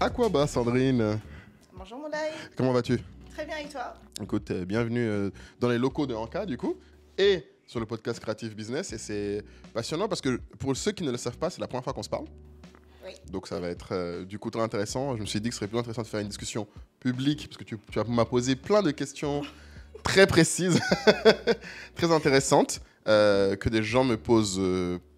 Aquaba, Sandrine. Bonjour Moulay, Comment vas-tu? très bien et toi? Écoute, bienvenue dans les locaux de Anka, du coup, et sur le podcast Creative Business. Et c'est passionnant parce que pour ceux qui ne le savent pas, c'est la première fois qu'on se parle. Oui. Donc ça va être du coup très intéressant. Je me suis dit que ce serait plus intéressant de faire une discussion publique parce que tu m'as posé plein de questions très précises, très intéressantes, que des gens me posent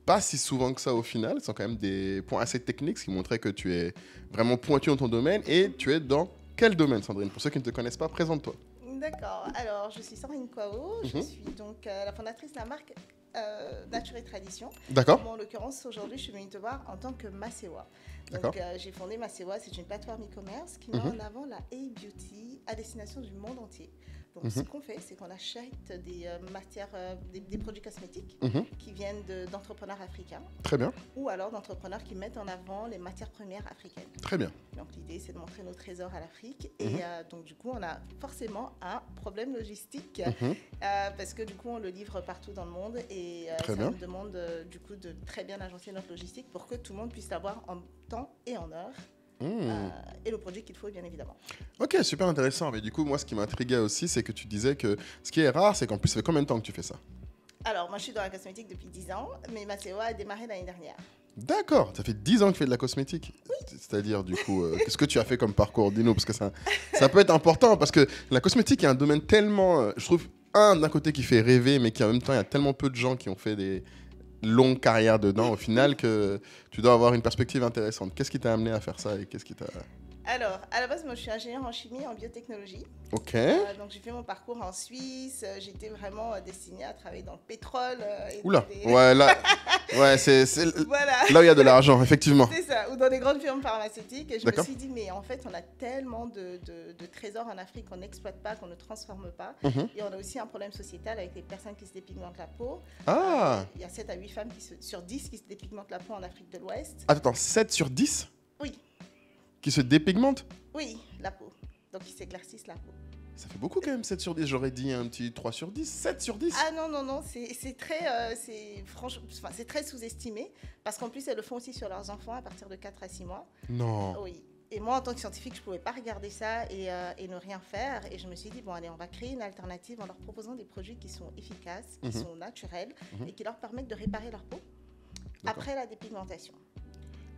pas si souvent que ça au final. Ce sont quand même des points assez techniques, ce qui montrait que tu es vraiment pointu dans ton domaine. Et tu es dans quel domaine, Sandrine? Pour ceux qui ne te connaissent pas, présente-toi. D'accord, alors je suis Sandrine Kwao, je Mhm. suis donc la fondatrice de la marque Nature et Tradition. D'accord. Moi, en l'occurrence, aujourd'hui, je suis venue te voir en tant que Masewa. D'accord. Donc j'ai fondé Masewa, c'est une plateforme e-commerce qui Mhm. met en avant la A-Beauty à destination du monde entier. Donc ce Mhm. qu'on fait, c'est qu'on achète des matières, des produits cosmétiques Mhm. qui viennent d'entrepreneurs africains Très bien, ou alors d'entrepreneurs qui mettent en avant les matières premières africaines. très bien. Donc l'idée, c'est de montrer nos trésors à l'Afrique. Mhm. Et donc du coup, on a forcément un problème logistique Mhm. parce que du coup, on le livre partout dans le monde et Très ça bien. nous demande du coup de très bien agencer notre logistique pour que tout le monde puisse l'avoir en temps et en heure. Mmh. Et le produit qu'il faut, bien évidemment. Ok, super intéressant. Mais du coup, moi, ce qui m'intriguait aussi, c'est que tu disais que ce qui est rare, c'est qu'en plus, ça fait combien de temps que tu fais ça? Alors, moi, je suis dans la cosmétique depuis 10 ans, mais Masewa a démarré l'année dernière. D'accord, ça fait 10 ans que tu fais de la cosmétique. C'est-à-dire, du coup, qu'est-ce que tu as fait comme parcours? Dis-nous, parce que ça peut être important, parce que la cosmétique est un domaine tellement, je trouve, d'un côté qui fait rêver, mais qui en même temps, il y a tellement peu de gens qui ont fait des longues carrières dedans, au final, que tu dois avoir une perspective intéressante. Qu'est-ce qui t'a amené à faire ça et qu'est-ce qui t'a... Alors, à la base, moi, je suis ingénieure en chimie et en biotechnologie. Ok. Donc, j'ai fait mon parcours en Suisse. J'étais vraiment destinée à travailler dans le pétrole. Et Oula, dans des- ouais, là, ouais, c'est Voilà. là où il y a de l'argent, effectivement. C'est ça, ou dans des grandes firmes pharmaceutiques. Et je me D'accord. suis dit, mais en fait, on a tellement de trésors en Afrique qu'on n'exploite pas, qu'on ne transforme pas. Mhm. Et on a aussi un problème sociétal avec les personnes qui se dépigmentent la peau. Ah, Il y a 7 à 8 femmes sur 10 qui se dépigmentent la peau en Afrique de l'Ouest. attends, 7 sur 10 Oui, qui se dépigmentent? oui, la peau. Donc, ils s'éclaircissent la peau. Ça fait beaucoup quand même, 7 sur 10. J'aurais dit un petit 3 sur 10. 7 sur 10. Ah non, non, non, c'est très, c'est très sous-estimé. Parce qu'en plus, elles le font aussi sur leurs enfants à partir de 4 à 6 mois. Non. Oui. Et moi, en tant que scientifique, je ne pouvais pas regarder ça et ne rien faire. Et je me suis dit, bon, allez, on va créer une alternative en leur proposant des produits qui sont efficaces, qui sont naturels et qui leur permettent de réparer leur peau D'accord. après la dépigmentation.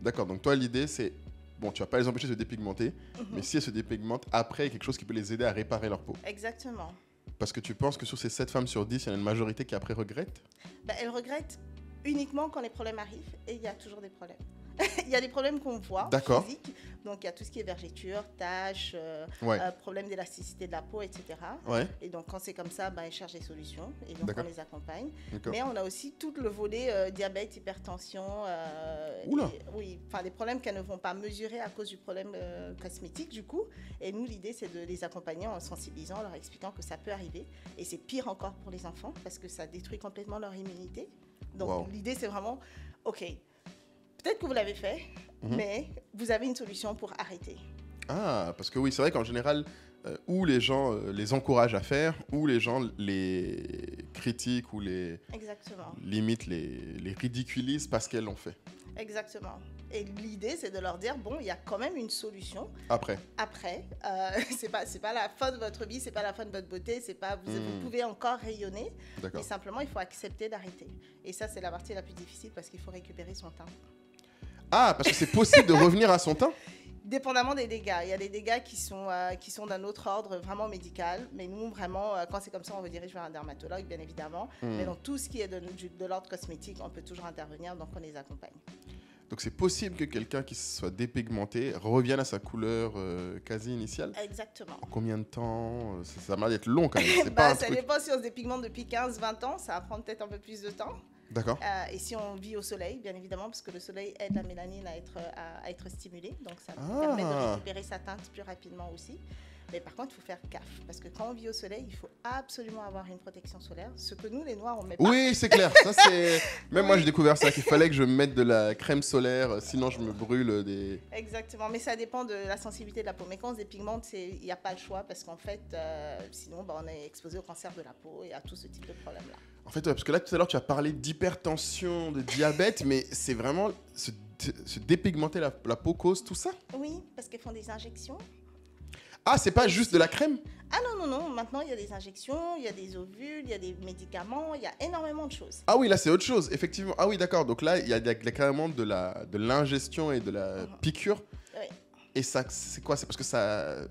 D'accord, donc toi, l'idée, c'est... Bon, tu vas pas les empêcher de se dépigmenter, mais si elles se dépigmentent, après, il y a quelque chose qui peut les aider à réparer leur peau. Exactement. Parce que tu penses que sur ces 7 femmes sur 10, il y en a une majorité qui après regrette? Ben, elles regrettent uniquement quand les problèmes arrivent et il y a toujours des problèmes. Il y a des problèmes qu'on voit, D'accord. physiques. Donc, il y a tout ce qui est vergetures, taches, Ouais. problèmes d'élasticité de la peau, etc. Ouais, Et donc, quand c'est comme ça, ben, elles cherchent des solutions et donc D'accord. on les accompagne. d'accord. Mais on a aussi tout le volet diabète, hypertension. Oula. Oui, enfin des problèmes qu'elles ne vont pas mesurer à cause du problème cosmétique du coup. Et nous, l'idée, c'est de les accompagner en sensibilisant, en leur expliquant que ça peut arriver. Et c'est pire encore pour les enfants parce que ça détruit complètement leur immunité. Donc Wow. l'idée, c'est vraiment, ok, peut-être que vous l'avez fait, mais vous avez une solution pour arrêter. Ah, parce que oui, c'est vrai qu'en général, ou les gens les encouragent à faire, ou les gens les critiquent, ou les Exactement. limite les ridiculisent parce qu'elles l'ont fait. Exactement. Et l'idée, c'est de leur dire, bon, il y a quand même une solution. Après. Après, c'est pas la fin de votre vie, c'est pas la fin de votre beauté, c'est pas vous pouvez encore rayonner, D'accord. mais simplement il faut accepter d'arrêter. Et ça c'est la partie la plus difficile parce qu'il faut récupérer son teint. Ah, parce que c'est possible de revenir à son teint? Dépendamment des dégâts, il y a des dégâts qui sont d'un autre ordre vraiment médical, mais nous vraiment quand c'est comme ça on vous dirige vers un dermatologue bien évidemment, mais dans tout ce qui est de l'ordre cosmétique on peut toujours intervenir donc on les accompagne. Donc c'est possible que quelqu'un qui se soit dépigmenté revienne à sa couleur quasi initiale? Exactement. En combien de temps? Ça m'a l'air d'être long quand même. C'est pas Bah, un ça truc. dépend si on se dépigmente depuis 15-20 ans, ça va prendre peut-être un peu plus de temps. D'accord. Et si on vit au soleil, bien évidemment, parce que le soleil aide la mélanine à être stimulée, donc ça Ah. permet de récupérer sa teinte plus rapidement aussi. Mais par contre, il faut faire gaffe. Parce que quand on vit au soleil, il faut absolument avoir une protection solaire. Ce que nous, les Noirs, on met pas. Oui, c'est clair. Ça, c'est... Même moi, j'ai découvert ça, qu'il fallait que je mette de la crème solaire, sinon je me brûle des... Exactement, mais ça dépend de la sensibilité de la peau. Mais quand on se dépigmente, il n'y a pas le choix parce qu'en fait, sinon, on est exposé au cancer de la peau et à tout ce type de problème-là. En fait, parce que là, tout à l'heure, tu as parlé d'hypertension, de diabète, mais c'est vraiment se dépigmenter la peau cause tout ça? Oui, parce qu'ils font des injections. Ah, c'est pas juste de la crème? Ah non. Maintenant, il y a des injections, il y a des ovules, il y a des médicaments, il y a énormément de choses. Ah oui, là, c'est autre chose, effectivement. Ah oui, d'accord. Donc là, il y a carrément de l'ingestion et de la piqûre. Oui. Et ça, c'est quoi? C'est parce que ça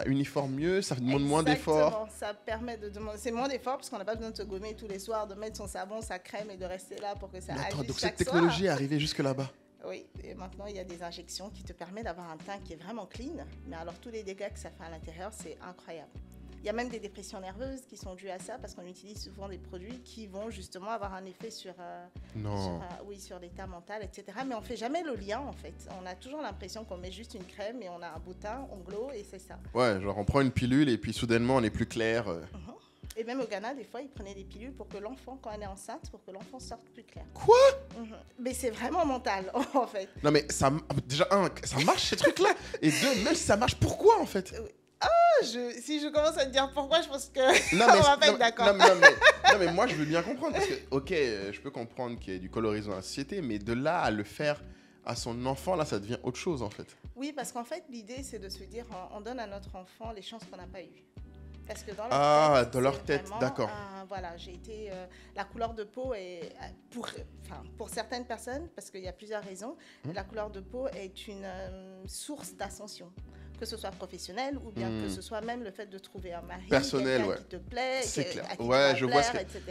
uniforme mieux, ça demande moins d'efforts. Exactement, ça permet de demander... C'est moins d'efforts parce qu'on n'a pas besoin de se gommer tous les soirs, de mettre son savon, sa crème et de rester là pour que ça agisse chaque soir. Donc cette technologie est arrivée jusque là-bas? Oui, et maintenant il y a des injections qui te permettent d'avoir un teint qui est vraiment clean, mais alors tous les dégâts que ça fait à l'intérieur, c'est incroyable. Il y a même des dépressions nerveuses qui sont dues à ça parce qu'on utilise souvent des produits qui vont justement avoir un effet sur l'état mental, etc. Mais on ne fait jamais le lien en fait. On a toujours l'impression qu'on met juste une crème et on a un beau teint, on glow et c'est ça. Ouais, genre on prend une pilule et puis soudainement on est plus clair. Et même au Ghana, des fois, ils prenaient des pilules pour que l'enfant, quand elle est enceinte, pour que l'enfant sorte plus clair. Quoi? Mais c'est vraiment mental, en fait. Non mais déjà, ça marche ces trucs-là. Et deux, même si ça marche, pourquoi en fait? Si je commence à te dire pourquoi, je pense que non, on va pas être d'accord. Non mais moi je veux bien comprendre parce que ok, je peux comprendre qu'il y ait du colorisme dans la société, mais de là à le faire à son enfant, là ça devient autre chose en fait. Oui, parce qu'en fait l'idée c'est de se dire on donne à notre enfant les chances qu'on n'a pas eues. Parce que dans leur tête, d'accord. Voilà, j'ai été la couleur de peau est pour certaines personnes, parce qu'il y a plusieurs raisons, la couleur de peau est une source d'ascension. Que ce soit professionnel ou bien que ce soit même le fait de trouver un mari personnel, qui te plaît, c'est clair. À qui tu vas plaire, etc.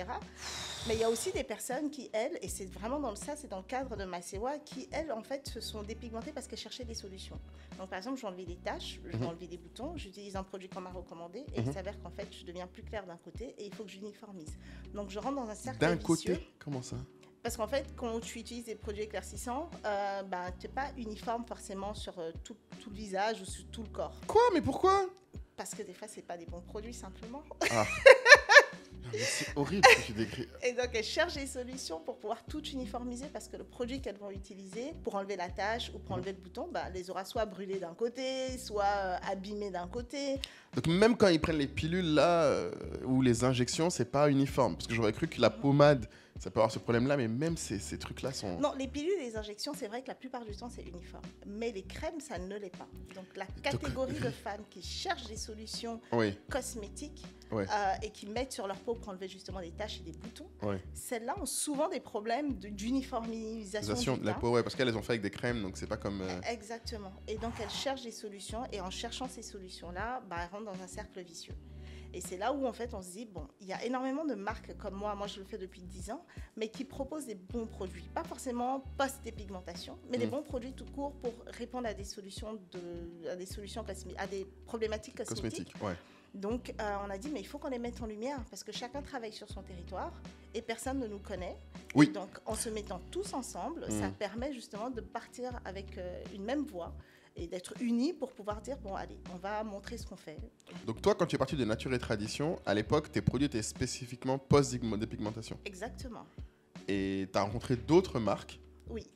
Mais il y a aussi des personnes qui, elles, et c'est vraiment c'est dans le cadre de Masewa, qui, elles, en fait, se sont dépigmentées parce qu'elles cherchaient des solutions. Donc, par exemple, j'ai enlevé des taches, j'ai enlevé des boutons, j'utilise un produit qu'on m'a recommandé et il s'avère qu'en fait, je deviens plus claire d'un côté et il faut que j'uniformise. Donc, je rentre dans un cercle vicieux. D'un côté? Comment ça? Parce qu'en fait, quand tu utilises des produits éclaircissants, tu n'es pas uniforme forcément sur tout le visage ou sur tout le corps. Quoi? Mais pourquoi? Parce que des fois, ce n'est pas des bons produits, simplement. Ah. C'est horrible ce que tu décris. Et donc, elles cherchent des solutions pour pouvoir tout uniformiser parce que le produit qu'elles vont utiliser pour enlever la tache ou pour enlever le bouton, les aura soit brûlés d'un côté, soit abîmés d'un côté. Donc même quand ils prennent les pilules là, ou les injections, c'est pas uniforme. Parce que j'aurais cru que la pommade, ça peut avoir ce problème-là, mais même ces trucs-là sont... Non, les pilules et les injections, c'est vrai que la plupart du temps, c'est uniforme. Mais les crèmes, ça ne l'est pas. Donc la catégorie de femmes qui cherchent des solutions cosmétiques et qui mettent sur leur peau pour enlever justement des taches et des boutons, celles-là ont souvent des problèmes d'uniformisation de la peau, parce qu'elles ont fait avec des crèmes, donc c'est pas comme... Exactement. Et donc elles cherchent des solutions et en cherchant ces solutions-là, elles rentrent dans un cercle vicieux. Et c'est là où, en fait, on se dit, bon, il y a énormément de marques comme moi je le fais depuis 10 ans, mais qui proposent des bons produits. Pas forcément post-dépigmentation, mais des bons produits tout court pour répondre à des solutions, à des problématiques cosmétiques. Donc, on a dit, mais il faut qu'on les mette en lumière parce que chacun travaille sur son territoire et personne ne nous connaît. Oui. Donc, en se mettant tous ensemble, ça permet justement de partir avec une même voix et d'être unis pour pouvoir dire, bon, allez, on va montrer ce qu'on fait. Donc toi, quand tu es parti de Nature et Tradition, à l'époque, tes produits étaient spécifiquement post-dépigmentation. Exactement. Et tu as rencontré d'autres marques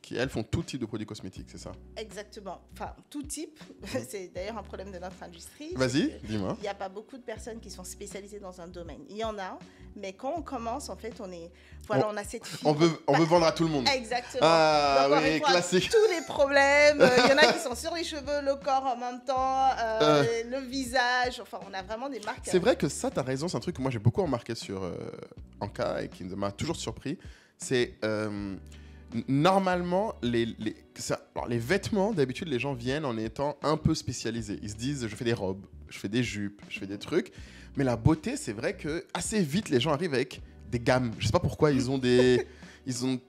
qui, elles, font tout type de produits cosmétiques, c'est ça? Exactement. Enfin, tout type. C'est d'ailleurs un problème de notre industrie. Vas-y, dis-moi. Il n'y a pas beaucoup de personnes qui sont spécialisées dans un domaine. Il y en a, mais quand on commence, en fait, on a cette fibre. On veut vendre à tout le monde. Exactement. Ah donc, oui, classique. Tous les problèmes. Il y en a qui sont sur les cheveux, le corps en même temps, le visage. Enfin, on a vraiment des marques. C'est vrai que ça, tu as raison. C'est un truc que moi, j'ai beaucoup remarqué sur Anka et qui m'a toujours surpris. C'est... normalement, les vêtements, d'habitude, les gens viennent en étant un peu spécialisés. Ils se disent, je fais des robes, je fais des jupes, je fais des trucs. Mais la beauté, c'est vrai que assez vite, les gens arrivent avec des gammes. Je sais pas pourquoi, ils ont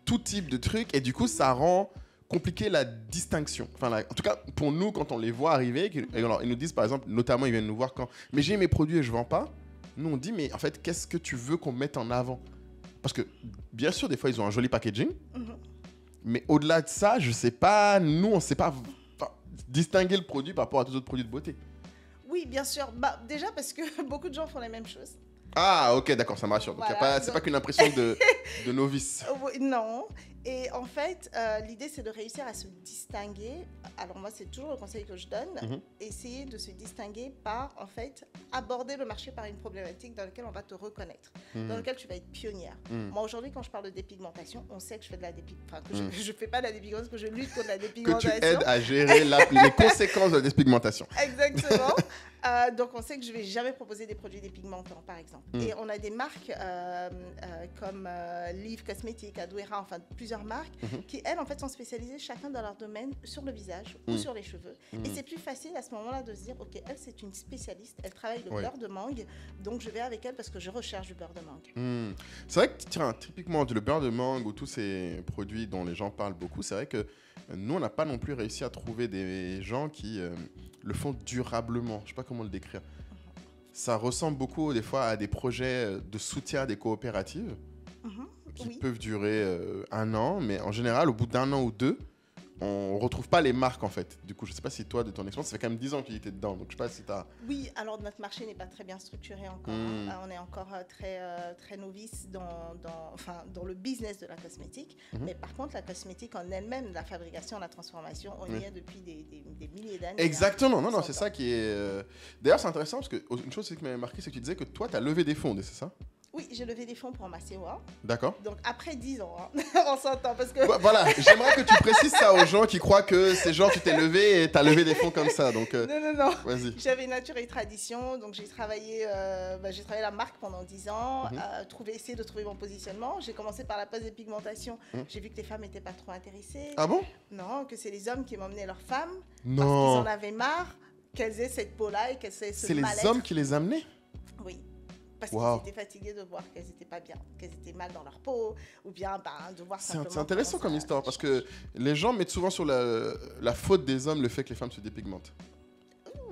tout type de trucs. Et du coup, ça rend compliqué la distinction. Enfin, en tout cas, pour nous, quand on les voit arriver, alors, ils nous disent, par exemple, notamment, ils viennent nous voir quand... Mais j'ai mes produits et je vends pas. Nous, on dit, mais en fait, qu'est-ce que tu veux qu'on mette en avant? Parce que, bien sûr, des fois, ils ont un joli packaging. Mais au-delà de ça, je sais pas, nous, on sait pas distinguer le produit par rapport à tous les autres produits de beauté. Oui, bien sûr. Bah, déjà parce que beaucoup de gens font les mêmes choses. Ah, ok, d'accord, ça me rassure. Donc, Voilà, c'est pas qu'une impression de novice. Oui, non. Et en fait, l'idée, c'est de réussir à se distinguer. Alors moi, c'est toujours le conseil que je donne. Essayer de se distinguer par, en fait, aborder le marché par une problématique dans laquelle on va te reconnaître, dans laquelle tu vas être pionnière. Moi, aujourd'hui, quand je parle de dépigmentation, on sait que je fais de la dépigmentation. Enfin, que je fais pas de la dépigmentation, que je lutte contre la Que dépigmentation. tu aides à gérer les conséquences de la dépigmentation. Exactement. Donc, on sait que je ne vais jamais proposer des produits dépigmentants, par exemple. Et on a des marques comme Live Cosmétiques, Adwera, enfin plusieurs marques qui, elles, en fait, sont spécialisées chacun dans leur domaine sur le visage ou sur les cheveux. Et c'est plus facile à ce moment-là de se dire, OK, elle, c'est une spécialiste, elle travaille le beurre de mangue, donc je vais avec elle parce que je recherche du beurre de mangue. C'est vrai que, tiens, typiquement, le beurre de mangue ou tous ces produits dont les gens parlent beaucoup, c'est vrai que nous, on n'a pas non plus réussi à trouver des gens qui le font durablement. Je ne sais pas comment le décrire. Ça ressemble beaucoup, des fois, à des projets de soutien à des coopératives qui peuvent durer 1 an, mais en général, au bout d'1 an ou 2, on ne retrouve pas les marques, en fait. Du coup, je ne sais pas si toi, de ton expérience, ça fait quand même 10 ans qu'il était dedans, donc je ne sais pas si tu as... Oui, alors notre marché n'est pas très bien structuré encore. On est encore très novice dans le business de la cosmétique. Mais par contre, la cosmétique en elle-même, la fabrication, la transformation, on y est depuis des milliers d'années. Exactement, non, c'est ça qui est... D'ailleurs, c'est intéressant, parce qu'une chose qui m'avait marqué, c'est que tu disais que toi, tu as levé des fonds, c'est ça? Oui, j'ai levé des fonds pour ma COA. D'accord. Donc après 10 ans, on s'entend parce que... Voilà, j'aimerais que tu précises ça aux gens qui croient que c'est genre tu t'es levé et tu as levé des fonds comme ça. Donc, non. Vas-y. J'avais Nature et Tradition, donc j'ai travaillé la marque pendant 10 ans, essayer de trouver mon positionnement. J'ai commencé par la pose des pigmentations. J'ai vu que les femmes n'étaient pas trop intéressées. Ah bon? Non, que c'est les hommes qui m'emmenaient leurs femmes. Non. Parce qu'ils en avaient marre qu'elles aient cette peau-là et qu'elles aient ce mal-être. C'est les hommes qui les amenaient? Oui. Parce qu'ils étaient fatigués de voir qu'elles n'étaient pas bien, qu'elles étaient mal dans leur peau, ou bien de voir simplement... C'est intéressant comme histoire, parce que les gens mettent souvent sur la faute des hommes le fait que les femmes se dépigmentent.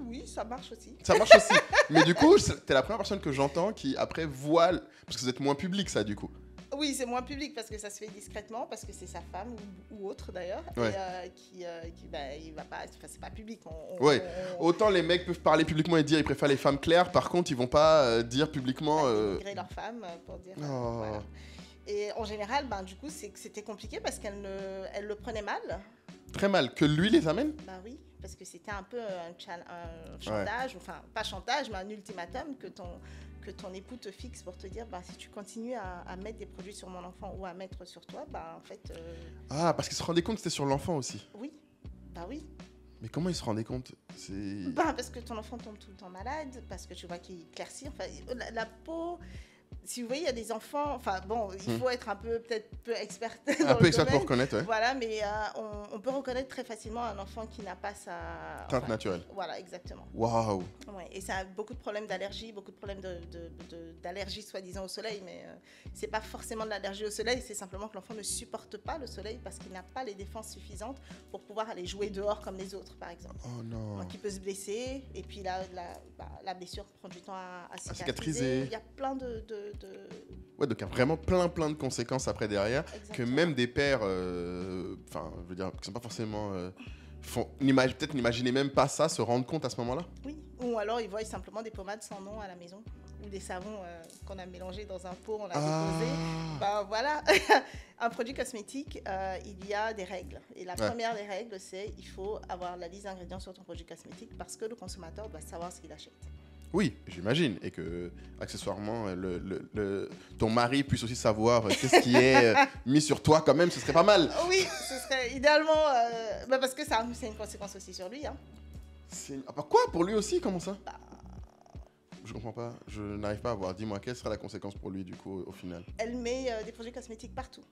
Oui, ça marche aussi. Ça marche aussi. Mais du coup, t'es la première personne que j'entends qui, après, voit... Parce que vous êtes moins public, ça, du coup. Oui, c'est moins public parce que ça se fait discrètement, parce que c'est sa femme ou autre d'ailleurs, il va pas, c'est pas public. Autant les mecs peuvent parler publiquement et dire ils préfèrent les femmes claires, par contre ils vont pas dire publiquement. Dénigrer leur femme pour dire. Voilà. Et en général, du coup, c'était compliqué parce qu'elle le prenait mal. Très mal. Que lui les amène? Bah oui, parce que c'était un peu un chantage, enfin pas chantage, mais un ultimatum que ton époux te fixe pour te dire si tu continues à mettre des produits sur mon enfant ou à mettre sur toi, en fait... Ah, parce qu'il se rendait compte que c'était sur l'enfant aussi. Oui, oui. Mais comment il se rendait compte? Parce que ton enfant tombe tout le temps malade, parce que tu vois qu'il éclaircit. Enfin, la peau... Si vous voyez, il y a des enfants... Enfin, bon, il faut être peut-être peu expert dans un peu expert pour reconnaître, ouais. Voilà, mais on peut reconnaître très facilement un enfant qui n'a pas sa... teinte naturelle. Voilà, exactement. Waouh. Ouais, et ça a beaucoup de problèmes d'allergie, beaucoup de problèmes d'allergie soi-disant au soleil, mais c'est pas forcément de l'allergie au soleil, c'est simplement que l'enfant ne supporte pas le soleil parce qu'il n'a pas les défenses suffisantes pour pouvoir aller jouer dehors comme les autres, par exemple. Oh non. Donc il peut se blesser, et puis la blessure prend du temps à cicatriser. Il y a plein Ouais, donc il y a vraiment plein de conséquences après derrière. Exactement. Que même des pères, je veux dire, qui sont pas forcément... peut-être n'imaginer même pas ça, se rendre compte à ce moment-là. Oui, ou alors ils voient simplement des pommades sans nom à la maison, ou des savons qu'on a mélangés dans un pot, on a déposé. Voilà, un produit cosmétique, il y a des règles. Et la première des règles, c'est il faut avoir la liste d'ingrédients sur ton produit cosmétique parce que le consommateur doit savoir ce qu'il achète. Oui, j'imagine. Et que, accessoirement, ton mari puisse aussi savoir qu'est-ce qui est mis sur toi quand même, ce serait pas mal. Oui, ce serait idéalement... parce que c'est une conséquence aussi sur lui. Hein. Quoi? Pour lui aussi? Comment ça? Je comprends pas. Je n'arrive pas à voir. Dis-moi, quelle sera la conséquence pour lui, du coup, au final? Elle met des produits cosmétiques partout.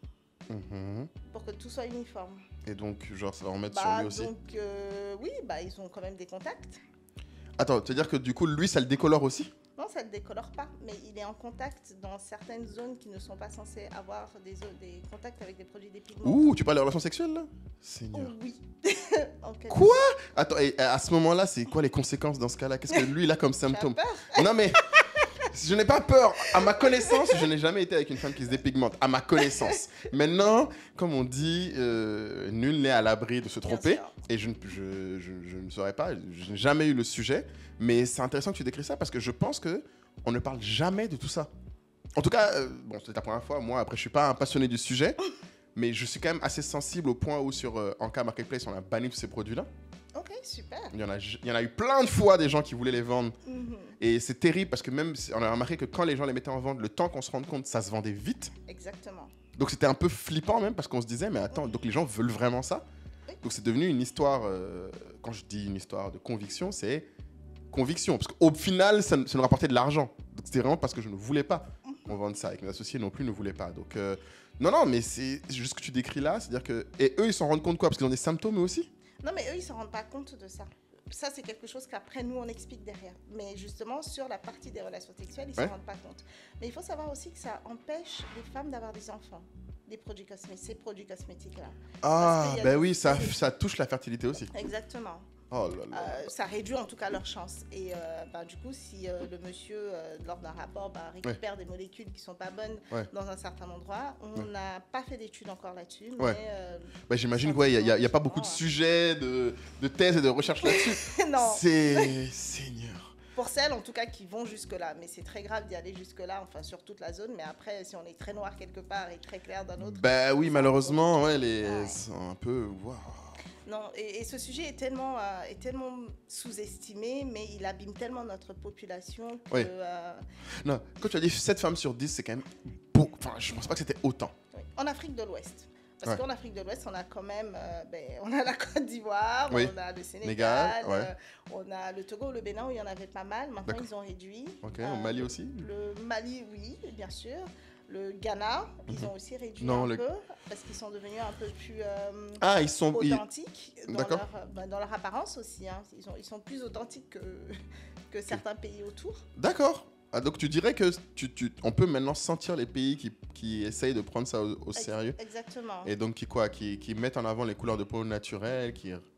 Pour que tout soit uniforme. Et donc, genre, ça va en mettre sur lui aussi? Donc, oui, ils ont quand même des contacts. Attends, tu veux dire que du coup, lui, ça le décolore aussi? Non, ça ne le décolore pas, mais il est en contact dans certaines zones qui ne sont pas censées avoir des contacts avec des produits dépigmentants. Ouh, tu parles de relations sexuelles, là? Seigneur. Oh, oui. Quoi? Attends, et à ce moment-là, c'est quoi les conséquences dans ce cas-là? Qu'est-ce que lui, il a comme symptôme? Non, mais Je n'ai pas peur. À ma connaissance, je n'ai jamais été avec une femme qui se dépigmente. À ma connaissance. Maintenant, comme on dit, nul n'est à l'abri de se tromper. Et je ne saurais pas. Je n'ai jamais eu le sujet. Mais c'est intéressant que tu décris ça parce que je pense qu'on ne parle jamais de tout ça. En tout cas, bon, c'est la première fois. Moi, après, je ne suis pas un passionné du sujet. Mais je suis quand même assez sensible au point où sur Anka Marketplace, on a banni tous ces produits-là. Ok, super. Il y en a eu plein de fois des gens qui voulaient les vendre. Et c'est terrible parce que même, on a remarqué que quand les gens les mettaient en vente, le temps qu'on se rende compte, ça se vendait vite. Exactement. Donc c'était un peu flippant même parce qu'on se disait, mais attends, donc les gens veulent vraiment ça? Donc c'est devenu une histoire, quand je dis une histoire de conviction, c'est conviction. Parce qu'au final, ça nous rapportait de l'argent. Donc c'était vraiment parce que je ne voulais pas qu'on vende ça. Et que mes associés non plus ne voulaient pas. Donc non, mais c'est juste ce que tu décris là. C'est-à-dire que... Et eux, ils s'en rendent compte quoi? Parce qu'ils ont des symptômes eux aussi? Non, mais eux, ils ne se rendent pas compte de ça. Ça, c'est quelque chose qu'après, nous, on explique derrière. Mais justement, sur la partie des relations sexuelles, ils ne se rendent pas compte. Mais il faut savoir aussi que ça empêche les femmes d'avoir des enfants, ces produits cosmétiques-là. Ah, ben oui, ça touche la fertilité aussi. Exactement. Oh là là. Ça réduit en tout cas leurs chances. Et du coup, si le monsieur, lors d'un rapport, récupère des molécules qui ne sont pas bonnes dans un certain endroit, on n'a pas fait d'études encore là-dessus. Mais j'imagine qu'il n'y a pas beaucoup de sujets, de thèses et de recherches là-dessus. Non. C'est... Seigneur. Pour celles, en tout cas, qui vont jusque-là. Mais c'est très grave d'y aller jusque-là, enfin, sur toute la zone. Mais après, si on est très noir quelque part et très clair d'un autre... Ben oui, malheureusement, c'est un peu... Wow. Non, et ce sujet est tellement sous-estimé, mais il abîme tellement notre population que... Non, quand tu as dit 7 femmes sur 10, c'est quand même beaucoup. Enfin, je ne pense pas que c'était autant. Oui. En Afrique de l'Ouest. Parce qu'en Afrique de l'Ouest, on a quand même... on a la Côte d'Ivoire, on a le Sénégal, on a le Togo, le Bénin, où il y en avait pas mal. Maintenant, ils ont réduit. Ok, au Mali aussi? Le Mali, oui, bien sûr. Le Ghana, ils ont aussi réduit un peu parce qu'ils sont devenus un peu plus authentiques dans leur apparence aussi. Hein. Ils sont plus authentiques que certains pays autour. D'accord. Ah, donc tu dirais que on peut maintenant sentir les pays qui essayent de prendre ça au sérieux. Exactement. Et donc qui mettent en avant les couleurs de peau naturelles.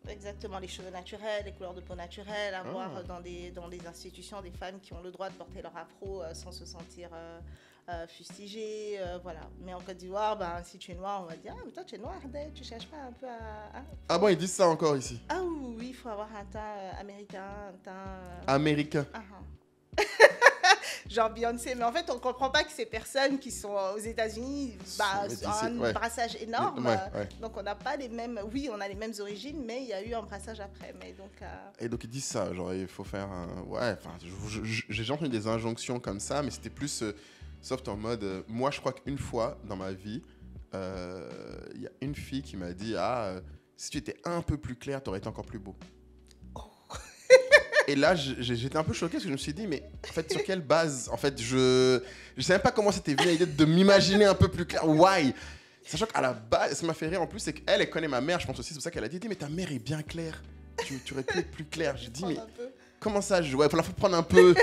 Exactement, les cheveux naturels, les couleurs de peau naturelles, avoir dans des institutions des femmes qui ont le droit de porter leur afro sans se sentir... fustigé, voilà. Mais en Côte d'Ivoire, si tu es noir, on va dire, mais toi tu es noir, tu cherches pas un peu à... Ah bon, ils disent ça encore ici? Ah oui, il faut avoir un teint américain, un teint... Américain. Genre Beyoncé, mais en fait on comprend pas que ces personnes qui sont aux États-Unis ont un brassage énorme, donc on n'a pas les mêmes... Oui, on a les mêmes origines, mais il y a eu un brassage après, mais donc... Et donc ils disent ça, genre il faut faire un... Ouais, enfin, j'ai déjà entendu des injonctions comme ça, mais c'était plus... Soft en mode, moi je crois qu'une fois dans ma vie, il y a une fille qui m'a dit si tu étais un peu plus clair, tu aurais été encore plus beau. Et là, j'étais un peu choqué parce que je me suis dit, mais en fait, sur quelle base? En fait, je ne savais pas comment c'était venu l'idée de m'imaginer un peu plus clair. Why? Sachant qu'à la base, ça m'a fait rire en plus, c'est qu'elle connaît ma mère, je pense aussi, c'est pour ça qu'elle a dit, mais ta mère est bien claire. Tu aurais pu être plus clair. J'ai dit, mais comment ça? Il faut prendre un peu.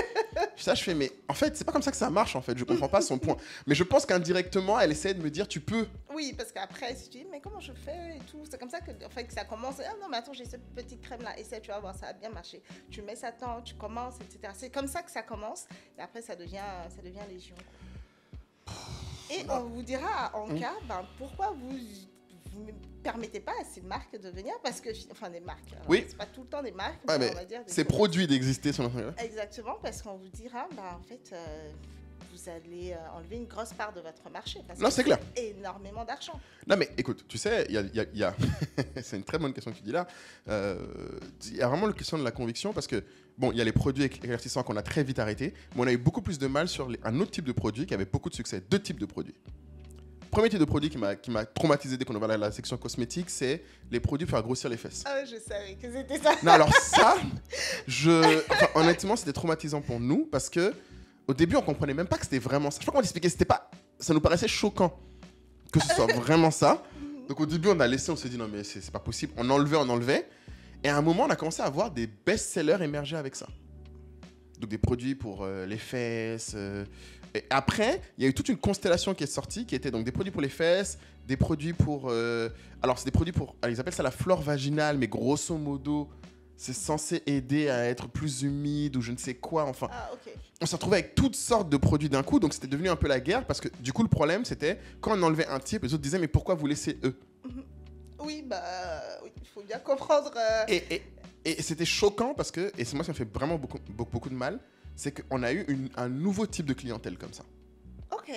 Ça, je fais, mais en fait, c'est pas comme ça que ça marche, en fait. Je comprends pas son point. Mais je pense qu'indirectement, elle essaie de me dire, tu peux. Oui, parce qu'après, si tu dis, mais comment je fais et tout, c'est comme ça que, en fait, que ça commence. Ah non, mais attends, j'ai cette petite crème-là. Essaie, tu vas voir, ça a bien marché. Tu mets ça tant, tu commences, etc. C'est comme ça que ça commence. Et après, ça devient légion. Et on vous dira, en cas, pourquoi vous ne permettez pas à ces marques de venir, parce que, enfin des marques, c'est pas tout le temps des marques, mais on va dire c'est produits d'exister sur notre... Exactement, parce qu'on vous dira, en fait, vous allez enlever une grosse part de votre marché, parce que c'est clair. Énormément d'argent. Non mais écoute, tu sais, il y a... c'est une très bonne question que tu dis là, il y a vraiment la question de la conviction, parce que, bon, il y a les produits éclaircissants qu'on a très vite arrêtés, mais on a eu beaucoup plus de mal sur un autre type de produit qui avait beaucoup de succès, 2 types de produits. Premier type de produit qui m'a traumatisé dès qu'on ouvert la section cosmétique, c'est les produits pour faire grossir les fesses. Ah, je savais que c'était ça. Non, alors ça, honnêtement, c'était traumatisant pour nous parce que au début, on comprenait même pas que c'était vraiment ça. Je sais pas comment l'expliquer, ça nous paraissait choquant que ce soit vraiment ça. Donc au début, on a laissé, on s'est dit non mais c'est pas possible. On enlevait. Et à un moment, on a commencé à voir des best-sellers émerger avec ça. Donc des produits pour les fesses. Et après, il y a eu toute une constellation qui est sortie, qui était donc des produits pour les fesses, des produits pour... alors, c'est des produits pour... Alors, ils appellent ça la flore vaginale, mais grosso modo, c'est censé aider à être plus humide ou je ne sais quoi. Enfin, Ah, ok. on s'est retrouvé avec toutes sortes de produits d'un coup, donc c'était devenu un peu la guerre parce que du coup, le problème, c'était quand on enlevait un type, les autres disaient mais pourquoi vous laissez eux? Oui, oui, il faut bien comprendre. Et c'était choquant parce que, et c'est moi ça me fait vraiment beaucoup de mal, c'est qu'on a eu un nouveau type de clientèle comme ça. Ok.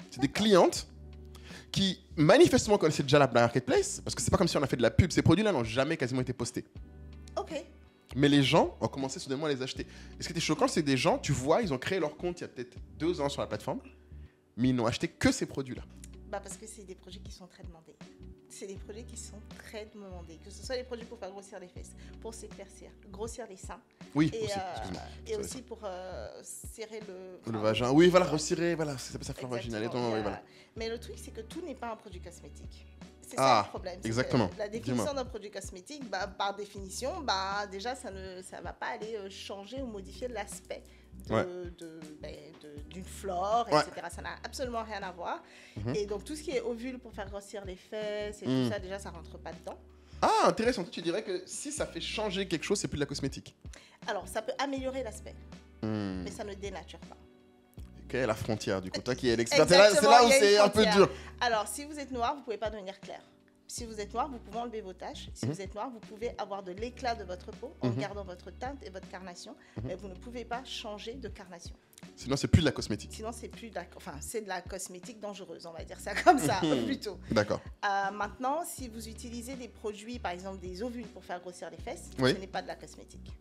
C'est des clientes qui manifestement connaissaient déjà la marketplace, parce que c'est pas comme si on a fait de la pub, ces produits-là n'ont jamais quasiment été postés. Ok. Mais les gens ont commencé soudainement à les acheter. Et ce qui était choquant, c'est que des gens, tu vois, ils ont créé leur compte il y a peut-être 2 ans sur la plateforme, mais ils n'ont acheté que ces produits-là. Bah parce que c'est des produits qui sont très demandés. C'est des produits qui sont très demandés. Que ce soit les produits pour faire grossir les fesses, pour s'éclaircir, grossir les seins. Oui, Et, aussi, excuse-moi. et aussi pour serrer Le vagin. Oui, voilà, resserrer, voilà, c'est ça fleur vaginale. Exactement. Oui, voilà. Mais le truc, c'est que tout n'est pas un produit cosmétique. C'est Ah, ça le problème. C'est exactement. que la définition Dis-moi. d'un produit cosmétique, par définition, déjà, ça ne va pas aller changer ou modifier l'aspect Ouais. d'une flore, Ouais. etc. Ça n'a absolument rien à voir. Mhm. Et donc, tout ce qui est ovule pour faire grossir les fesses et Mhm. tout ça, déjà, ça rentre pas dedans. Ah, intéressant. Tu dirais que si ça fait changer quelque chose, c'est plus de la cosmétique. Alors, ça peut améliorer l'aspect, Hmm. mais ça ne dénature pas. Quelle est la frontière du coup? Toi qui es l'expert, c'est là Exactement, où il y a une c'est un peu frontière. dur. Alors, si vous êtes noir, vous ne pouvez pas devenir clair. Si vous êtes noir, vous pouvez enlever vos taches. Si vous êtes noir, vous pouvez avoir de l'éclat de votre peau en gardant votre teinte et votre carnation, mais vous ne pouvez pas changer de carnation. Sinon, c'est plus de la cosmétique. Sinon, c'est plus c'est de la cosmétique dangereuse, on va dire ça comme ça, plutôt. D'accord. Maintenant, si vous utilisez des produits, par exemple des ovules pour faire grossir les fesses, Oui. ce n'est pas de la cosmétique.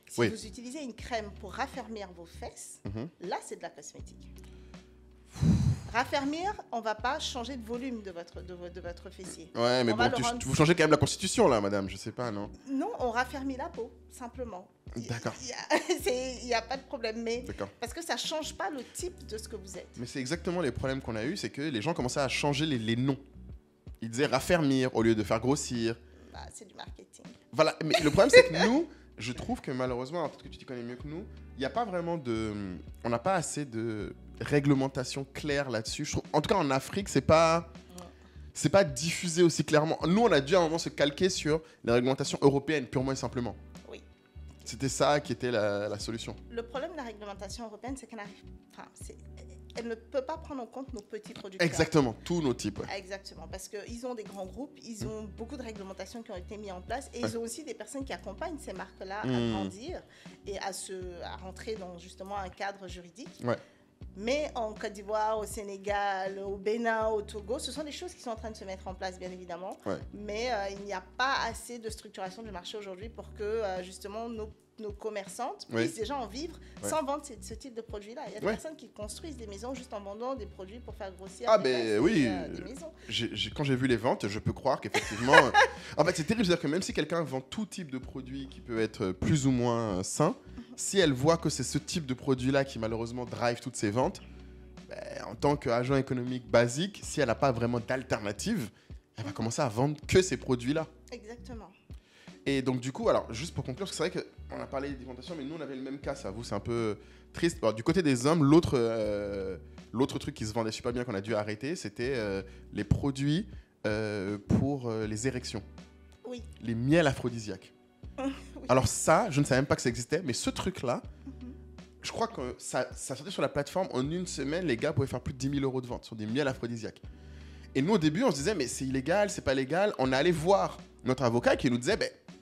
Si Oui. vous utilisez une crème pour raffermir vos fesses, là, c'est de la cosmétique. Raffermir, on ne va pas changer de volume de votre fessier. Ouais, mais On va bon, le rendre- vous changez quand même la constitution là, madame. Je sais pas, non? Non, on raffermit la peau, simplement. D'accord. Il n'y a pas de problème, mais D'accord. parce que ça ne change pas le type de ce que vous êtes. Mais c'est exactement les problèmes qu'on a eu, c'est que les gens commençaient à changer les noms. Ils disaient raffermir au lieu de faire grossir. Bah, c'est du marketing. Voilà, mais le problème c'est que nous, je trouve que malheureusement, peut-être que tu t'y connais mieux que nous, il n'y a pas vraiment de... On n'a pas assez de réglementation claire là-dessus. Je trouve, en tout cas en Afrique, c'est pas diffusé aussi clairement. Nous, on a dû à un moment se calquer sur les réglementations européennes, purement et simplement. Oui. C'était ça qui était la solution. Le problème de la réglementation européenne, c'est elle ne peut pas prendre en compte nos petits producteurs. Exactement, tous nos types. Ouais. Exactement, parce qu'ils ont des grands groupes, ils ont beaucoup de réglementations qui ont été mises en place et ils ont aussi des personnes qui accompagnent ces marques-là à grandir et à rentrer dans justement un cadre juridique. Ouais. Mais en Côte d'Ivoire, au Sénégal, au Bénin, au Togo, ce sont des choses qui sont en train de se mettre en place, bien évidemment. Ouais. Mais il n'y a pas assez de structuration du marché aujourd'hui pour que justement nos commerçantes puissent déjà en vivre sans vendre ce type de produits-là. Il y a des personnes qui construisent des maisons juste en vendant des produits pour faire grossir des maisons. Quand j'ai vu les ventes, je peux croire qu'effectivement... en fait, c'est terrible, c'est-à-dire que même si quelqu'un vend tout type de produit qui peut être plus ou moins sain, si elle voit que c'est ce type de produit-là qui malheureusement drive toutes ses ventes, en tant qu'agent économique basique, si elle n'a pas vraiment d'alternative, elle va commencer à vendre que ces produits-là. Exactement. Et donc du coup, alors juste pour conclure, parce que c'est vrai qu'on a parlé d'alimentation, mais nous on avait le même cas, ça vous c'est un peu triste. Alors, du côté des hommes, l'autre truc qui se vendait super bien qu'on a dû arrêter, c'était les produits pour les érections. Oui. Les miels aphrodisiaques. Oui. Alors ça, je ne savais même pas que ça existait, mais ce truc-là, je crois que ça sortait sur la plateforme en une semaine, les gars pouvaient faire plus de 10 000 € de vente sur des miels aphrodisiaques. Et nous au début, on se disait mais c'est illégal, c'est pas légal. On est allé voir notre avocat qui nous disait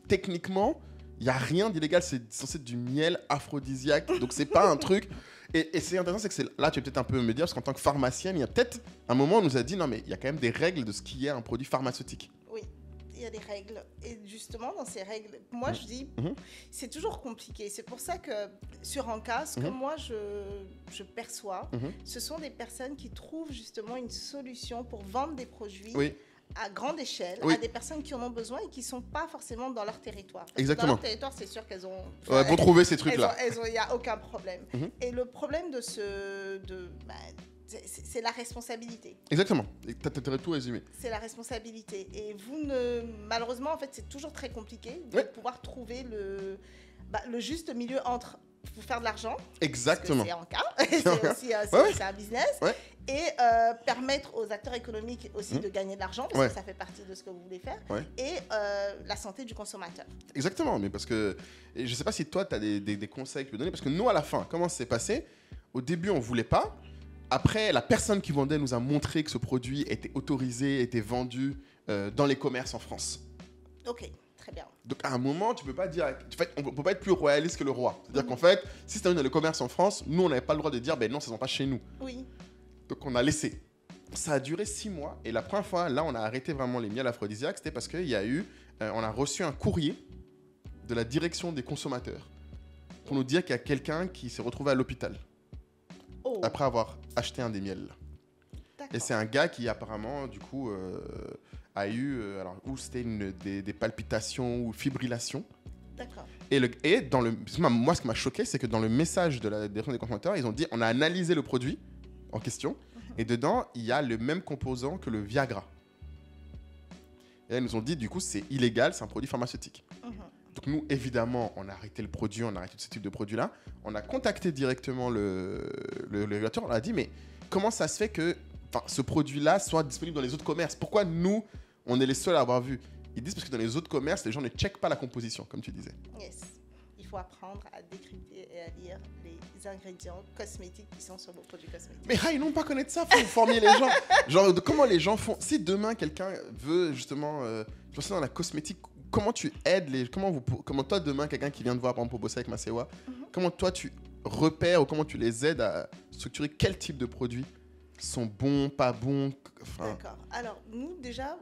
techniquement, il n'y a rien d'illégal, c'est censé être du miel aphrodisiaque, donc c'est pas un truc. Et c'est intéressant, c'est que là, tu vas peut-être un peu me dire, parce qu'en tant que pharmacienne, il y a peut-être un moment où on nous a dit, non mais il y a quand même des règles de ce qui est un produit pharmaceutique. Oui, il y a des règles. Et justement, dans ces règles, moi je dis, c'est toujours compliqué. C'est pour ça que sur Anka, ce que moi je perçois, ce sont des personnes qui trouvent justement une solution pour vendre des produits à grande échelle, à des personnes qui en ont besoin et qui ne sont pas forcément dans leur territoire. Parce Exactement. Que dans leur territoire, c'est sûr qu'elles ont... vont trouver ces trucs-là. Il n'y a aucun problème. Et le problème de c'est la responsabilité. Exactement. Tu as tout résumé. C'est la responsabilité. Et malheureusement, en fait, c'est toujours très compliqué de pouvoir trouver le juste milieu entre vous faire de l'argent. Exactement. C'est en cas. C'est aussi c'est un business. Ouais. et permettre aux acteurs économiques aussi de gagner de l'argent, parce que ça fait partie de ce que vous voulez faire, et la santé du consommateur. Exactement, mais parce que je ne sais pas si toi, tu as des conseils que tu peux donner, parce que nous, à la fin, comment ça s'est passé? Au début, on ne voulait pas. Après, la personne qui vendait nous a montré que ce produit était autorisé, était vendu dans les commerces en France. Ok, très bien. Donc, à un moment, tu peux pas dire... En fait, on ne peut pas être plus royaliste que le roi. C'est-à-dire qu'en fait, si c'était dans les commerces en France, nous, on n'avait pas le droit de dire, ben non, ça ne se vend pas chez nous. Oui. Donc, on a laissé. Ça a duré 6 mois. Et la première fois, là, on a arrêté vraiment les miels aphrodisiaques. C'était parce qu'il y a eu... on a reçu un courrier de la direction des consommateurs pour nous dire qu'il y a quelqu'un qui s'est retrouvé à l'hôpital après avoir acheté un des miels. Et c'est un gars qui apparemment, du coup, a eu, alors, ou c'était des palpitations ou fibrillations. D'accord. Moi, ce qui m'a choqué, c'est que dans le message de la direction des consommateurs, ils ont dit, on a analysé le produit en question, et dedans, il y a le même composant que le Viagra. Et là, ils nous ont dit, du coup, c'est illégal, c'est un produit pharmaceutique. Donc nous, évidemment, on a arrêté le produit, on a arrêté ce type de produit-là. On a contacté directement le régulateur, on a dit, mais comment ça se fait que ce produit-là soit disponible dans les autres commerces? Pourquoi nous, on est les seuls à avoir vu? Ils disent parce que dans les autres commerces, les gens ne checkent pas la composition, comme tu disais. Yes. Il faut apprendre à décrypter et à lire les ingrédients cosmétiques qui sont sur vos produits cosmétiques. Mais ils n'ont pas connaître ça, il faut former les gens. Genre, comment les gens font? Si demain, quelqu'un veut justement lancer dans la cosmétique, comment tu aides comment toi, demain, quelqu'un qui vient te voir pour bosser avec Masewa, comment toi, tu repères ou comment tu les aides à structurer quel type de produits sont bons, pas bons? D'accord. Alors, nous, déjà,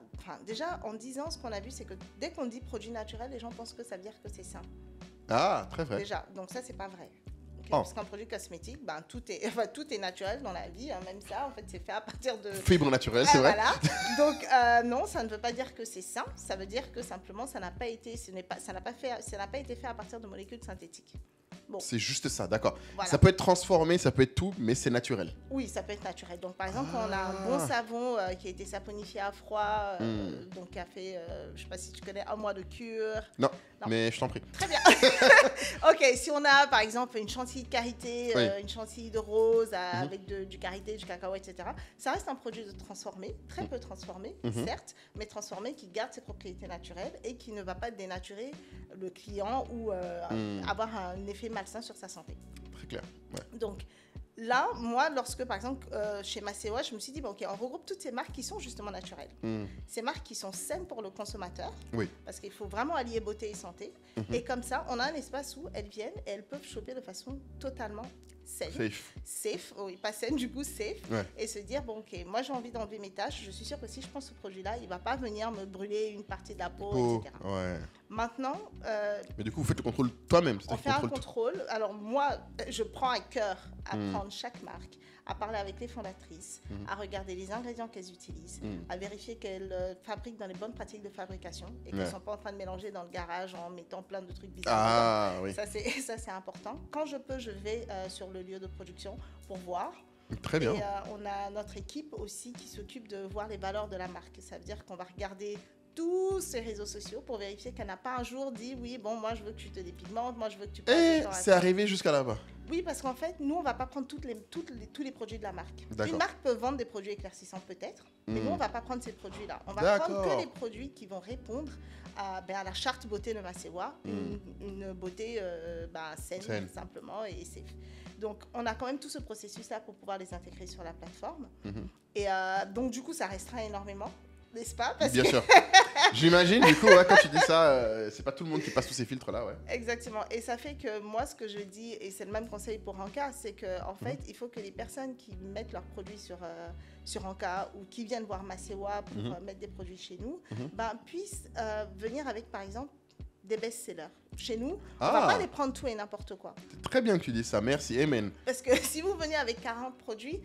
en 10 ans, ce qu'on a vu, c'est que dès qu'on dit produit naturel, les gens pensent que ça veut dire que c'est sain. Ah, très vrai. Déjà, donc ça, c'est pas vrai. Parce qu'un produit cosmétique, tout est naturel dans la vie. Même ça, en fait, c'est fait à partir de... Fibres naturelles, c'est vrai. Voilà. Donc, non, ça ne veut pas dire que c'est sain. Ça veut dire que simplement, ça n'a pas été fait à partir de molécules synthétiques. Bon. C'est juste ça, d'accord. Voilà. Ça peut être transformé, ça peut être tout, mais c'est naturel. Oui, ça peut être naturel. Donc, par exemple, on a un bon savon qui a été saponifié à froid, donc qui a fait, je ne sais pas si tu connais, 1 mois de cure. Non, mais je t'en prie. Très bien. Ok, si on a, par exemple, une chantilly de karité, une chantilly de rose avec du karité, du cacao, etc., ça reste un produit transformé, très peu transformé, certes, mais transformé qui garde ses propriétés naturelles et qui ne va pas dénaturer le client ou avoir un effet malsain sur sa santé. Très clair. Ouais. Donc là, moi, lorsque par exemple chez Masewa, je me suis dit, ok, on regroupe toutes ces marques qui sont justement naturelles. Ces marques qui sont saines pour le consommateur, parce qu'il faut vraiment allier beauté et santé. Et comme ça, on a un espace où elles viennent et elles peuvent choper de façon totalement saine. Safe, oui, pas saine, du coup safe. Ouais. Et se dire, bon, ok, moi j'ai envie d'enlever mes taches, je suis sûre que si je prends ce produit-là, il ne va pas venir me brûler une partie de la peau, etc. Ouais. Maintenant... mais du coup, vous faites le contrôle toi-même. On fait un contrôle. Alors moi, je prends à cœur à prendre chaque marque, à parler avec les fondatrices, à regarder les ingrédients qu'elles utilisent, à vérifier qu'elles fabriquent dans les bonnes pratiques de fabrication et qu'elles ne sont pas en train de mélanger dans le garage en mettant plein de trucs bizarres. Ah, oui. Ça, c'est important. Quand je peux, je vais sur le lieu de production pour voir. Très bien. Et on a notre équipe aussi qui s'occupe de voir les valeurs de la marque. Ça veut dire qu'on va regarder tous ces réseaux sociaux pour vérifier qu'elle n'a pas un jour dit oui, bon, moi je veux que tu te dépigmentes, moi je veux que tu passes. Et c'est arrivé jusqu'à là-bas. Oui, parce qu'en fait, nous, on ne va pas prendre tous les produits de la marque. Une marque peut vendre des produits éclaircissants peut-être, mais nous, on ne va pas prendre ces produits-là. On va prendre que les produits qui vont répondre à la charte beauté de Masewa, une beauté saine, simplement, et safe. Donc, on a quand même tout ce processus-là pour pouvoir les intégrer sur la plateforme. Et donc, du coup, ça restreint énormément. N'est-ce pas? Bien sûr. J'imagine, du coup, quand tu dis ça, c'est pas tout le monde qui passe tous ces filtres-là. Ouais. Exactement. Et ça fait que moi, ce que je dis, et c'est le même conseil pour Anka, c'est qu'en fait, il faut que les personnes qui mettent leurs produits sur Anka ou qui viennent voir Masewa pour mettre des produits chez nous, puissent venir avec, par exemple, des best-sellers. Chez nous, on ne va pas les prendre tout et n'importe quoi. C'est très bien que tu dis ça, merci, amen. Parce que si vous venez avec 40 produits,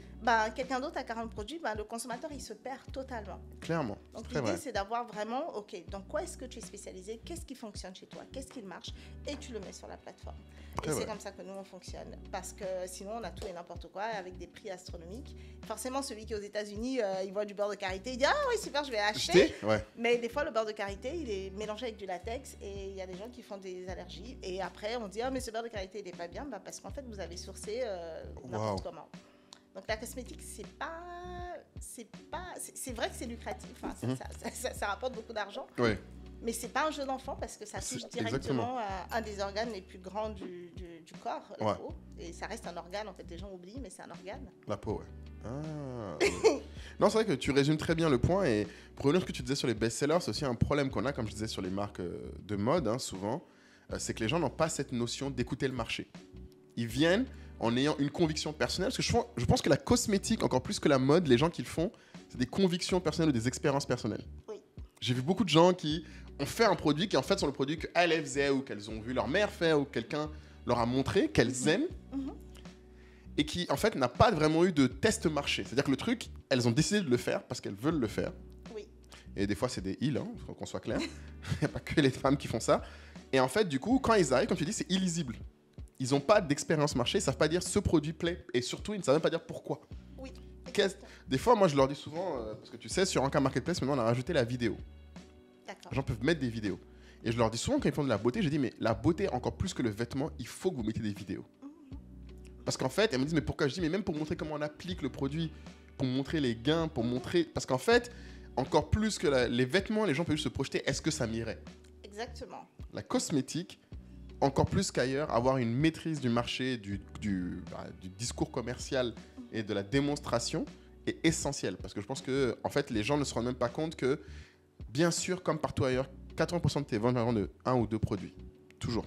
quelqu'un d'autre a 40 produits, le consommateur, il se perd totalement. Clairement. Donc l'idée, c'est d'avoir vraiment, ok, dans quoi est-ce que tu es spécialisé, qu'est-ce qui fonctionne chez toi, qu'est-ce qui marche, et tu le mets sur la plateforme. Et c'est comme ça que nous, on fonctionne. Parce que sinon, on a tout et n'importe quoi, avec des prix astronomiques. Forcément, celui qui est aux États-Unis, il voit du beurre de karité, il dit, ah oui, super, je vais acheter. Mais des fois, le beurre de karité, il est mélangé avec du latex, et il y a des gens qui font des allergies. Et après, on dit, mais ce beurre de karité, il n'est pas bien, parce qu'en fait, vous avez sourcé n'importe comment. Donc la cosmétique, c'est vrai que c'est lucratif, enfin, ça rapporte beaucoup d'argent, Oui. mais c'est pas un jeu d'enfant parce que ça touche directement à un des organes les plus grands du corps, la peau, et ça reste un organe, en fait, les gens oublient, mais c'est un organe. La peau, ouais. Ah. Non, c'est vrai que tu résumes très bien le point, et pour revenir à ce que tu disais sur les best-sellers, c'est aussi un problème qu'on a, comme je disais, sur les marques de mode, hein, souvent, c'est que les gens n'ont pas cette notion d'écouter le marché. Ils viennent en ayant une conviction personnelle, parce que je pense que la cosmétique, encore plus que la mode, les gens qui le font, c'est des convictions personnelles ou des expériences personnelles. Oui. J'ai vu beaucoup de gens qui ont fait un produit qui en fait sont le produit qu'elles faisaient ou qu'elles ont vu leur mère faire ou quelqu'un leur a montré qu'elles aiment et qui en fait n'a pas vraiment eu de test marché. C'est-à-dire que le truc, elles ont décidé de le faire parce qu'elles veulent le faire. Oui. Et des fois c'est des îles, il faut qu'on soit clair. Il n'y a pas que les femmes qui font ça. Et en fait du coup quand ils arrivent, comme tu dis, c'est illisible. Ils n'ont pas d'expérience marché, ils ne savent pas dire ce produit plaît et surtout ils ne savent même pas dire pourquoi. Oui. Des fois moi je leur dis souvent, parce que tu sais sur Anka Marketplace maintenant on a rajouté la vidéo. Les gens peuvent mettre des vidéos. Et je leur dis souvent quand ils font de la beauté, je dis mais la beauté encore plus que le vêtement, il faut que vous mettiez des vidéos. Parce qu'en fait, elles me disent mais pourquoi? Je dis mais même pour montrer comment on applique le produit, pour montrer les gains, pour montrer... Parce qu'en fait, encore plus que les vêtements, les gens peuvent juste se projeter, est-ce que ça m'irait? Exactement. La cosmétique, encore plus qu'ailleurs, avoir une maîtrise du marché, du discours commercial et de la démonstration est essentiel. Parce que je pense que en fait, les gens ne se rendent même pas compte que bien sûr, comme partout ailleurs, 80% de tes ventes viendront de 1 ou 2 produits. Toujours.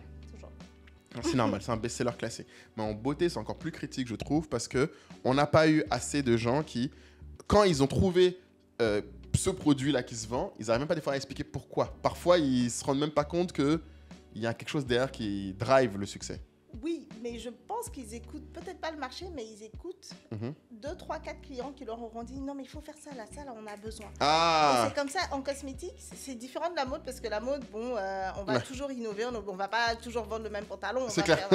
C'est normal, c'est un best-seller classé. Mais en beauté, c'est encore plus critique, je trouve, parce qu'on n'a pas eu assez de gens qui, quand ils ont trouvé ce produit-là qui se vend, ils n'arrivent même pas des fois à expliquer pourquoi. Parfois, ils ne se rendent même pas compte qu'il y a quelque chose derrière qui drive le succès. Oui, mais je pense qu'ils écoutent, peut-être pas le marché, mais ils écoutent 2, 3, 4 clients qui leur auront dit non, mais il faut faire ça, là, on a besoin. Ah. Et c'est comme ça, en cosmétique, c'est différent de la mode parce que la mode, bon, on va toujours innover, on va pas toujours vendre le même pantalon. C'est clair.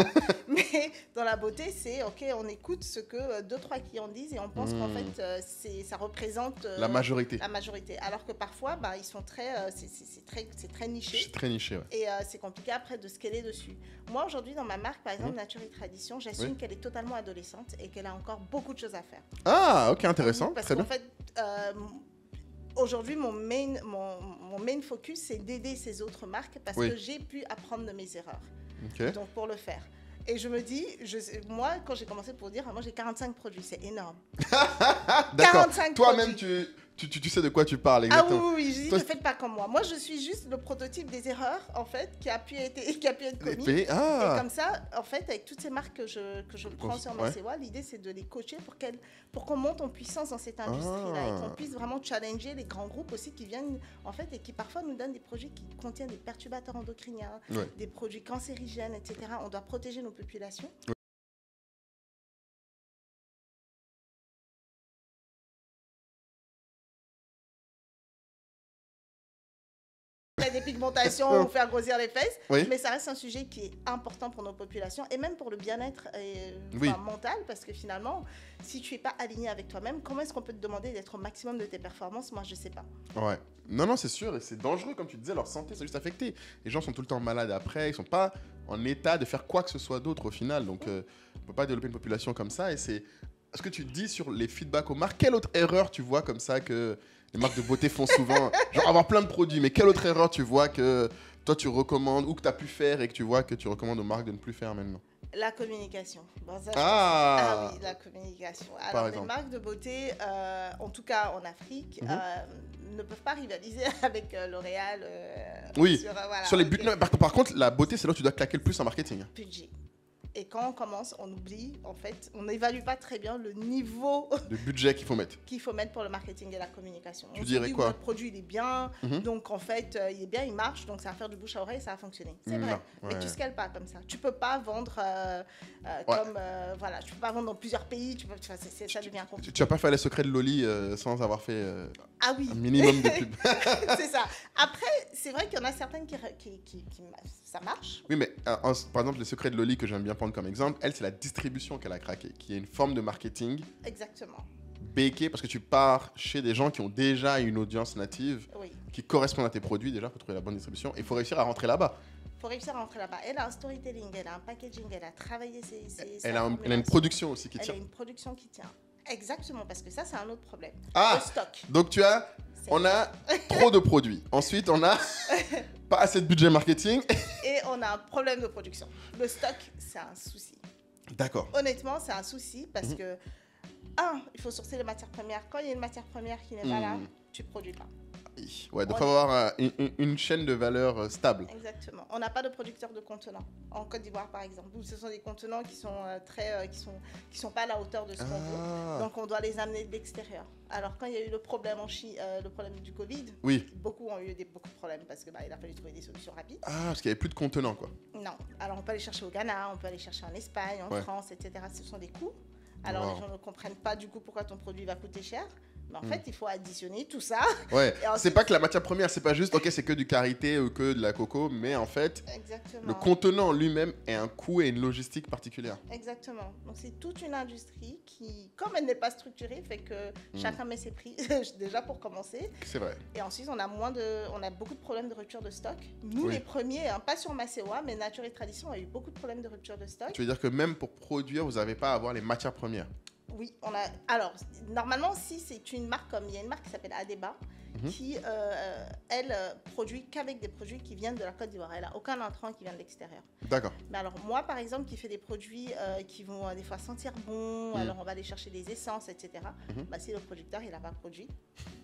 Mais dans la beauté, c'est ok, on écoute ce que 2, 3 clients disent et on pense qu'en fait, ça représente la majorité. La majorité. Alors que parfois, bah, ils sont c'est très niché. C'est très niché, ouais. Et c'est compliqué après de scaler dessus. Moi, aujourd'hui, dans ma marque, par exemple, Nature et Tradition, j'assume qu'elle est totalement adolescente et qu'elle a encore beaucoup de choses à faire. Ah, ok, intéressant. Parce très qu'en bien. fait, aujourd'hui, mon main focus, c'est d'aider ces autres marques parce que j'ai pu apprendre de mes erreurs. Donc, pour le faire. Et je me dis, moi, quand j'ai commencé pour dire, moi j'ai 45 produits, c'est énorme. D'accord. Toi-même, tu sais de quoi tu parles exactement. Ah oui, je dis, ne faites pas comme moi. Moi, je suis juste le prototype des erreurs, en fait, qui a pu être commis. Et comme ça, en fait, avec toutes ces marques que je prends sur ma CEWA, l'idée, c'est de les coacher pour qu'on monte en puissance dans cette industrie-là et qu'on puisse vraiment challenger les grands groupes aussi qui viennent, en fait, et qui parfois nous donnent des produits qui contiennent des perturbateurs endocriniens, des produits cancérigènes, etc. On doit protéger nos populations. La dépigmentation ou faire grossir les fesses, mais ça reste un sujet qui est important pour nos populations et même pour le bien-être mental, parce que finalement, si tu n'es pas aligné avec toi-même, comment est-ce qu'on peut te demander d'être au maximum de tes performances? Moi, je ne sais pas. Ouais. Non, c'est sûr, et c'est dangereux, comme tu disais, leur santé, c'est juste affecté. Les gens sont tout le temps malades après, ils ne sont pas en état de faire quoi que ce soit d'autre au final, donc on ne peut pas développer une population comme ça, et c'est... Ce que tu dis sur les feedbacks aux marques, quelle autre erreur tu vois comme ça que les marques de beauté font souvent? Genre avoir plein de produits, mais quelle autre erreur tu vois que toi tu recommandes ou que tu as pu faire et que tu vois que tu recommandes aux marques de ne plus faire maintenant? La communication. Bon, ça, ah oui, la communication. Alors, les marques de beauté, en tout cas en Afrique, ne peuvent pas rivaliser avec L'Oréal. Sur les buts. Non, par contre, la beauté, c'est là où tu dois claquer le plus en marketing. Budget. Et quand on commence, on oublie, en fait, on n'évalue pas très bien le niveau de budget qu'il faut mettre. Pour le marketing et la communication. Tu dirais quoi? Notre produit, il est bien, donc en fait, il est bien, il marche, donc ça va faire du bouche à oreille, ça va fonctionner. C'est vrai, mais tu ne scales pas comme ça. Tu ne peux pas vendre tu peux pas vendre dans plusieurs pays, ça devient compliqué. Tu n'as pas fait les secrets de Loli sans avoir fait un minimum de pub. C'est ça. Après, c'est vrai qu'il y en a certaines qui ça marche. Oui, mais par exemple, les secrets de Loli que j'aime bien prendre comme exemple, elle, c'est la distribution qu'elle a craqué, qui est une forme de marketing. Exactement. Béqué, parce que tu pars chez des gens qui ont déjà une audience native, qui correspondent à tes produits déjà pour trouver la bonne distribution. Il faut réussir à rentrer là-bas. Elle a un storytelling, elle a un packaging, elle a travaillé elle a une production aussi qui tient. Elle a une production qui tient. Exactement, parce que ça, c'est un autre problème. Ah, le stock. donc on a trop de produits. Ensuite, on a pas assez de budget marketing. Et on a un problème de production. Le stock, c'est un souci. D'accord. Honnêtement, c'est un souci parce que, il faut sourcer les matières premières. Quand il y a une matière première qui n'est pas là, tu ne produis pas. Ouais, il faut avoir une chaîne de valeur stable. Exactement. On n'a pas de producteurs de contenants en Côte d'Ivoire, par exemple, où ce sont des contenants qui sont qui sont pas à la hauteur de ce qu'on veut. Donc, on doit les amener de l'extérieur. Alors, quand il y a eu le problème le problème du Covid, beaucoup ont eu beaucoup de problèmes parce que il a fallu trouver des solutions rapides. Ah, parce qu'il n'y avait plus de contenants, quoi. Non. Alors, on peut aller chercher au Ghana, on peut aller chercher en Espagne, en France, etc. Ce sont des coûts. Alors, les gens ne comprennent pas du coup pourquoi ton produit va coûter cher. Mais en fait, il faut additionner tout ça. Ouais, c'est pas que la matière première, c'est pas juste, ok, c'est que du karité ou que de la coco, mais en fait, le contenant lui-même est un coût et une logistique particulière. Exactement. Donc, c'est toute une industrie qui, comme elle n'est pas structurée, fait que chacun met ses prix, déjà pour commencer. C'est vrai. Et ensuite, on a beaucoup de problèmes de rupture de stock. Nous, les premiers, pas sur Macéois, mais Nature et Tradition a eu beaucoup de problèmes de rupture de stock. Tu veux dire que même pour produire, vous n'avez pas à avoir les matières premières? Oui, alors, normalement, si c'est une marque il y a une marque qui s'appelle Adeba, qui, elle, produit qu'avec des produits qui viennent de la Côte d'Ivoire. Elle n'a aucun entrant qui vient de l'extérieur. D'accord. Mais alors, moi, par exemple, qui fais des produits qui vont des fois sentir bon, alors on va aller chercher des essences, etc. Si le producteur, il n'a pas de produit,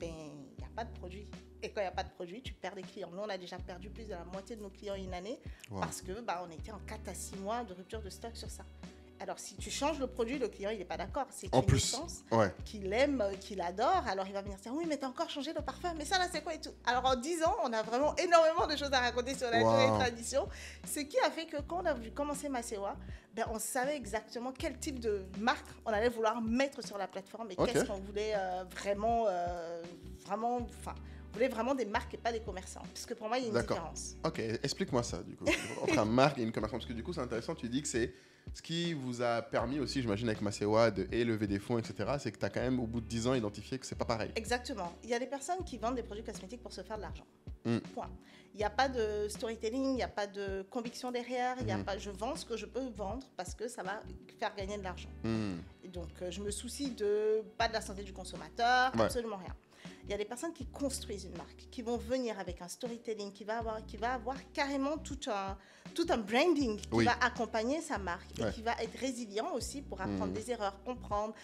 il n'y a pas de produit. Et quand il n'y a pas de produit, tu perds des clients. Nous, on a déjà perdu plus de la moitié de nos clients une année parce que on était en 4 à 6 mois de rupture de stock sur ça. Alors, si tu changes le produit, le client, il n'est pas d'accord. C'est une essence qu'il aime, qu'il adore. Alors, il va venir dire, oui, mais tu as encore changé le parfum. Mais ça, là, c'est quoi et tout. Alors, en 10 ans, on a vraiment énormément de choses à raconter sur la Nature et Tradition. Ce qui a fait que quand on a voulu commencer Macéois, on savait exactement quel type de marque on allait vouloir mettre sur la plateforme et qu'est-ce qu'on voulait vraiment... on voulait vraiment des marques et pas des commerçants. Parce que pour moi, il y a une différence. Ok, explique-moi ça, du coup. Entre une marque et une commerçant. Parce que du coup, c'est intéressant. Tu dis que c'est ce qui vous a permis aussi, j'imagine, avec Macéois, de lever des fonds, etc. C'est que tu as quand même, au bout de 10 ans, identifié que c'est pas pareil. Exactement. Il y a des personnes qui vendent des produits cosmétiques pour se faire de l'argent. Point. Il n'y a pas de storytelling, il n'y a pas de conviction derrière. Il y a pas, je vends ce que je peux vendre parce que ça va faire gagner de l'argent. Et donc, je me soucie pas de la santé du consommateur, absolument rien. Il y a des personnes qui construisent une marque, qui vont venir avec un storytelling, qui va avoir carrément tout un branding qui va accompagner sa marque et qui va être résilient aussi pour apprendre des erreurs, comprendre,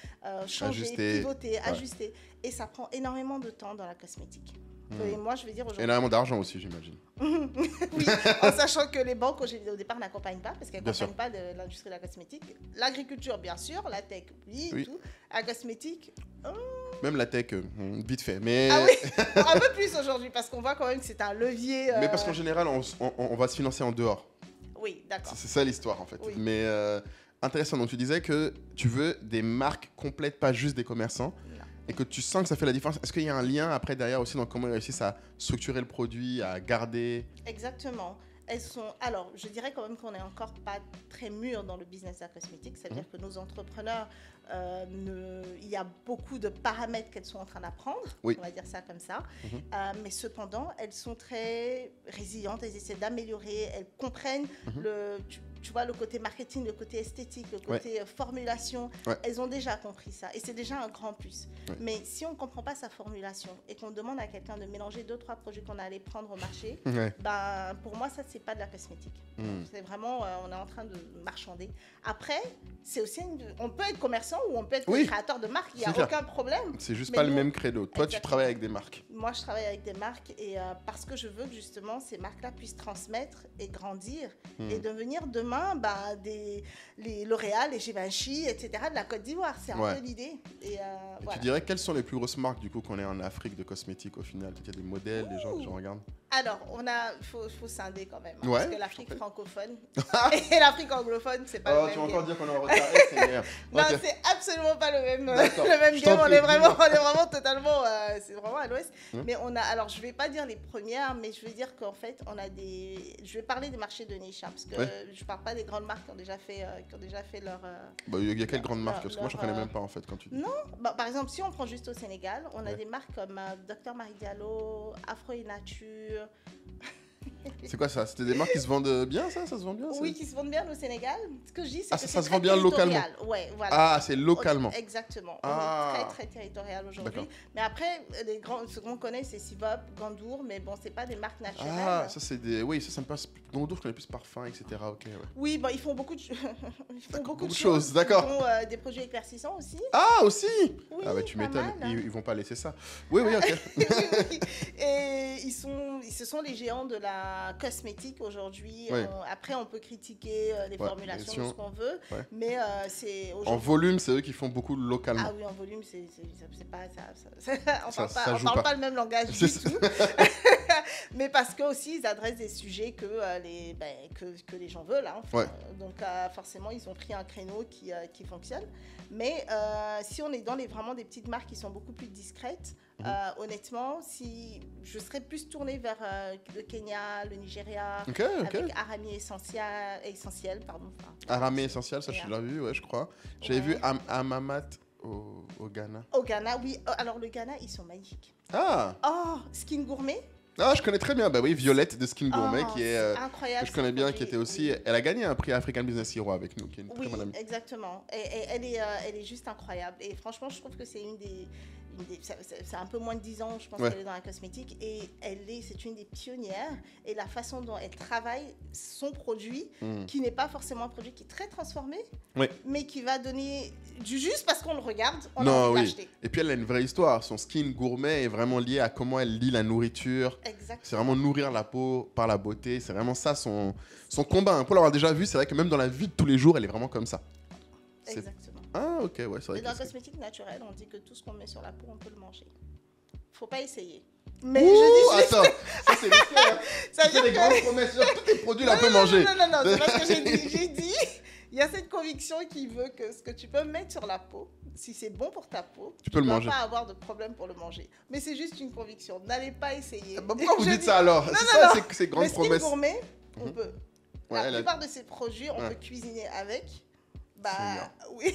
changer, pivoter, ajuster. Et ça prend énormément de temps dans la cosmétique. Et moi, je vais dire aujourd'hui... Énormément d'argent aussi, j'imagine. Oui, en sachant que les banques, au départ, n'accompagnent pas, parce qu'elles n'accompagnent pas de l'industrie de la cosmétique. L'agriculture, bien sûr, la tech, oui. Tout. La cosmétique... Même la tech, vite fait. Mais... Ah oui, un peu plus aujourd'hui, parce qu'on voit quand même que c'est un levier... Mais parce qu'en général, on va se financer en dehors. Oui, d'accord. C'est ça l'histoire, en fait. Oui. Mais intéressant, donc tu disais que tu veux des marques complètes, pas juste des commerçants. Et que tu sens que ça fait la différence. Est-ce qu'il y a un lien après derrière aussi dans comment ils réussissent à structurer le produit, à garder? Exactement. Alors, je dirais quand même qu'on n'est encore pas très mûr dans le business de la cosmétique. C'est-à-dire que nos entrepreneurs, il y a beaucoup de paramètres qu'elles sont en train d'apprendre. On va dire ça comme ça. Mais cependant, elles sont très résilientes. Elles essaient d'améliorer. Elles comprennent tu vois, le côté marketing, le côté esthétique, le côté formulation. Elles ont déjà compris ça. Et c'est déjà un grand plus. Mais si on ne comprend pas sa formulation et qu'on demande à quelqu'un de mélanger 2-3 produits qu'on allait prendre au marché, pour moi, ça, c'est pas de la cosmétique. C'est vraiment, on est en train de marchander. Après, c'est aussi on peut être commerçant ou on peut être créateur de marque. Il n'y a aucun problème. C'est juste pas le même credo. Toi, tu travailles avec des marques. Moi, je travaille avec des marques et parce que je veux que justement ces marques-là puissent transmettre et grandir et devenir demain les L'Oréal, les Givenchy, etc. de la Côte d'Ivoire. C'est un peu l'idée. Et tu dirais quelles sont les plus grosses marques du coup qu'on est en Afrique de cosmétiques au final? Il y a des modèles, des gens que j'en regarde. Alors, faut scinder quand même. Parce que l'Afrique francophone et l'Afrique anglophone, c'est pas le même. Tu vas encore dire qu'on est en retard. Non, c'est absolument pas le même game. On est vraiment totalement... c'est vraiment à l'ouest. Mais alors, je vais pas dire les premières, mais je vais dire qu'en fait, je vais parler des marchés de niche. Parce que je parle pas des grandes marques qui ont déjà fait leur... Il y a quelles grandes marques? Parce que moi, je ne connais même pas en fait quand tu dis. Non, par exemple, si on prend juste au Sénégal, on a des marques comme Dr Marie Diallo, Afro et Nature. C'est quoi ça? C'était des marques qui se vendent bien, ça? Ça se vend bien, ça? Oui, qui se vendent bien au Sénégal. Ce que je dis, c'est Ah, que ça c'est se vend très bien localement. territorial. Ouais, voilà. Ah, c'est localement. Exactement. Ah. On est très, très territorial aujourd'hui. D'accord. Mais après, ce qu'on connaît, c'est Sivop, Gandour, mais bon, c'est pas des marques naturelles. Ah, ça c'est des... Oui, ça me passe... Gandour, je connais plus parfum, etc. Ok, ouais. Oui, bon, ils font beaucoup de, ils font beaucoup de choses, choses. d'accord. Ils font des produits éclaircissants aussi. Ah, aussi? Oui, Ah bah tu pas m'étonnes, mal, hein. ils vont pas laisser ça. Oui, oui, ok. Oui, oui. Et ce sont les géants de la cosmétique aujourd'hui. Ouais. Après, on peut critiquer les Ouais, formulations, bien sûr. ce qu'on veut, Ouais. mais c'est En aujourd'hui. volume, c'est eux qui font beaucoup localement. Ah oui, en volume, c'est pas on Ça parle joue pas pas. le même langage C'est du ça. tout. Mais parce que aussi ils adressent des sujets que les gens veulent. Hein. Ouais. Donc forcément, ils ont pris un créneau qui fonctionne. Mais si on est dans vraiment des petites marques qui sont beaucoup plus discrètes, honnêtement, si je serais plus tournée vers le Kenya, le Nigeria, Ok, ok. avec Arami essentiel, pardon. Enfin, Aramé essentiel, ça je l'ai vu, ouais, je crois. J'avais vu Amamat au Ghana. Au Ghana, oui. Alors le Ghana, ils sont magnifiques. Ah! Oh, Skin Gourmet. Ah, je connais très bien. Bah oui, Violette de Skin Gourmet, Oh, qui est... c'est incroyable. que je connais ce bien, produit. qui était aussi... Oui. Elle a gagné un prix African Business Hero avec nous, qui est une très Oui, bonne amie. exactement. Et elle est juste incroyable. Et franchement, je trouve que c'est c'est un peu moins de 10 ans, je pense, Ouais. qu'elle est dans la cosmétique. Et c'est une des pionnières. Et la façon dont elle travaille son produit, qui n'est pas forcément un produit qui est très transformé, Oui. mais qui va donner du juste parce qu'on le regarde, on a Non, envie oui. d'acheter. Et puis elle a une vraie histoire. Son Skin Gourmet est vraiment lié à comment elle lit la nourriture. Exactement. C'est vraiment nourrir la peau par la beauté. C'est vraiment ça son combat. Hein. Pour l'avoir déjà vu, c'est vrai que même dans la vie de tous les jours, elle est vraiment comme ça. C'est- Exactement. Ah, ok, ouais, c'est vrai. Et dans la que cosmétique naturelle, on dit que tout ce qu'on met sur la peau, on peut le manger. Faut pas essayer. Mais Ouh, je dis juste, attends, ça c'est risqué. Hein. ça Tu veut fais des dire que- grandes promesses sur tous tes produits, là, on peut manger. Non, c'est pas ce que j'ai dit. J'ai dit, il y a cette conviction qui veut que ce que tu peux mettre sur la peau, si c'est bon pour ta peau, Tu peux le vas manger. pas avoir de problème pour le manger. Mais c'est juste une conviction. N'allez pas essayer. Bah, pourquoi vous Je dites dis- ça alors? Non, C'est non, ça, non. ces grandes Le Skin promesses. Gourmet, on Mhm. peut. Ouais, La elle a- plupart de ces produits, on Ouais. peut cuisiner avec. Bah C'est oui.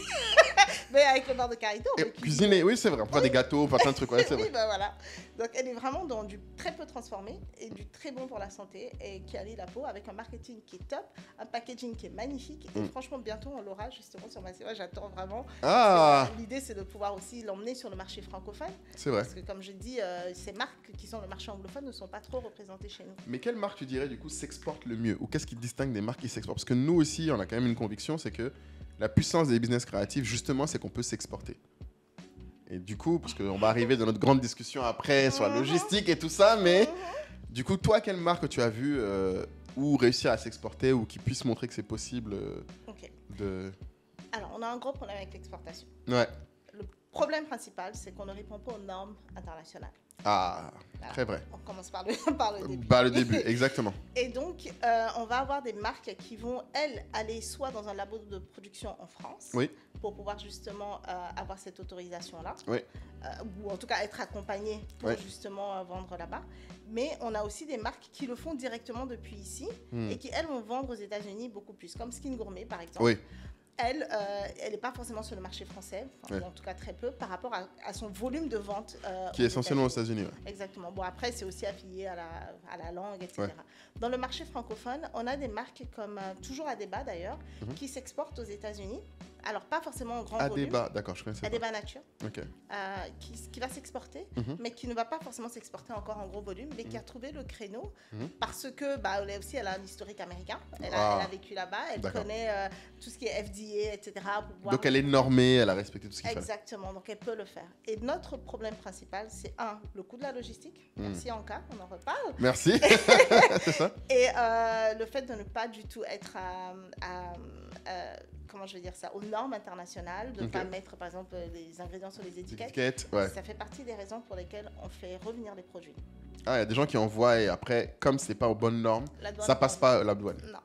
Mais avec le beurre de karité, on Et peut cuisiner, oui, c'est vrai. On peut faire des gâteaux, on peut faire plein de trucs. Ouais, c'est Oui, vrai. bah voilà. Donc elle est vraiment dans du très peu transformé et du très bon pour la santé et qui allie la peau avec un marketing qui est top, un packaging qui est magnifique. Et franchement, bientôt on l'aura justement sur ma série. J'attends vraiment. Ah, L'idée, c'est de pouvoir aussi l'emmener sur le marché francophone. c'est vrai. Parce que comme je dis, ces marques qui sont le marché anglophone ne sont pas trop représentées chez nous. Mais quelle marque tu dirais du coup s'exporte le mieux? Ou qu'est-ce qui distingue des marques qui s'exportent? Parce que nous aussi, on a quand même une conviction, c'est que la puissance des business créatifs, justement, c'est qu'on peut s'exporter. Et du coup, parce qu'on va arriver dans notre grande discussion après sur la logistique et tout ça, mais du coup, toi, quelle marque tu as vu ou réussir à s'exporter ou qui puisse montrer que c'est possible Ok. de... Alors, on a un gros problème avec l'exportation. Ouais. Le problème principal, c'est qu'on ne répond pas aux normes internationales. Ah, Voilà. très vrai. On commence par le, par le début. Bah, le début, exactement. Et donc, on va avoir des marques qui vont, elles, aller soit dans un labo de production en France, Oui. pour pouvoir justement avoir cette autorisation-là, Oui. ou en tout cas être accompagnées pour Oui. justement vendre là-bas. Mais on a aussi des marques qui le font directement depuis ici et qui, elles, vont vendre aux États-Unis beaucoup plus, comme Skin Gourmet, par exemple. Oui. Elle n'est pas forcément sur le marché français, enfin, Ouais. ou en tout cas très peu, par rapport à son volume de vente. Qui est essentiellement aux États-Unis. Ouais. Exactement. Bon, après, c'est aussi affilié à la langue, etc. Ouais. Dans le marché francophone, on a des marques comme, toujours Adeba d'ailleurs, qui s'exportent aux États-Unis. Alors, pas forcément en grand volume. Adeba, d'accord, je connaissais pas. Adeba Nature, Ok. qui va s'exporter, Mhm. mais qui ne va pas forcément s'exporter encore en gros volume, mais qui a trouvé le créneau parce que, bah, elle aussi, elle a un historique américain. Elle a vécu là-bas, elle D'accord. connaît tout ce qui est FDA, etc. pour pouvoir- Donc elle est normée, elle a respecté tout ce qu'il fallait. Exactement, donc elle peut le faire. Et notre problème principal, c'est le coût de la logistique. Merci Anka, on en reparle. Merci. C'est ça? Et le fait de ne pas du tout être comment je vais dire ça, aux normes internationales, de ne Ok. pas mettre par exemple les ingrédients sur les étiquettes. Étiquette, ouais. Ça fait partie des raisons pour lesquelles on fait revenir les produits. Ah, il y a des gens qui envoient et après, comme c'est pas aux bonnes normes, La douane, ça passe pas la douane. Non.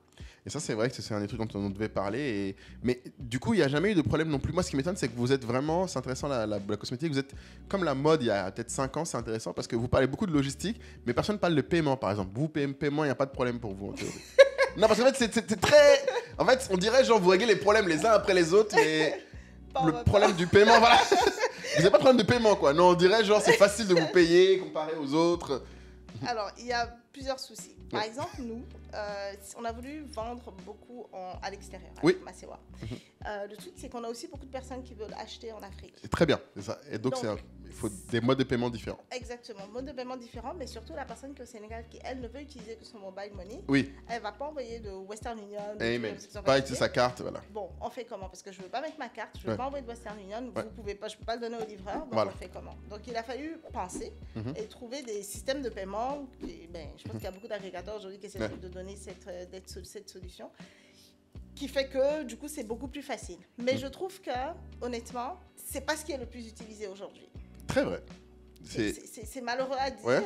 Et ça, c'est vrai que c'est un des trucs dont on devait parler. Mais du coup, il n'y a jamais eu de problème non plus. Moi, ce qui m'étonne, c'est que vous êtes vraiment, c'est intéressant la cosmétique, vous êtes comme la mode il y a peut-être 5 ans, c'est intéressant parce que vous parlez beaucoup de logistique, mais personne ne parle de paiement, par exemple. Vous, paiement, il n'y a pas de problème pour vous, en théorie. Non, parce qu'en fait, c'est très... En fait, on dirait, genre, vous réglez les problèmes les uns après les autres, mais le problème du paiement, voilà. Vous n'avez pas de problème de paiement, quoi. Non, on dirait, genre, c'est facile de vous payer comparé aux autres. Alors, il y a plusieurs soucis. Par exemple, nous, on a voulu vendre beaucoup à l'extérieur, Oui. avec Masewa. Le truc, c'est qu'on a aussi beaucoup de personnes qui veulent acheter en Afrique. Très bien, c'est ça. Et donc, il faut des modes de paiement différents. Exactement, mode de paiement différent, mais surtout la personne qui est au Sénégal, qui elle ne veut utiliser que son mobile money, Oui. elle ne va pas envoyer de Western Union. Amen. Pas utiliser sa carte, voilà. Bon, on fait comment? Parce que je ne veux pas mettre ma carte, je ne veux Ouais. pas envoyer de Western Union, Ouais. vous pouvez pas, je ne peux pas le donner au livreur, donc Voilà. on fait comment? Donc il a fallu penser et trouver des systèmes de paiement. Et, je pense qu'il y a beaucoup d'agrégateurs aujourd'hui qui essaient de donner cette solution, qui fait que du coup c'est beaucoup plus facile. Mais je trouve que, honnêtement, c'est pas ce qui est le plus utilisé aujourd'hui. Très vrai. C'est malheureux à dire. Ouais.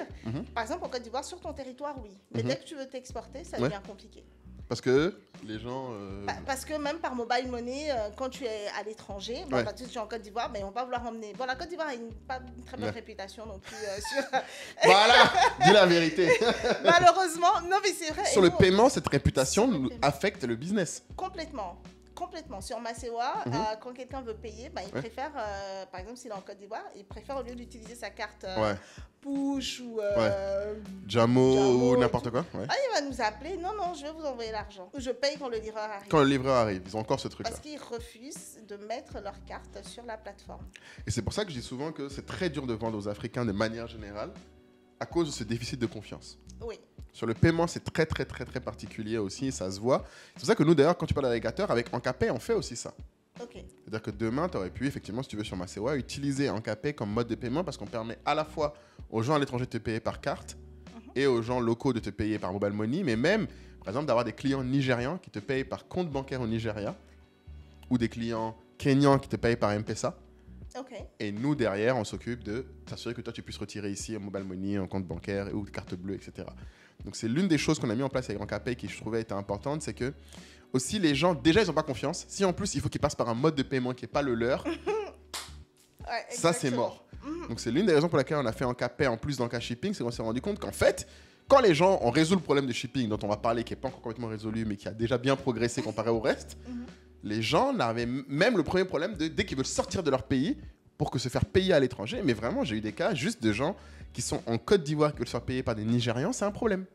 Par exemple, en Côte d'Ivoire, sur ton territoire, oui. Mais dès que tu veux t'exporter, ça devient compliqué. Parce que les gens... Parce que même par mobile money, quand tu es à l'étranger, tu es en Côte d'Ivoire, mais ils ne vont pas vouloir emmener. Bon, la Côte d'Ivoire n'a pas une très bonne réputation non plus sur... Voilà, dis la vérité. Malheureusement, non mais c'est vrai. Sur le paiement, cette réputation affecte le business. Complètement. Sur Masewa, quand quelqu'un veut payer, il préfère, par exemple s'il est en Côte d'Ivoire, il préfère au lieu d'utiliser sa carte push ou Jamo ou n'importe quoi. Ouais. Il va nous appeler, non, je vais vous envoyer l'argent. Je paye quand le livreur arrive. Quand le livreur arrive, ils ont encore ce truc-là. Parce qu'ils refusent de mettre leur carte sur la plateforme. Et c'est pour ça que je dis souvent que c'est très dur de vendre aux Africains de manière générale à cause de ce déficit de confiance. Oui. Sur le paiement, c'est très particulier aussi, ça se voit. C'est pour ça que nous, d'ailleurs, quand tu parles d'agrégateur, avec Ankapay, on fait aussi ça. Ok. C'est-à-dire que demain, tu aurais pu, effectivement, si tu veux, sur Masewa, utiliser Ankapay comme mode de paiement parce qu'on permet à la fois aux gens à l'étranger de te payer par carte et aux gens locaux de te payer par mobile money, mais même, par exemple, d'avoir des clients nigérians qui te payent par compte bancaire au Nigeria ou des clients kenyans qui te payent par M-Pesa. Okay. Et nous, derrière, on s'occupe de s'assurer que toi, tu puisses retirer ici un mobile money, un compte bancaire ou carte bleue, etc. Donc, c'est l'une des choses qu'on a mis en place avec Ankapay qui, je trouvais, était importante. C'est que, aussi, les gens, déjà, ils n'ont pas confiance. Si, en plus, il faut qu'ils passent par un mode de paiement qui n'est pas le leur, ça, c'est mort. Donc, c'est l'une des raisons pour laquelle on a fait Ankapay en plus dans le cas shipping. C'est qu'on s'est rendu compte qu'en fait, quand les gens ont résolu le problème de shipping dont on va parler, qui n'est pas encore complètement résolu, mais qui a déjà bien progressé comparé au reste, les gens n'avaient même le premier problème dès qu'ils veulent sortir de leur pays pour que se faire payer à l'étranger. Mais vraiment, j'ai eu des cas juste de gens qui sont en Côte d'Ivoire qui veulent se faire payer par des Nigérians, c'est un problème.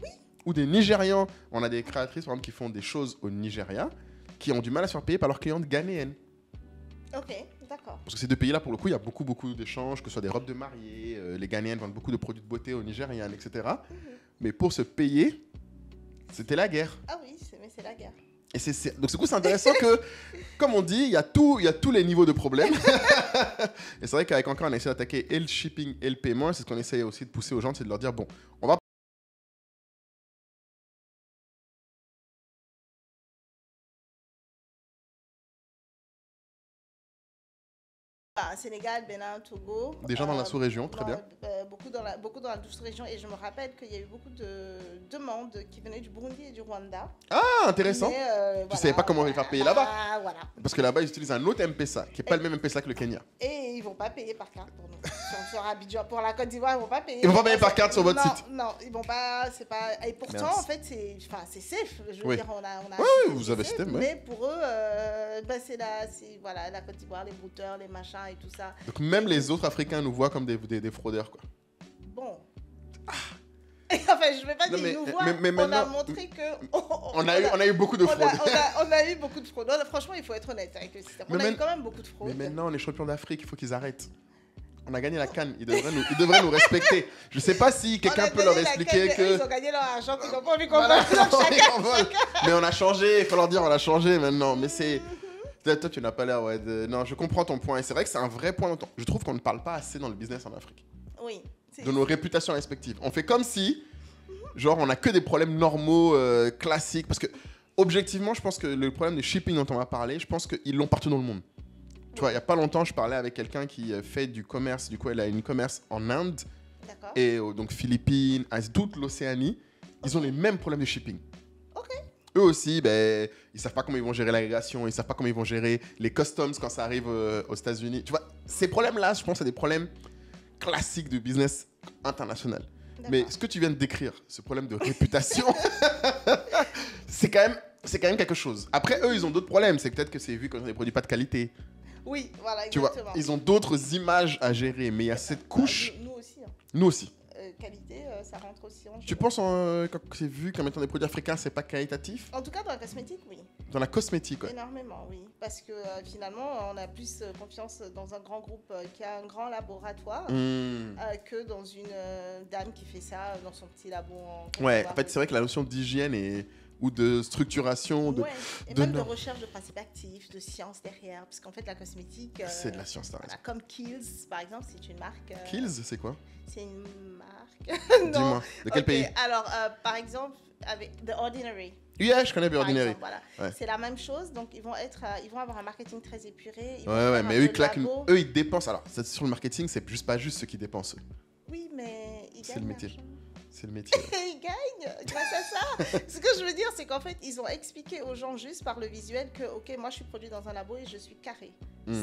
Oui. Ou des Nigérians, on a des créatrices par exemple qui font des choses au Nigeria, qui ont du mal à se faire payer par leurs clientes ghanéennes. Ok, d'accord. Parce que ces deux pays-là, pour le coup, il y a beaucoup d'échanges, que ce soit des robes de mariée, les Ghanéennes vendent beaucoup de produits de beauté aux Nigériennes, etc. Mais pour se payer, c'était la guerre. Ah oui, mais c'est la guerre. Et donc du coup, c'est intéressant que, comme on dit, il y a tous les niveaux de problèmes. Et c'est vrai qu'avec Anka, on a essayé d'attaquer et le shipping et le paiement. C'est ce qu'on essaye aussi de pousser aux gens, c'est de leur dire, bon, on va... Sénégal, Bénin, Togo. Des gens dans la sous-région, très bien. Beaucoup dans la sous-région. Et je me rappelle qu'il y a eu beaucoup de demandes qui venaient du Burundi et du Rwanda. Ah, intéressant. Tu ne savais pas comment les faire payer là-bas. Ah, voilà. Parce que là-bas, ils utilisent un autre M-Pesa, qui n'est pas le même M-Pesa que le Kenya. Et ils ne vont pas payer par carte pour nous. Sur Abidjan, pour la Côte d'Ivoire, ils ne vont pas payer. Ils ne vont pas payer par carte sur votre site. Non, ils ne vont pas. C'est pas... Et pourtant, Merci. en fait, c'est safe. Je veux dire, on a oui, vous avez safe, système. Mais pour eux, c'est la Côte d'Ivoire, les brouteurs, les machins et tout ça. Donc même les autres Africains nous voient comme des fraudeurs, quoi. Bon. Enfin, je ne vais pas dire nous voir. Mais on a maintenant, montré que... on a eu beaucoup de fraudes. On a eu beaucoup de fraudes. Franchement, il faut être honnête avec le système. On a eu quand même beaucoup de fraudes. Mais maintenant, on est champions d'Afrique, il faut qu'ils arrêtent. On a gagné la CAN, ils devraient nous respecter. Je ne sais pas si quelqu'un peut leur expliquer que... Ils ont gagné leur argent, ils n'ont pas envie qu'on vole. Mais on a changé, il faut leur dire on a changé maintenant. Mais c'est... Toi, tu n'as pas l'air... Non, je comprends ton point. Et c'est vrai que c'est un vrai point. Je trouve qu'on ne parle pas assez dans le business en Afrique. Oui. De nos réputations respectives. On fait comme si, genre, on n'a que des problèmes normaux, classiques. Parce que, objectivement, je pense que le problème de shipping dont on va parler, je pense qu'ils l'ont partout dans le monde. Tu vois, il n'y a pas longtemps, je parlais avec quelqu'un qui fait du commerce. Du coup, elle a une commerce en Inde. D'accord. Et donc, Philippines, toute l'Océanie. Ils ont les mêmes problèmes de shipping. Ok. Eux aussi, ils ne savent pas comment ils vont gérer l'agrégation. Ils ne savent pas comment ils vont gérer les customs quand ça arrive aux États-Unis. Tu vois, ces problèmes-là, je pense, c'est des problèmes classique de business international. Mais ce que tu viens de décrire, ce problème de réputation, c'est quand même quelque chose. Après, eux, ils ont d'autres problèmes. C'est peut-être que c'est vu qu'ils ont des produits pas de qualité. Oui, voilà, exactement. Tu vois, ils ont d'autres images à gérer. Mais il y a cette couche... Nous aussi. Hein. Nous aussi. Qualité, ça rentre aussi en jeu. Tu penses, quand c'est vu comme étant des produits africains, c'est pas qualitatif? En tout cas, dans la cosmétique, oui. Dans la cosmétique, ouais. Énormément, oui. Parce que finalement, on a plus confiance dans un grand groupe qui a un grand laboratoire que dans une dame qui fait ça dans son petit labo. Ouais, en fait, c'est vrai que la notion d'hygiène ou de structuration, ouais. Et même de recherche de principes actifs, de science derrière. Parce qu'en fait, la cosmétique. C'est de la science, t'as raison. Comme Kiehl's, par exemple, c'est une marque. Kiehl's, c'est quoi? C'est une marque. Dis-moi, de quel pays? Alors, par exemple, avec The Ordinary. Yeah, je connais The Ordinary. Exemple, voilà. Ouais. C'est la même chose, donc ils vont avoir un marketing très épuré. Ouais, mais eux, ils dépensent. Alors, sur le marketing, c'est pas juste ceux qui dépensent. Oui, mais ils gagnent. C'est le métier. C'est le métier. Ils gagnent grâce à ça. Ce que je veux dire, c'est qu'en fait, ils ont expliqué aux gens juste par le visuel que, ok, moi, je suis produit dans un labo et je suis carré.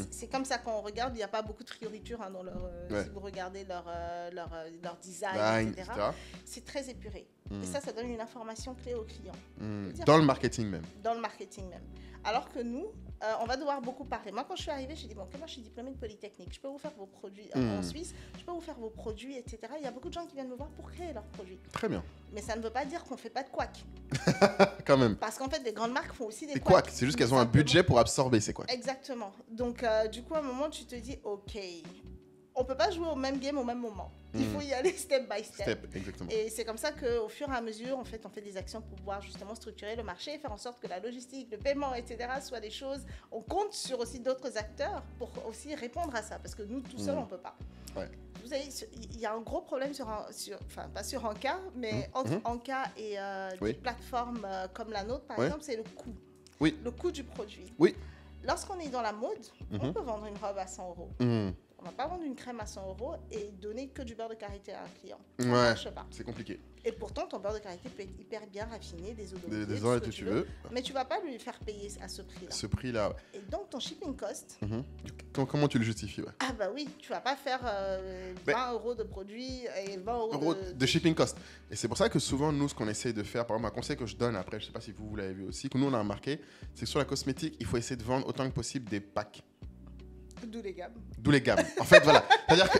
C'est comme ça qu'on regarde. Il n'y a pas beaucoup de fioritures dans leur. Si vous regardez leur design, etc. C'est très épuré. Et ça donne une information clé au client. Dans le marketing même. Dans le marketing même. Alors que nous, on va devoir beaucoup parler. Moi, quand je suis arrivée, j'ai dit, bon, moi, je suis diplômée de Polytechnique. Je peux vous faire vos produits en Suisse. Je peux vous faire vos produits, etc. Il y a beaucoup de gens qui viennent me voir pour créer leurs produits. Très bien. Mais ça ne veut pas dire qu'on ne fait pas de couac. Quand même. Parce qu'en fait, les grandes marques font aussi des couacs. C'est juste qu'elles ont un budget pour absorber ces couacs. Exactement. Donc, du coup, à un moment, tu te dis, OK, on ne peut pas jouer au même game au même moment. Il faut y aller step by step. Exactement. Et c'est comme ça qu'au fur et à mesure, en fait, on fait des actions pour pouvoir justement structurer le marché, faire en sorte que la logistique, le paiement, etc., soient des choses. On compte sur aussi d'autres acteurs pour aussi répondre à ça. Parce que nous, tout seuls, on ne peut pas. Ouais. Vous savez, il y a un gros problème enfin, pas sur Anka, mais entre Anka et des plateformes comme la nôtre, par exemple, c'est le coût. Oui. Le coût du produit. Oui. Lorsqu'on est dans la mode, on peut vendre une robe à 100 €. On ne va pas vendre une crème à 100 € et donner que du beurre de karité à un client. Ça marche pas. C'est compliqué. Et pourtant, ton beurre de karité peut être hyper bien raffiné, désodorisé, des ce que tu veux. Mais tu ne vas pas lui faire payer à ce prix-là. Ce prix-là, ouais. Et donc, ton shipping cost... Comment tu le justifies, ouais. Ah bah oui, tu ne vas pas faire 20 € de produit et 20 € de shipping cost. Et c'est pour ça que souvent, nous, ce qu'on essaie de faire, par exemple, un conseil que je donne après, je ne sais pas si vous l'avez vu aussi, que nous, on a remarqué, c'est que sur la cosmétique, il faut essayer de vendre autant que possible des packs. D'où les gammes. D'où les gammes. En fait, voilà. C'est-à-dire que,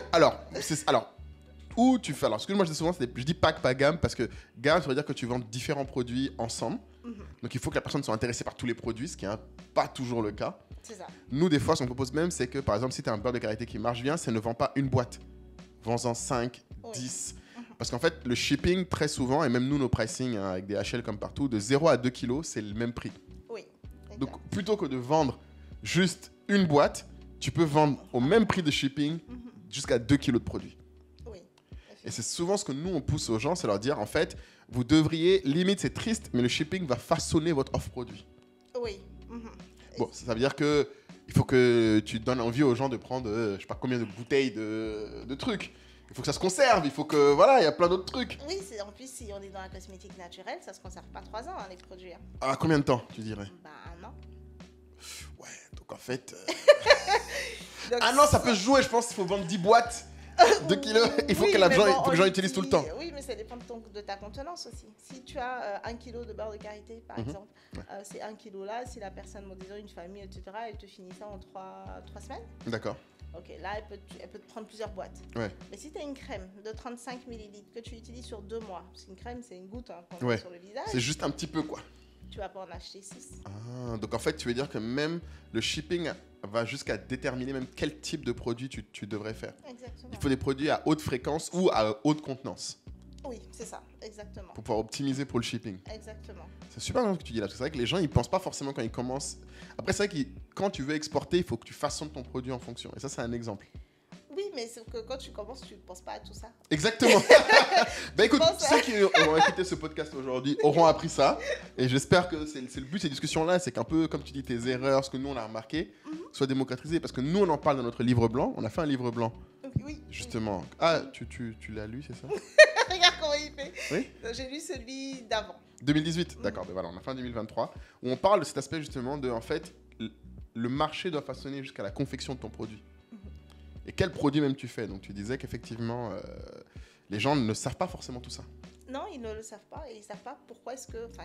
où tu fais. Alors, ce que moi je dis souvent, je dis pack, pas gamme, parce que gamme, ça veut dire que tu vends différents produits ensemble. Donc, il faut que la personne soit intéressée par tous les produits, ce qui n'est pas toujours le cas. C'est ça. Nous, des fois, ce qu'on propose même, c'est que, par exemple, si tu as un beurre de karité qui marche bien, ça ne vend pas une boîte. Vends-en 5, 10. Parce qu'en fait, le shipping, très souvent, et même nous, nos pricing avec des HL comme partout, de 0 à 2 kilos, c'est le même prix. Oui. Donc, plutôt que de vendre juste une boîte, tu peux vendre au même prix de shipping jusqu'à 2 kilos de produits. Oui. Et c'est souvent ce que nous, on pousse aux gens, c'est leur dire, en fait, vous devriez, limite, c'est triste, mais le shipping va façonner votre offre produit. Oui. Bon, ça veut dire que il faut que tu donnes envie aux gens de prendre, je sais pas combien de bouteilles de trucs. Il faut que ça se conserve, il faut que, voilà, il y a plein d'autres trucs. Oui, en plus, si on est dans la cosmétique naturelle, ça se conserve pas 3 ans, les produits. À combien de temps, tu dirais? Bah, 1 an. Ouais, donc en fait... non, ça peut se jouer, je pense qu'il faut vendre 10 boîtes, 2 kilos, il faut que les gens utilisent tout le temps. Oui, mais ça dépend de ta contenance aussi. Si tu as 1 kilo de beurre de karité, par exemple, c'est 1 kilo là, si la personne, disons une famille, etc., elle te finit ça en 3 semaines. D'accord. Ok, là, elle peut te prendre plusieurs boîtes. Ouais. Mais si tu as une crème de 35 ml que tu utilises sur 2 mois, parce qu'une crème, c'est une goutte qu'on met sur le visage. C'est juste un petit peu, quoi. Tu vas pas en acheter 6. Ah, donc en fait, tu veux dire que même le shipping va jusqu'à déterminer même quel type de produit tu devrais faire. Exactement. Il faut des produits à haute fréquence ou à haute contenance. Oui, c'est ça, exactement. Pour pouvoir optimiser pour le shipping. Exactement. C'est super ce que tu dis là, parce que c'est vrai que les gens, ils pensent pas forcément quand ils commencent. Après, c'est vrai que quand tu veux exporter, il faut que tu façonnes ton produit en fonction. Et ça, c'est un exemple. Oui, mais sauf que quand tu commences, tu ne penses pas à tout ça. Exactement. Bah écoute, ceux qui auront écouté ce podcast aujourd'hui auront appris ça. Et j'espère que c'est le but de ces discussions-là, c'est qu'un peu, comme tu dis, tes erreurs, ce que nous, on a remarqué, soient démocratisées. Parce que nous, on en parle dans notre livre blanc. On a fait un livre blanc. Oui. Justement. Ah, tu l'as lu, c'est ça? Regarde comment il fait. Oui. J'ai lu celui d'avant. 2018, d'accord. Ben voilà, on a fait en 2023. Où on parle de cet aspect justement de, en fait, le marché doit façonner jusqu'à la confection de ton produit. Et quel produit même tu fais. Donc tu disais qu'effectivement, les gens ne savent pas forcément tout ça. Non, ils ne le savent pas. Et ils ne savent pas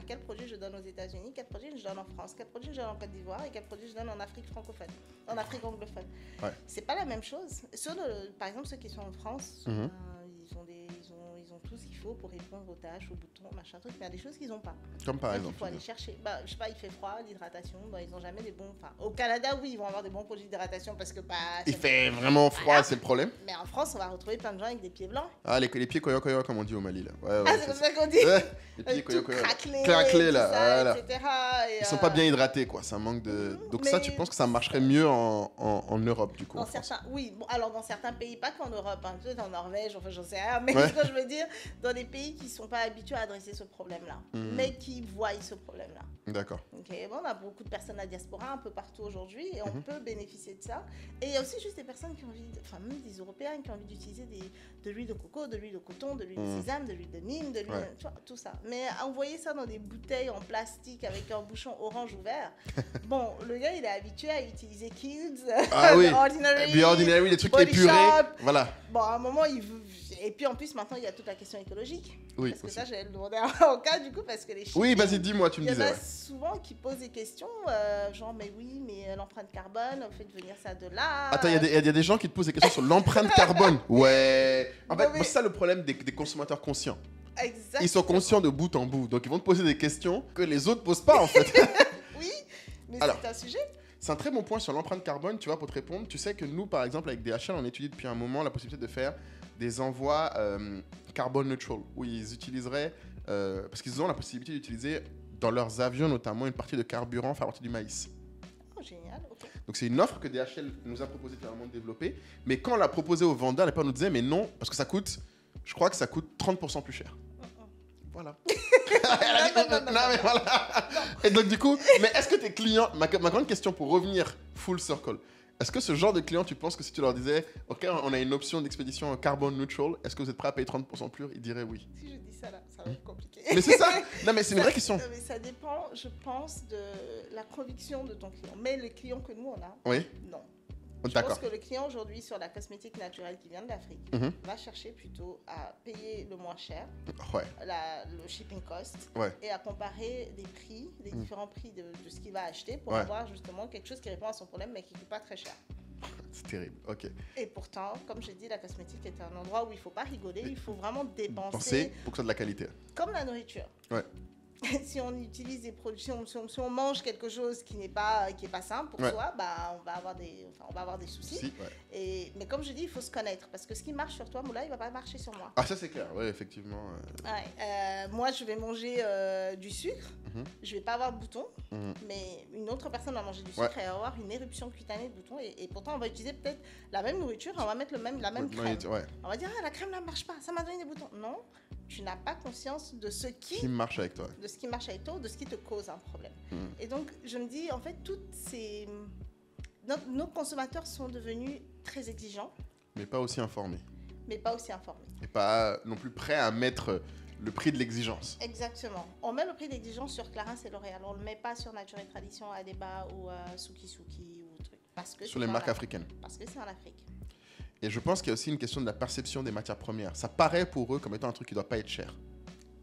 quel produit je donne aux États-Unis, quel produit je donne en France, quel produit je donne en Côte d'Ivoire et quel produit je donne en Afrique francophone, en Afrique anglophone. Ouais. C'est pas la même chose. Par exemple, ceux qui sont en France, ils ils ont tout ce qu'il faut pour répondre aux tâches, aux boutons, machin truc, mais il y a des choses qu'ils n'ont pas. Comme par Donc, exemple. il faut aller chercher. Bah, je sais pas, il fait froid, l'hydratation, bah, ils n'ont jamais des bons. Enfin, au Canada, oui, ils vont avoir des bons produits d'hydratation parce que Il fait vraiment froid, Voilà. c'est le problème. Mais en France, on va retrouver plein de gens avec des pieds blancs. Ah, les pieds koyo comme on dit au Mali là. Ouais, Ah, c'est comme ça qu'on dit. Ouais, les pieds Tout koyo. craquelé, là, tout ça, voilà. etc. Et, Ils sont pas bien hydratés quoi, ça manque de. Donc ça, mais- tu penses que ça marcherait mieux en Europe du coup en Dans France. certains, oui, bon, alors dans certains pays, pas qu'en Europe, hein, peut-être en Norvège, enfin j'en sais rien, mais Ouais. ce que je veux dire, dans des pays qui ne sont pas habitués à adresser ce problème-là, mais qui voient ce problème-là. D'accord. Ok, bon, on a beaucoup de personnes à diaspora un peu partout aujourd'hui et on peut bénéficier de ça. Et il y a aussi juste des personnes qui ont envie, enfin même des Européens qui ont envie d'utiliser de l'huile de coco, de l'huile de coton, de l'huile de sésame, de l'huile de Nîmes, de l'huile, Ouais. tu vois, tout ça. Mais envoyer ça dans des bouteilles en plastique avec un bouchon orange ouvert, bon, le gars il est habitué à utiliser Kids, Ah oui. Ordinary, The Ordinary, des trucs Body épurés. Shop. Voilà. Bon, à un moment, il veut... Et puis en plus, maintenant, il y a toute la question écologique. Oui. Parce que aussi. ça, j'allais le demander à Anka, du coup, parce que les chiffres. Oui, vas-y, dis-moi, tu me Il y en disais. a Ouais. souvent qui posent des questions, genre, mais oui, mais l'empreinte carbone, on fait venir ça de là. Attends, il y a des gens qui te posent des questions sur l'empreinte carbone. Ouais. En fait, Non, mais- c'est ça le problème des consommateurs conscients. Exactement. Ils sont conscients de bout en bout. Donc, ils vont te poser des questions que les autres posent pas, en fait. Oui, mais Alors. c'est un sujet. C'est un très bon point sur l'empreinte carbone, tu vois, pour te répondre. Tu sais que nous, par exemple, avec DHL, on étudie depuis un moment la possibilité de faire des envois carbone neutral, où ils utiliseraient, parce qu'ils ont la possibilité d'utiliser dans leurs avions notamment une partie de carburant faire partie du maïs. Oh, génial, ok. Donc c'est une offre que DHL nous a proposé clairement de développer, mais quand on l'a proposé aux vendeurs, les gens nous disaient mais non, parce que ça coûte, je crois que ça coûte 30% plus cher. Voilà. Elle a dit, non, mais voilà. Et donc du coup, mais est-ce que tes clients, ma grande question pour revenir full circle, est-ce que ce genre de clients, tu penses que si tu leur disais, ok, on a une option d'expédition carbone neutral, est-ce que vous êtes prêt à payer 30% plus? Ils diraient oui. Si je dis ça là, ça va être compliqué. Mais c'est ça. Non mais c'est une vraie question. Mais ça dépend, je pense, de la conviction de ton client. Mais les clients que nous, on a, Oui, non. Je d'accord. pense que le client aujourd'hui sur la cosmétique naturelle qui vient de l'Afrique Mhm. va chercher plutôt à payer le moins cher, Ouais, le shipping cost, ouais. et à comparer les prix, les différents prix de ce qu'il va acheter pour Ouais. avoir justement quelque chose qui répond à son problème mais qui ne coûte pas très cher. C'est terrible. Ok. Et pourtant, comme j'ai dit, la cosmétique est un endroit où il ne faut pas rigoler, il faut vraiment Pensez dépenser pour que ce soit de la qualité. comme la nourriture. Ouais. Si on utilise des produits, si on mange quelque chose qui n'est pas sain pour Ouais. soi, bah, on va avoir des soucis. Si, ouais. Mais comme je dis, il faut se connaître parce que ce qui marche sur toi, Moula, il ne va pas marcher sur moi. Ah ça c'est clair. Ouais, effectivement. Ouais, moi, je vais manger du sucre, Mhm. je vais pas avoir de boutons, Mhm. mais une autre personne va manger du Ouais. sucre et va avoir une éruption cutanée de boutons. Et pourtant, on va utiliser peut-être la même nourriture, on va mettre la même Ouais, crème. ouais. On va dire, ah, la crème là marche pas, ça m'a donné des boutons. Non, tu n'as pas conscience de ce Qui marche avec toi. de ce qui marche avec toi ou de ce qui te cause un problème. Mhm. Et donc, je me dis, en fait, nos consommateurs sont devenus très exigeants, Mais pas aussi informé. mais pas aussi informés. Et pas non plus prêt à mettre le prix de l'exigence. Exactement. On met le prix d'exigence sur Clarins et L'Oréal. On ne le met pas sur Nature et Tradition, Adeba ou Suki Suki ou truc. Parce que Sur les marques africaines. Parce que c'est en Afrique. Et je pense qu'il y a aussi une question de la perception des matières premières. Ça paraît pour eux comme étant un truc qui ne doit pas être cher.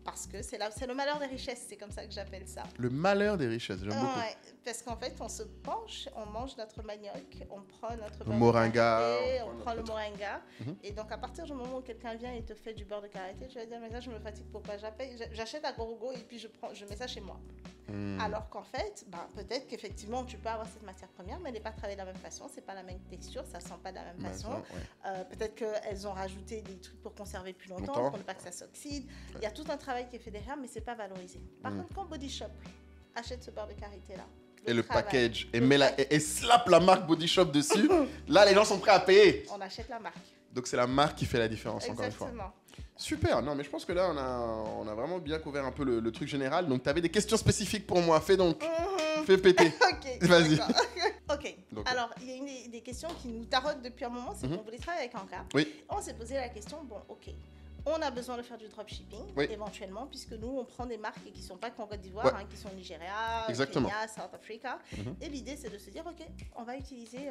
Parce que c'est le malheur des richesses, c'est comme ça que j'appelle ça. Le malheur des richesses, j'aime beaucoup. Ouais, parce qu'en fait, on se penche, on mange notre manioc, on prend notre Le moringa, karité, on on prend prend le notre- moringa. Mhm. Et donc, à partir du moment où quelqu'un vient et te fait du beurre de karité, tu vas dire, mais ça, je me fatigue pourquoi j'achète à Gorogo et puis je mets ça chez moi. Hmm. Alors qu'en fait, peut-être qu'effectivement, tu peux avoir cette matière première, mais elle n'est pas travaillée de la même façon, c'est pas la même texture, ça sent pas de la même façon. Ouais. Peut-être qu'elles ont rajouté des trucs pour conserver plus longtemps, Longtemps. pour ne pas que ça s'oxyde. Il y a tout un travail qui est fait derrière, mais c'est pas valorisé. Par contre, quand Body Shop achète ce beurre de karité là, Et le travail, package, et, le met et slap la marque Body Shop dessus, là les gens sont prêts à payer. on achète la marque. Donc c'est la marque qui fait la différence, encore une fois. Exactement. Super, non mais je pense que là on a vraiment bien couvert un peu le truc général. Donc tu avais des questions spécifiques pour moi, fais donc, fais péter. Ok. Vas-y. d'accord. Ok. Donc, Alors, il y a une des questions qui nous tarautent depuis un moment, c'est qu'on voulait travailler avec Anka. Oui. On s'est posé la question, bon, ok. On a besoin de faire du dropshipping, Oui. éventuellement, puisque nous, on prend des marques qui ne sont pas qu'en Côte d'Ivoire, Ouais. qui sont au Nigeria, Exactement. Kenya, South Africa. Mhm. Et l'idée, c'est de se dire, ok, on va utiliser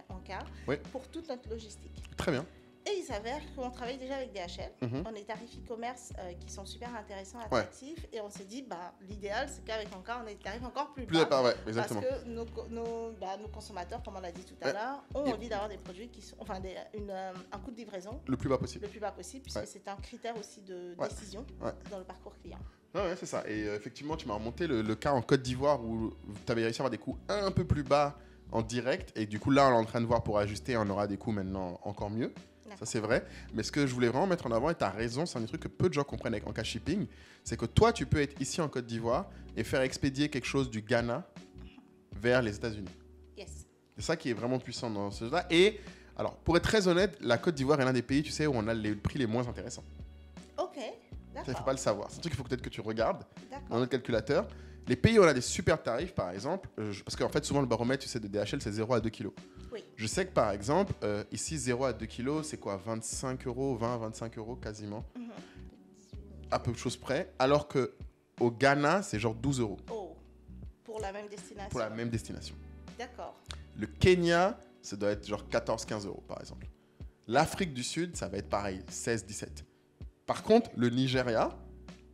Anka Oui. pour toute notre logistique. Très bien. Et il s'avère qu'on travaille déjà avec DHL. Mhm. On a des tarifs e-commerce qui sont super intéressants, Ouais. attractifs. Et on s'est dit, l'idéal, c'est qu'avec Anka, on ait des tarifs encore plus Plus bas. à ouais, exactement. Parce que nos consommateurs, comme on l'a dit tout à Ouais. l'heure, ont Et- envie d'avoir des produits qui sont, enfin, un coût de livraison Le plus bas possible. le plus bas possible, puisque Ouais. c'est un critère aussi de Ouais. décision Ouais. dans le parcours client. Ouais, c'est ça. Et effectivement, tu m'as remonté le cas en Côte d'Ivoire où tu avais réussi à avoir des coûts un peu plus bas en direct. Et du coup, là, on est en train de voir pour ajuster. On aura des coûts maintenant encore mieux. Ça, c'est vrai. Mais ce que je voulais vraiment mettre en avant, et tu as raison, c'est un des trucs que peu de gens comprennent avec Anka Shipping, c'est que toi, tu peux être ici en Côte d'Ivoire et faire expédier quelque chose du Ghana vers les États-Unis. Yes. C'est ça qui est vraiment puissant dans ce jeu-là. Et alors, pour être très honnête, la Côte d'Ivoire est l'un des pays, tu sais, où on a les prix les moins intéressants. Ok, Ça, il ne faut d'accord. pas le savoir. C'est un truc qu'il faut peut-être que tu regardes dans D'accord. notre calculateur. Les pays où on a des super tarifs, par exemple, parce qu'en fait, souvent, le baromètre, tu sais, de DHL, c'est 0 à 2 kilos. Oui. Je sais que, par exemple, ici, 0 à 2 kilos, c'est quoi 25 euros, 20 à 25 euros quasiment, Mhm. à peu de choses près. Alors qu'au Ghana, c'est genre 12 euros Oh, pour la même destination. pour la même destination. D'accord. Le Kenya, ça doit être genre 14-15 euros, par exemple. L'Afrique du Sud, ça va être pareil, 16-17. Par contre, le Nigeria,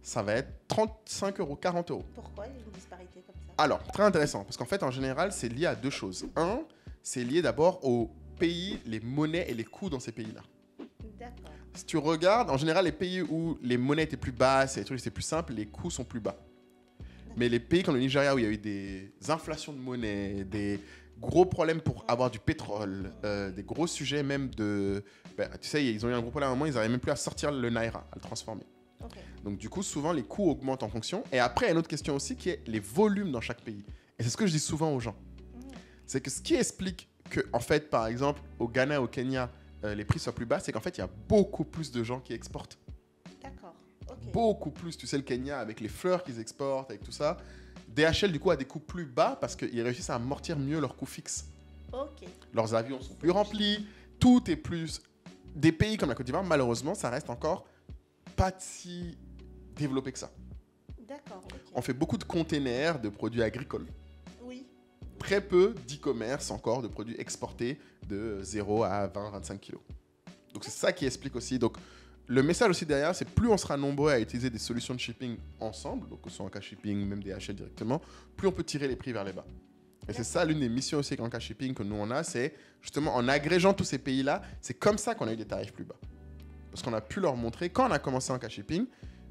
ça va être 35 euros, 40 euros. Pourquoi il y a une disparité comme ça? Alors, très intéressant, parce qu'en fait, en général, c'est lié à deux choses. Un, c'est lié d'abord aux pays, les monnaies et les coûts dans ces pays-là. D'accord. Si tu regardes, en général, les pays où les monnaies étaient plus basses et les trucs étaient plus simples, les coûts sont plus bas. Mais les pays comme le Nigeria, où il y a eu des inflations de monnaie, des gros problèmes pour avoir du pétrole, des gros sujets même de... tu sais, ils ont eu un gros problème à un moment, ils n'arrivaient même plus à sortir le naira, à le transformer. Ok. Donc du coup, souvent, les coûts augmentent en fonction. Et après, il y a une autre question aussi qui est les volumes dans chaque pays. Et c'est ce que je dis souvent aux gens. C'est que ce qui explique que, en fait, par exemple, au Ghana, au Kenya, les prix soient plus bas, c'est qu'en fait, il y a beaucoup plus de gens qui exportent. D'accord. Ok. Beaucoup plus. Tu sais, le Kenya, avec les fleurs qu'ils exportent, avec tout ça. DHL, du coup, a des coûts plus bas parce qu'ils réussissent à amortir mieux leurs coûts fixes. Ok. Leurs avions sont plus remplis, tout est plus... Des pays comme la Côte d'Ivoire, malheureusement, ça reste encore pas si développé que ça. D'accord. Ok. On fait beaucoup de containers de produits agricoles. Oui. Très peu d'e-commerce encore, de produits exportés de 0 à 20-25 kilos. Donc c'est ça qui explique aussi. Donc le message aussi derrière, c'est plus on sera nombreux à utiliser des solutions de shipping ensemble, donc que ce soit Anka Shipping, même DHL directement, plus on peut tirer les prix vers les bas. Et c'est ça l'une des missions aussi qu'Anka Shipping que nous on a, c'est justement en agrégeant tous ces pays-là, c'est comme ça qu'on a eu des tarifs plus bas. Parce qu'on a pu leur montrer, quand on a commencé Anka Shipping,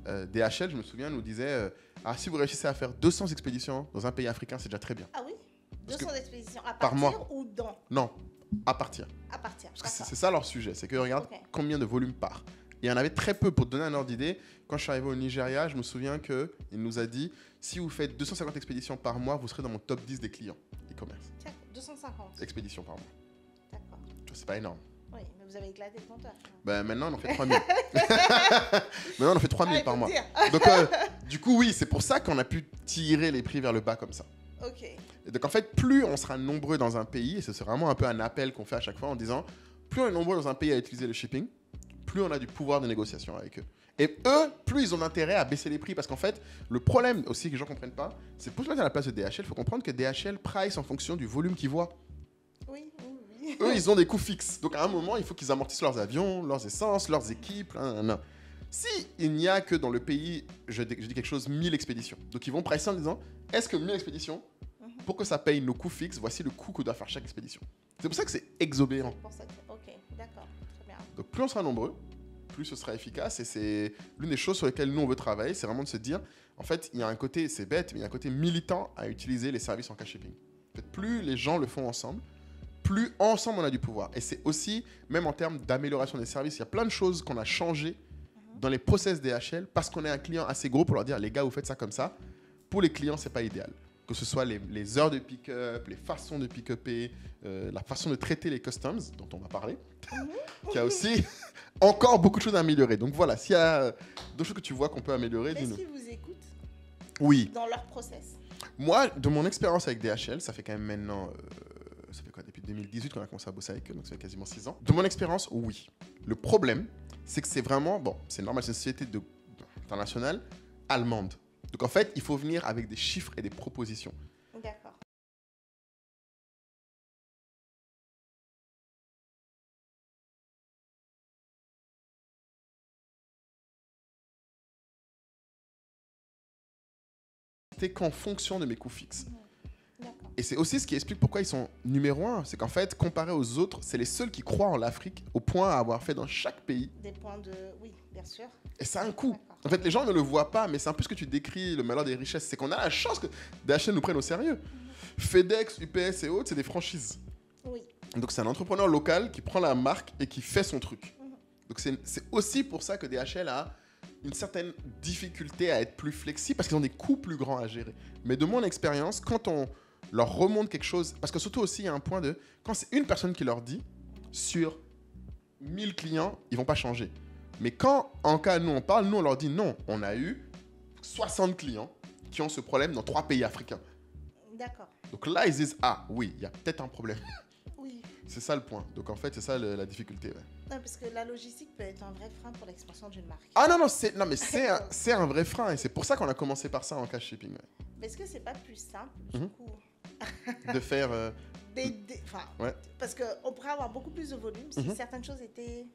DHL, je me souviens, nous disait si vous réussissez à faire 200 expéditions dans un pays africain, c'est déjà très bien. Ah oui. Parce 200 expéditions à par partir mois. ou dans? Non, à partir. À partir. Parce que c'est D'accord. ça leur sujet, c'est que regarde Ok. combien de volume part. Et il y en avait très peu. Pour te donner un ordre d'idée, quand je suis arrivé au Nigeria, je me souviens qu'il nous a dit si vous faites 250 expéditions par mois, vous serez dans mon top 10 des clients e-commerce. Tiens, 250. Expéditions par mois. D'accord. Tu vois, c'est pas énorme. Oui, mais vous avez éclaté le compteur. Ben, maintenant, on en fait 3000. Maintenant, on en fait 3000 Ah, par il faut mois. dire. Donc, du coup, oui, c'est pour ça qu'on a pu tirer les prix vers le bas comme ça. Ok. Et donc, en fait, plus on sera nombreux dans un pays, et c'est vraiment un peu un appel qu'on fait à chaque fois en disant plus on est nombreux dans un pays à utiliser le shipping, plus on a du pouvoir de négociation avec eux. Et eux, plus ils ont intérêt à baisser les prix. Parce qu'en fait, le problème aussi que les gens ne comprennent pas, c'est pour se mettre à la place de DHL, il faut comprendre que DHL price en fonction du volume qu'ils voient. Oui, oui, oui. Eux, ils ont des coûts fixes. Donc à un moment, il faut qu'ils amortissent leurs avions, leurs essences, leurs équipes. Si il n'y a que dans le pays, je dis quelque chose, 1000 expéditions. Donc ils vont pricer en disant, est-ce que 1000 expéditions, pour que ça paye nos coûts fixes, voici le coût que doit faire chaque expédition. C'est pour ça que c'est exobérant. Pour ça que- Ok, d'accord. Très bien. Donc plus on sera nombreux, plus ce sera efficace. Et c'est l'une des choses sur lesquelles nous, on veut travailler, c'est vraiment de se dire, en fait, il y a un côté, c'est bête, mais il y a un côté militant à utiliser les services en cash shipping. En fait, plus les gens le font ensemble, plus ensemble on a du pouvoir. Et c'est aussi, même en termes d'amélioration des services, il y a plein de choses qu'on a changées dans les process DHL parce qu'on est un client assez gros pour leur dire, les gars, vous faites ça comme ça. Pour les clients, c'est pas idéal. Que ce soit les heures de pick-up, les façons de pick-upper, la façon de traiter les customs, dont on va parler, qui a aussi encore beaucoup de choses à améliorer. Donc voilà, s'il y a d'autres choses que tu vois qu'on peut améliorer, Est-ce dis-nous. qu'ils vous écoutent Oui. dans leur process? Moi, de mon expérience avec DHL, ça fait quand même maintenant... ça fait quoi, depuis 2018 qu'on a commencé à bosser avec eux, donc ça fait quasiment 6 ans. De mon expérience, oui. Le problème, c'est que c'est vraiment... Bon, c'est normal, c'est une société internationale allemande. Donc en fait, il faut venir avec des chiffres et des propositions. D'accord. ajuster qu'en fonction de mes coûts fixes. D'accord. Et c'est aussi ce qui explique pourquoi ils sont numéro 1. C'est qu'en fait, comparé aux autres, c'est les seuls qui croient en l'Afrique au point à avoir fait dans chaque pays. Des points de... Oui, bien sûr. Et ça a un coût. D'accord. En fait, les gens ne le voient pas, mais c'est un peu ce que tu décris, le malheur des richesses. C'est qu'on a la chance que DHL nous prenne au sérieux. FedEx, UPS et autres, c'est des franchises. Oui. Donc c'est un entrepreneur local qui prend la marque et qui fait son truc. Donc c'est aussi pour ça que DHL a une certaine difficulté à être plus flexible parce qu'ils ont des coûts plus grands à gérer. Mais de mon expérience, quand on leur remonte quelque chose, parce que surtout aussi il y a un point de, quand c'est une personne qui leur dit, sur 1000 clients, ils vont pas changer. Mais quand en cas nous on parle, nous on leur dit non, on a eu 60 clients qui ont ce problème dans 3 pays africains. D'accord. Donc là ils disent ah oui, il y a peut-être un problème. Oui. C'est ça le point. Donc en fait, c'est ça la difficulté. Ouais. Non, parce que la logistique peut être un vrai frein pour l'expansion d'une marque. Ah non, mais c'est un vrai frein. Et c'est pour ça qu'on a commencé par ça en cash shipping. Ouais. Mais est-ce que c'est pas plus simple, du coup, De faire... enfin, ouais. Parce qu'on pourrait avoir beaucoup plus de volume si certaines choses étaient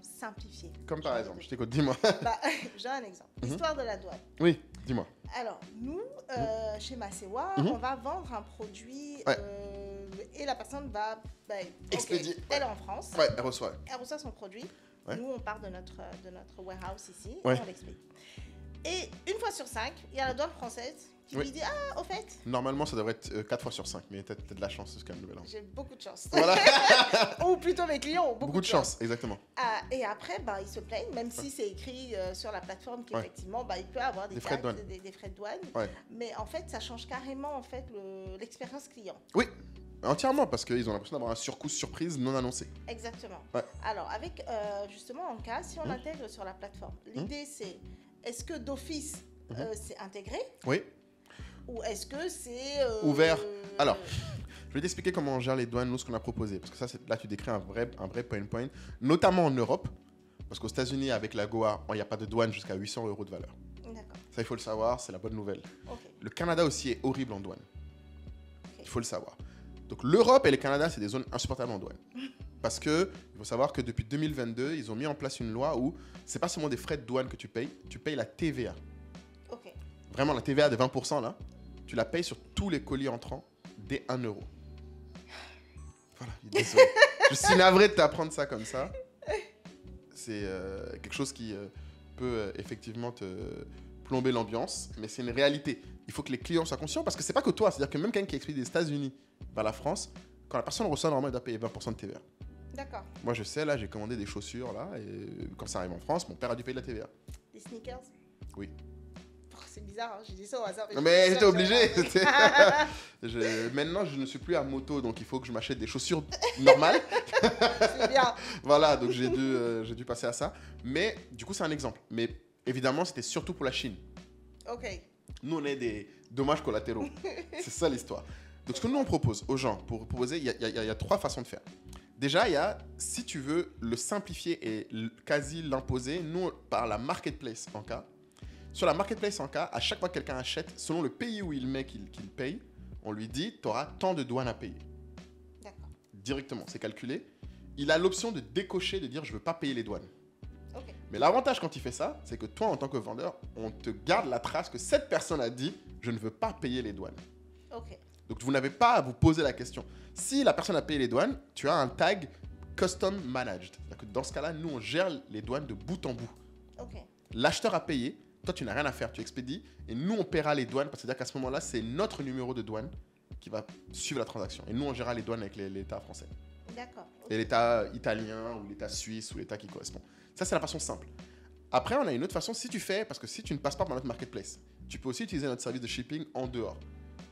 simplifiées. Comme par exemple, je t'écoute, dis-moi. Bah, j'ai un exemple. L'histoire de la douane. Oui, dis-moi. Alors, nous, chez Masewa, on va vendre un produit et la personne va... Expédier. Okay, elle est en France. Ouais, elle reçoit. Elle reçoit son produit. Ouais. Nous, on part de notre warehouse ici Ouais. et on l'expédie. Et une fois sur 5, il y a la douane française qui lui dit « Ah, au fait... » Normalement, ça devrait être 4 fois sur 5, mais t'as de la chance, c'est quand même nouvel an. J'ai beaucoup de chance. Voilà. Ou plutôt mes clients ont beaucoup de chance. Exactement. Ah, et après, ils se plaignent, même si c'est écrit sur la plateforme qu'effectivement, il peut avoir des frais de douane. Des frais de douane. Ouais. Mais en fait, ça change carrément en fait, l'expérience client. Oui, entièrement, parce qu'ils ont l'impression d'avoir un surcoût surprise non annoncé. Exactement. Ouais. Alors, avec justement en cas, si on l'intègre sur la plateforme, l'idée c'est, est-ce que d'office, c'est intégré? Oui. Ou est-ce que c'est... Ouvert. Alors, je vais t'expliquer comment on gère les douanes, nous, ce qu'on a proposé. Parce que ça, là, tu décris un vrai point, notamment en Europe. Parce qu'aux États-Unis, avec la Goa, il n'y a pas de douane jusqu'à 800 € de valeur. D'accord. Ça, il faut le savoir, c'est la bonne nouvelle. Okay. Le Canada aussi est horrible en douane. Okay. Il faut le savoir. Donc, l'Europe et le Canada, c'est des zones insupportables en douane. Parce que, il faut savoir que depuis 2022, ils ont mis en place une loi où c'est pas seulement des frais de douane que tu payes la TVA. Ok. Vraiment, la TVA de 20%, là, tu la payes sur tous les colis entrants dès 1 €. Voilà, désolé. Je suis navré de t'apprendre ça comme ça. C'est quelque chose qui peut effectivement te plomber l'ambiance, mais c'est une réalité. Il faut que les clients soient conscients parce que c'est pas que toi, c'est-à-dire que même quelqu'un qui expédie des États-Unis vers la France, quand la personne reçoit, normalement, elle doit payer 20% de TVA. D'accord. Moi, je sais, là, j'ai commandé des chaussures, là, et quand ça arrive en France, mon père a dû payer de la TVA. Des sneakers? Oui. C'est bizarre, hein, j'ai dit ça au hasard. Non, mais j'étais obligé. Maintenant, je ne suis plus à moto, donc il faut que je m'achète des chaussures normales. C'est bien. Voilà, donc j'ai dû passer à ça. Mais du coup, c'est un exemple. Mais évidemment, c'était surtout pour la Chine. Ok. Nous, on est des dommages collatéraux. C'est ça l'histoire. Donc, ce que nous, on propose aux gens, pour proposer, il y a 3 façons de faire. Déjà, il y a, si tu veux le simplifier et quasi l'imposer, nous, par la marketplace en cas. Sur la marketplace en cas, à chaque fois que quelqu'un achète, selon le pays où il met qu'il paye, on lui dit, tu auras tant de douane à payer. D'accord. Directement, c'est calculé. Il a l'option de décocher, de dire, je ne veux pas payer les douanes. Okay. Mais l'avantage quand il fait ça, c'est que toi, en tant que vendeur, on te garde la trace que cette personne a dit, je ne veux pas payer les douanes. Ok. Donc, vous n'avez pas à vous poser la question. Si la personne a payé les douanes, tu as un tag custom managed. C'est-à-dire que dans ce cas-là, nous, on gère les douanes de bout en bout. Ok. L'acheteur a payé. Toi, tu n'as rien à faire, tu expédies. Et nous, on paiera les douanes. Parce que c'est-à-dire qu'à ce moment-là, c'est notre numéro de douane qui va suivre la transaction. Et nous, on gérera les douanes avec l'État français. D'accord. Okay. Et l'État italien, ou l'État suisse, ou l'État qui correspond. Ça, c'est la façon simple. Après, on a une autre façon. Si tu fais, parce que si tu ne passes pas par notre marketplace, tu peux aussi utiliser notre service de shipping en dehors.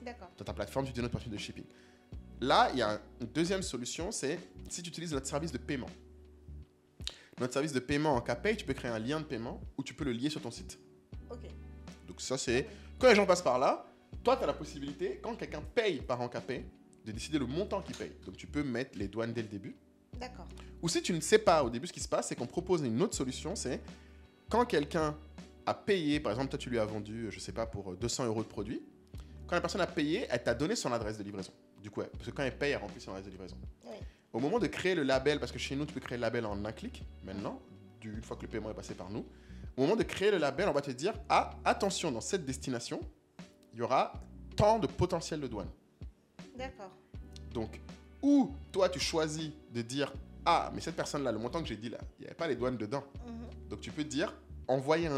D'accord. Dans ta plateforme, tu utilises notre plateforme de shipping. Là, il y a une deuxième solution, c'est si tu utilises notre service de paiement. Notre service de paiement en KPay, tu peux créer un lien de paiement ou tu peux le lier sur ton site. Ok. Donc ça, c'est... Quand les gens passent par là, toi, tu as la possibilité, quand quelqu'un paye par Encapay, de décider le montant qu'il paye. Donc tu peux mettre les douanes dès le début. D'accord. Ou si tu ne sais pas au début ce qui se passe, c'est qu'on propose une autre solution, c'est quand quelqu'un a payé, par exemple, toi, tu lui as vendu, je sais pas, pour 200 € de produit, quand la personne a payé, elle t'a donné son adresse de livraison. Du coup, parce que quand elle paye, elle remplit son adresse de livraison. Oui. Au moment de créer le label, parce que chez nous, tu peux créer le label en un clic, maintenant, une fois que le paiement est passé par nous, au moment de créer le label, on va te dire, ah, attention, dans cette destination, il y aura tant de potentiel de douane. D'accord. Donc, ou toi, tu choisis de dire, ah, mais cette personne-là, le montant que j'ai dit là, il n'y avait pas les douanes dedans. Donc, tu peux dire, envoyer un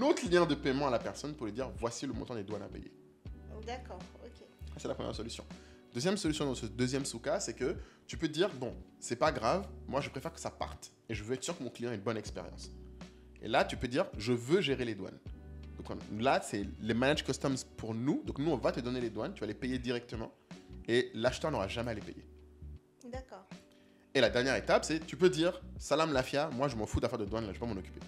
autre lien de paiement à la personne pour lui dire, voici le montant des douanes à payer. D'accord, ok. C'est la première solution. Deuxième solution dans ce deuxième sous-cas, c'est que tu peux te dire, bon, c'est pas grave, moi, je préfère que ça parte. Et je veux être sûr que mon client ait une bonne expérience. Et là, tu peux dire, je veux gérer les douanes. Donc là, c'est les Managed Customs pour nous. Donc nous, on va te donner les douanes, tu vas les payer directement. Et l'acheteur n'aura jamais à les payer. D'accord. Et la dernière étape, c'est tu peux dire, Salam Lafia, moi je m'en fous d'affaires de douane, là je ne vais pas m'en occuper.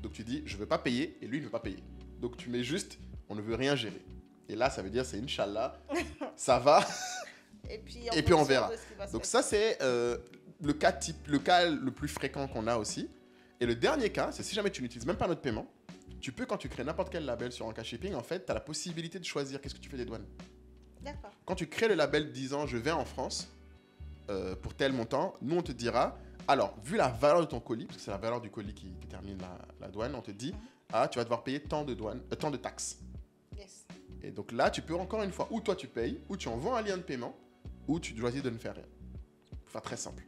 Donc tu dis, je ne veux pas payer et lui il ne veut pas payer. Donc tu mets juste, on ne veut rien gérer. Et là, ça veut dire, c'est Inch'Allah, ça va. Et puis on verra. Donc ça, c'est le cas le plus fréquent qu'on a aussi. Et le dernier cas, c'est si jamais tu n'utilises même pas notre paiement, tu peux, quand tu crées n'importe quel label sur Anka Shipping, en fait, tu as la possibilité de choisir qu'est-ce que tu fais des douanes. D'accord. Quand tu crées le label disant je vais en France pour tel montant, nous on te dira, alors vu la valeur de ton colis, parce que c'est la valeur du colis qui détermine la douane, on te dit, ah tu vas devoir payer tant de taxes. Yes. Et donc là, tu peux encore une fois, ou toi tu payes, ou tu envoies un lien de paiement, ou tu choisis de ne faire rien. Pour faire très simple.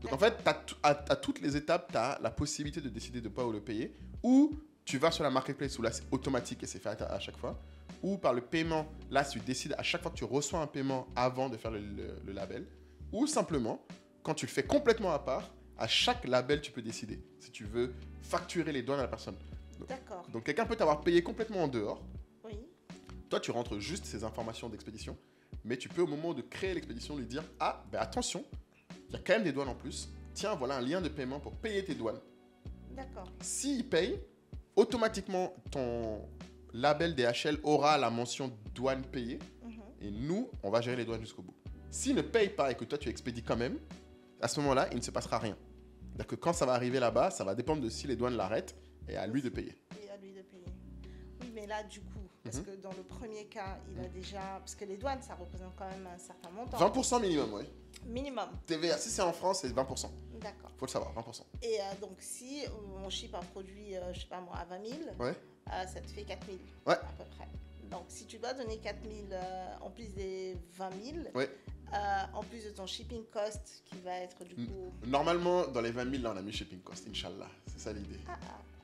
Donc en fait, à toutes les étapes, tu as la possibilité de décider de pas ou le payer, ou tu vas sur la marketplace où là c'est automatique et c'est fait à chaque fois, ou par le paiement, là tu décides à chaque fois que tu reçois un paiement avant de faire le label, ou simplement, quand tu le fais complètement à part, à chaque label tu peux décider si tu veux facturer les douanes à la personne. D'accord. Donc quelqu'un peut t'avoir payé complètement en dehors, Oui. toi tu rentres juste ces informations d'expédition, mais tu peux au moment de créer l'expédition lui dire, ah ben attention, il y a quand même des douanes en plus, tiens voilà un lien de paiement pour payer tes douanes. D'accord. S'il paye, automatiquement, ton label DHL aura la mention douane payée et nous, on va gérer les douanes jusqu'au bout. S'il ne paye pas et que toi, tu expédies quand même, à ce moment-là, il ne se passera rien. C'est-à-dire que quand ça va arriver là-bas, ça va dépendre de si les douanes l'arrêtent et à lui de payer. Et à lui de payer. Oui, mais là, du coup, parce que dans le premier cas, il a déjà... Parce que les douanes, ça représente quand même un certain montant. 20% minimum, oui. Minimum. TVA, si c'est en France, c'est 20%. D'accord. Faut le savoir, 20%. Et donc, si on ship un produit, je sais pas moi, à 20 000, Ouais. ça te fait 4 000 Ouais. à peu près. Donc, si tu dois donner 4 000 en plus des 20 000, Ouais. en plus de ton shipping cost qui va être du coup... Normalement, dans les 20 000, là, on a mis shipping cost, Inch'Allah. C'est ça l'idée.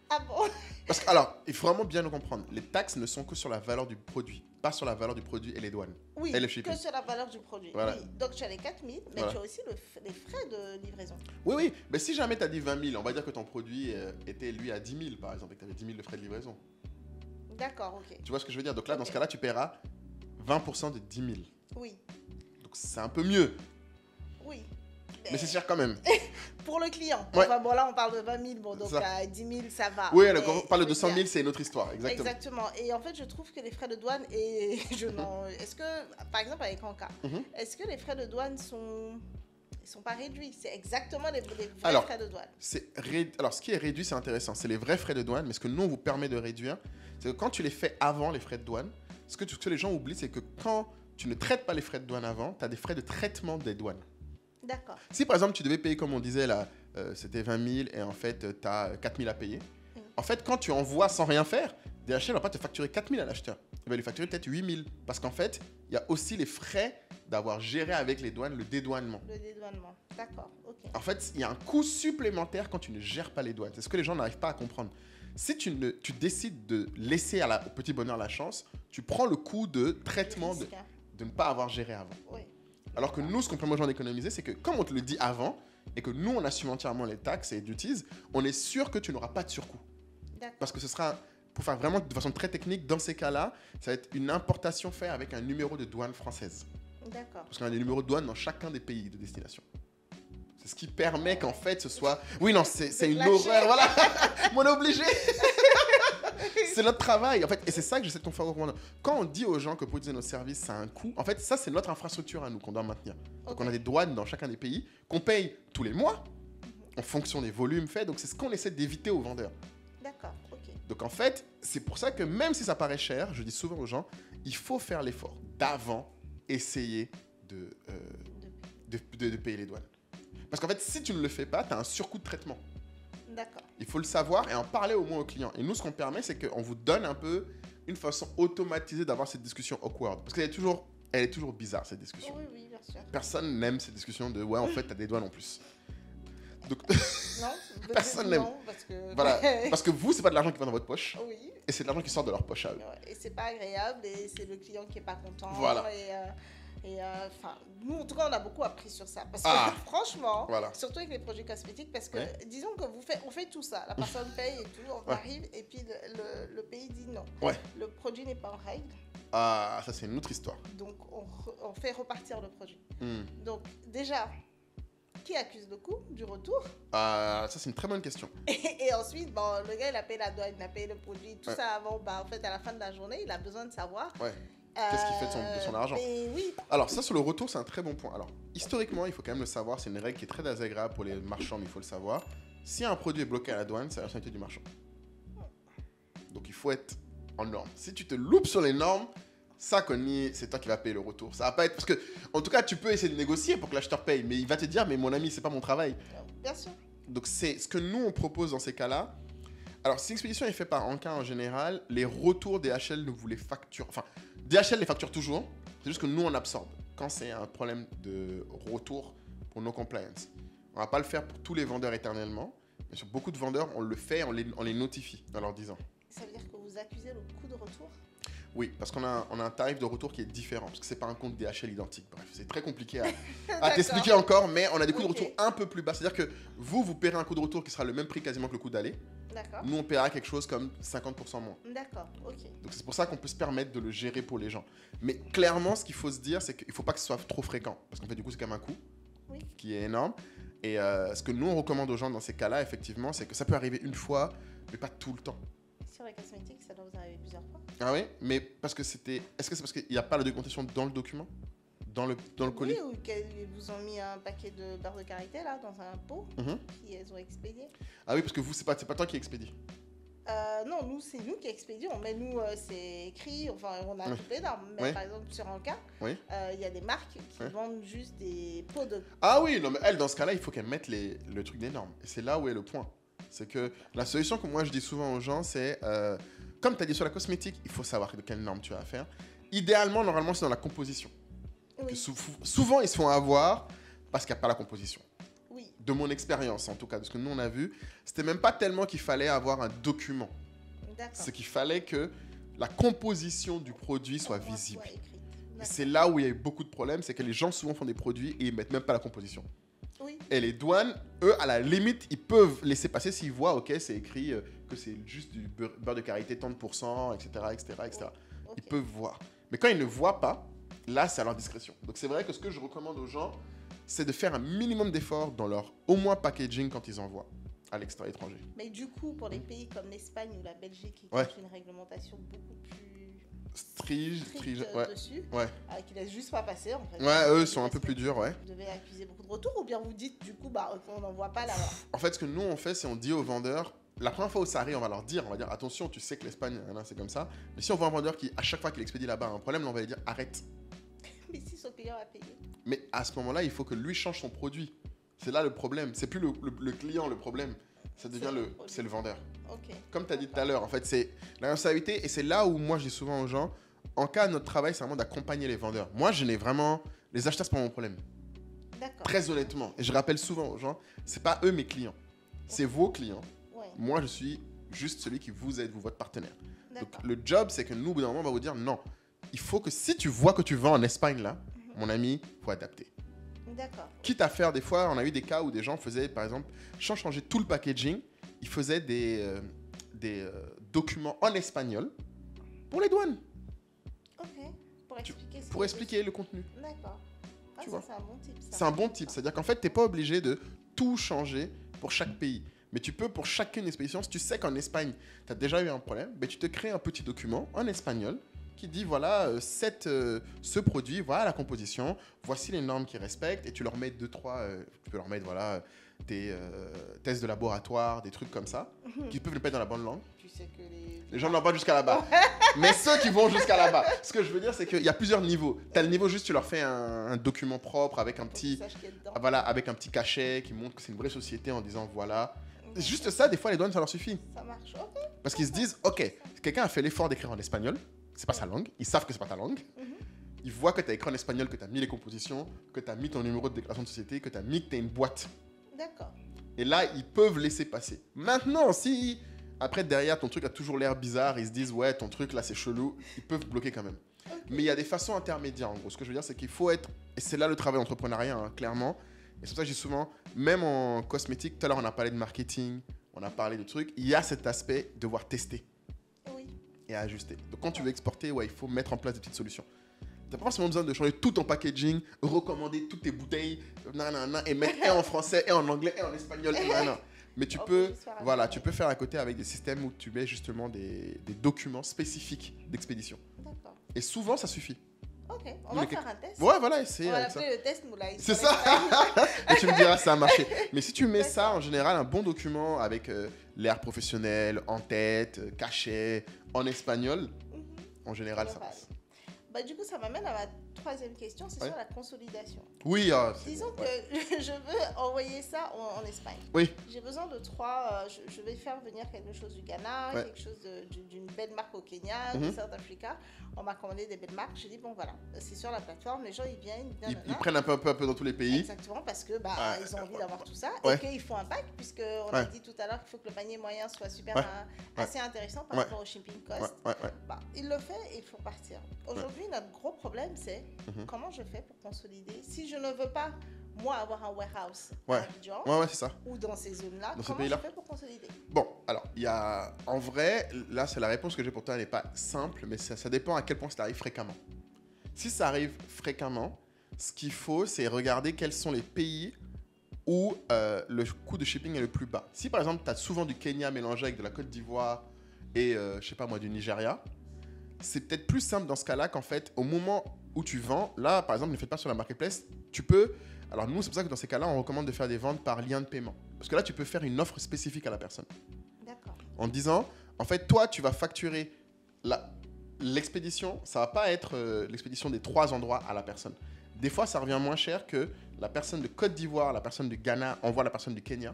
Ah bon? Parce que, alors, il faut vraiment bien le comprendre. Les taxes ne sont que sur la valeur du produit, pas sur la valeur du produit et les douanes. Oui, et le shipping. que sur la valeur du produit. Voilà. Oui. Donc, tu as les 4 000, mais Voilà. tu as aussi les frais de livraison. Oui, oui. Mais si jamais tu as dit 20 000, on va dire que ton produit était, lui, à 10 000, par exemple, et que tu avais 10 000 de frais de livraison. D'accord, ok. Tu vois ce que je veux dire? Donc là, dans ce cas-là, tu paieras 20% de 10 000. Oui, Donc c'est un peu mieux, oui. mais c'est cher quand même. Pour le client. Ouais. Enfin, bon, là, on parle de 20 000, bon, donc Ça. à 10 000, ça va. Oui, Mais alors, quand on parle je de veux 100 000, dire- c'est une autre histoire, exactement. Exactement. Et en fait, je trouve que les frais de douane, et est-ce que, par exemple, avec Anka, est-ce que les frais de douane sont pas réduits? C'est exactement les vrais Alors, frais de douane. Alors, ce qui est réduit, c'est intéressant. C'est les vrais frais de douane, mais ce que nous, on vous permet de réduire, c'est que quand tu les fais avant les frais de douane, ce que les gens oublient, c'est que quand tu ne traites pas les frais de douane avant, tu as des frais de traitement des douanes. D'accord. Si par exemple tu devais payer comme on disait là, c'était 20 000 et en fait tu as 4 000 à payer. En fait quand tu envoies sans rien faire, DHL ne va pas te facturer 4 000 à l'acheteur. Il va lui facturer peut-être 8 000 parce qu'en fait il y a aussi les frais d'avoir géré avec les douanes le dédouanement. Le dédouanement. D'accord, ok. En fait il y a un coût supplémentaire quand tu ne gères pas les douanes. C'est ce que les gens n'arrivent pas à comprendre. Si tu décides de laisser au petit bonheur la chance, tu prends le coût de traitement Les risques, hein. de ne pas avoir géré avant. Oui. Alors que nous, ce qu'on permet aux gens d'économiser, c'est que comme on te le dit avant, et que nous, on assume entièrement les taxes et duties, on est sûr que tu n'auras pas de surcoût. D'accord. Parce que ce sera, pour faire vraiment de façon très technique, dans ces cas-là, ça va être une importation faite avec un numéro de douane française. D'accord. Parce qu'on a des numéros de douane dans chacun des pays de destination. C'est ce qui permet qu'en fait, ce soit... Oui, non, c'est une lâcher. horreur, voilà. Mais on est obligé. C'est notre travail, en fait, et c'est ça que j'essaie de te faire comprendre. Quand on dit aux gens que pour utiliser nos services, ça a un coût, en fait, ça, c'est notre infrastructure à nous qu'on doit maintenir. Donc, Ok. on a des douanes dans chacun des pays qu'on paye tous les mois en fonction des volumes faits. Donc, c'est ce qu'on essaie d'éviter aux vendeurs. D'accord, ok. Donc, en fait, c'est pour ça que même si ça paraît cher, je dis souvent aux gens, il faut faire l'effort d'avant essayer de payer les douanes. Parce qu'en fait, si tu ne le fais pas, tu as un surcoût de traitement. D'accord. Il faut le savoir et en parler au moins aux clients. Et nous, ce qu'on permet, c'est qu'on vous donne un peu une façon automatisée d'avoir cette discussion awkward. Parce elle est toujours bizarre, cette discussion. Oui, oui, bien sûr. Personne n'aime cette discussion de ouais, en fait, t'as des douanes en plus. Donc, Non, personne n'aime. parce que... Voilà. Parce que vous, c'est pas de l'argent qui va dans votre poche. Oui. Et c'est de l'argent qui sort de leur poche à eux. Ouais, et c'est pas agréable et c'est le client qui est pas content. Voilà. Nous, en tout cas, on a beaucoup appris sur ça. Parce que franchement, Voilà. surtout avec les produits cosmétiques, parce que Ouais. disons que on fait tout ça. La personne paye et tout, on arrive et puis le pays dit non. Ouais. Le produit n'est pas en règle. Ah, ça, c'est une autre histoire. Donc, on fait repartir le produit. Hmm. Donc, déjà, qui accuse le coût du retour? Ça, c'est une très bonne question. Et ensuite, bon, le gars, il a payé la douane, il a payé le produit, tout Ouais. ça avant. Bah, en fait, à la fin de la journée, il a besoin de savoir. Ouais. Qu'est-ce qu'il fait de son argent? Mais oui. Alors, ça, sur le retour, c'est un très bon point. Alors, historiquement, il faut quand même le savoir, c'est une règle qui est très désagréable pour les marchands, mais il faut le savoir. Si un produit est bloqué à la douane, c'est la responsabilité du marchand. Donc, il faut être en norme. Si tu te loupes sur les normes, ça, Connie, c'est toi qui vas payer le retour. Ça va pas être... Parce que, en tout cas, tu peux essayer de négocier pour que l'acheteur paye, mais il va te dire, mais mon ami, c'est pas mon travail. Bien sûr. Donc, c'est ce que nous, on propose dans ces cas-là. Alors, si l'expédition est faite par Anka en général, les retours DHL ne vous les facturent. Enfin, DHL les facture toujours, c'est juste que nous, on absorbe quand c'est un problème de retour pour nos compliance. On va pas le faire pour tous les vendeurs éternellement, mais sur beaucoup de vendeurs, on le fait, on les notifie en leur disant. Ça veut dire que vous accusez le coût de retour? Oui, parce qu'on a un tarif de retour qui est différent, parce que c'est pas un compte DHL identique. Bref, c'est très compliqué à t'expliquer encore, mais on a des coûts de retour un peu plus bas. C'est-à-dire que vous paierez un coût de retour qui sera le même prix quasiment que le coût d'aller. D'accord. Nous, on paiera quelque chose comme 50% moins. D'accord, ok. Donc c'est pour ça qu'on peut se permettre de le gérer pour les gens. Mais clairement, ce qu'il faut se dire, c'est qu'il ne faut pas que ce soit trop fréquent. Parce qu'en fait, du coup, c'est quand même un coût qui est énorme. Et ce que nous, on recommande aux gens dans ces cas-là, effectivement, c'est que ça peut arriver une fois, mais pas tout le temps. Sur les cosmétiques, ça doit vous arriver plusieurs fois? Ah oui? Mais parce que c'était... Est-ce que c'est parce qu'il n'y a pas la documentation dans le document? Dans le colis? Oui, ou qu'ils vous ont mis un paquet de beurre de karité, là, dans un pot, qu'ils ont expédié. Ah oui, parce que vous, c'est pas toi qui expédie. Non, nous, c'est nous qui expédions. Mais nous, c'est écrit, enfin, on a toutes les normes. Mais par exemple, sur Anka, il y a des marques qui vendent juste des pots de... Ah oui, non, mais elle, dans ce cas-là, il faut qu'elle mette le truc des normes. Et c'est là où est le point. C'est que la solution que moi, je dis souvent aux gens, c'est... comme tu as dit sur la cosmétique, il faut savoir de quelle norme tu as affaire. Idéalement, normalement, c'est dans la composition. Oui. Souvent, ils se font avoir parce qu'il n'y a pas la composition. Oui. De mon expérience, en tout cas, de ce que nous, on a vu, c'était même pas tellement qu'il fallait avoir un document. C'est qu'il fallait que la composition du produit soit visible. Et c'est là où il y a eu beaucoup de problèmes, c'est que les gens souvent font des produits et ils mettent même pas la composition. Oui. Et les douanes, eux, à la limite, ils peuvent laisser passer s'ils voient, ok, c'est écrit que c'est juste du beurre de karité, tant de pourcents, etc., etc., etc. Okay. Ils peuvent voir. Mais quand ils ne voient pas, là, c'est à leur discrétion. Donc c'est vrai que ce que je recommande aux gens, c'est de faire un minimum d'efforts dans leur au moins packaging quand ils envoient à l'étranger. Mais du coup, pour les pays comme l'Espagne ou la Belgique qui ont une réglementation beaucoup plus stricte dessus, qui laisse juste pas passer en fait. Ouais, eux sont un peu plus durs, Vous devez accuser beaucoup de retours ou bien vous dites du coup, bah, on n'en voit pas là-bas. En fait, ce que nous on fait, c'est on dit aux vendeurs, la première fois où ça arrive, on va leur dire, attention, tu sais que l'Espagne, c'est comme ça. Mais si on voit un vendeur qui, à chaque fois qu'il expédie là-bas, a un problème, on va lui dire, arrête. Mais si son client a payé. Mais à ce moment-là, il faut que lui change son produit. C'est là le problème. C'est plus le client le problème. Ça devient c'est le vendeur. Okay. Comme tu as dit tout à l'heure, en fait, c'est la responsabilité. Et c'est là où moi, je dis souvent aux gens, en cas, notre travail, c'est vraiment d'accompagner les vendeurs. Moi, je n'ai vraiment... Les acheteurs, c'est pas mon problème. D'accord. Très honnêtement. Et je rappelle souvent aux gens, c'est pas eux mes clients. C'est vos clients. Ouais. Moi, je suis juste celui qui vous aide, votre partenaire. Donc, le job, c'est que nous, au bout d'un moment, on va vous dire, non, il faut que si tu vois que tu vends en Espagne, là, mon ami, il faut adapter. D'accord. Quitte à faire, des fois, on a eu des cas où des gens faisaient, par exemple, sans changer tout le packaging, ils faisaient des documents en espagnol pour les douanes. Ok. Pour expliquer le contenu. D'accord. Tu vois. C'est un bon type. C'est un bon type. C'est-à-dire qu'en fait, tu n'es pas obligé de tout changer pour chaque pays. Mais tu peux, pour chacune expédition, si tu sais qu'en Espagne, tu as déjà eu un problème, ben, tu te crées un petit document en espagnol qui dit, voilà, ce produit, voilà la composition, voici les normes qu'ils respectent, et tu leur mets tu peux leur mettre, voilà, des tests de laboratoire, des trucs comme ça, qui peuvent le mettre dans la bonne langue. Tu sais que les gens ne vont pas jusqu'à là-bas. Mais ceux qui vont jusqu'à là-bas. Ce que je veux dire, c'est qu'il y a plusieurs niveaux. Tu as le niveau juste, tu leur fais un document propre avec un petit, avec un petit cachet qui montre que c'est une vraie société en disant, voilà, Juste ça, des fois, les douanes, ça leur suffit. Ça marche, ok. Parce qu'ils se disent, ok, quelqu'un a fait l'effort d'écrire en espagnol, c'est pas sa langue, ils savent que c'est pas ta langue. Ils voient que tu as écrit en espagnol, que tu as mis les compositions, que tu as mis ton numéro de déclaration de société, que tu as mis que tu as une boîte. D'accord. Et là, ils peuvent laisser passer. Maintenant, si après, derrière, ton truc a toujours l'air bizarre, ils se disent, ouais, ton truc là, c'est chelou, ils peuvent bloquer quand même. Okay. Mais il y a des façons intermédiaires, en gros. Ce que je veux dire, c'est qu'il faut être, et c'est là le travail d'entrepreneuriat, hein, clairement. Et c'est pour ça que je dis souvent, même en cosmétique, tout à l'heure, on a parlé de marketing, on a parlé de trucs, il y a cet aspect de devoir tester. Oui. Et ajuster. Donc, quand tu veux exporter, ouais, il faut mettre en place des petites solutions. Tu n'as pas forcément besoin de changer tout ton packaging, recommander toutes tes bouteilles, et mettre et en français, et en anglais, et en espagnol, et nanana. Mais tu peux, voilà, tu peux faire à côté avec des systèmes où tu mets justement des documents spécifiques d'expédition. D'accord. Et souvent, ça suffit. Ok, on va faire un test. Ouais, voilà, essayer. On va l'appeler le test Moulay. C'est ça. Et tu me diras, ça a marché. Mais si tu mets ça, en général, un bon document avec l'air professionnel, en tête, cachet, en espagnol, en général, ça passe. Bah, du coup, ça m'amène à ma troisième question, c'est sur la consolidation. Oui, disons que je veux envoyer ça en Espagne. Oui. J'ai besoin de trois. Je vais faire venir quelque chose du Ghana, quelque chose d'une belle marque au Kenya, du South Africa. On m'a commandé des belles marques. J'ai dit, bon voilà, c'est sur la plateforme, les gens ils viennent. Ils prennent un peu dans tous les pays. Exactement, parce que ils ont envie d'avoir tout ça et qu'ils font un pack, puisqu'on a dit tout à l'heure qu'il faut que le panier moyen soit super assez intéressant par rapport au shipping cost. Il le fait et il faut partir. Aujourd'hui, notre gros problème, c'est comment je fais pour consolider. Si je ne veux pas, moi, avoir un warehouse à Abidjan c'est ça. ou dans ces zones-là, comment je fais pour consolider? Bon, alors, il y a... En vrai, là, c'est la réponse que j'ai pour toi, elle n'est pas simple, mais ça dépend à quel point ça arrive fréquemment. Si ça arrive fréquemment, ce qu'il faut, c'est regarder quels sont les pays où le coût de shipping est le plus bas. Si, par exemple, tu as souvent du Kenya mélangé avec de la Côte d'Ivoire et, je sais pas moi, du Nigeria, c'est peut-être plus simple dans ce cas-là qu'en fait, au moment où tu vends, là, par exemple, ne faites pas sur la marketplace, tu peux... Alors nous, c'est pour ça que dans ces cas-là, on recommande de faire des ventes par lien de paiement. Parce que là, tu peux faire une offre spécifique à la personne. D'accord. En disant, en fait, toi, tu vas facturer l'expédition. Ça ne va pas être l'expédition des 3 endroits à la personne. Des fois, ça revient moins cher que la personne de Côte d'Ivoire, la personne du Ghana envoie la personne du Kenya.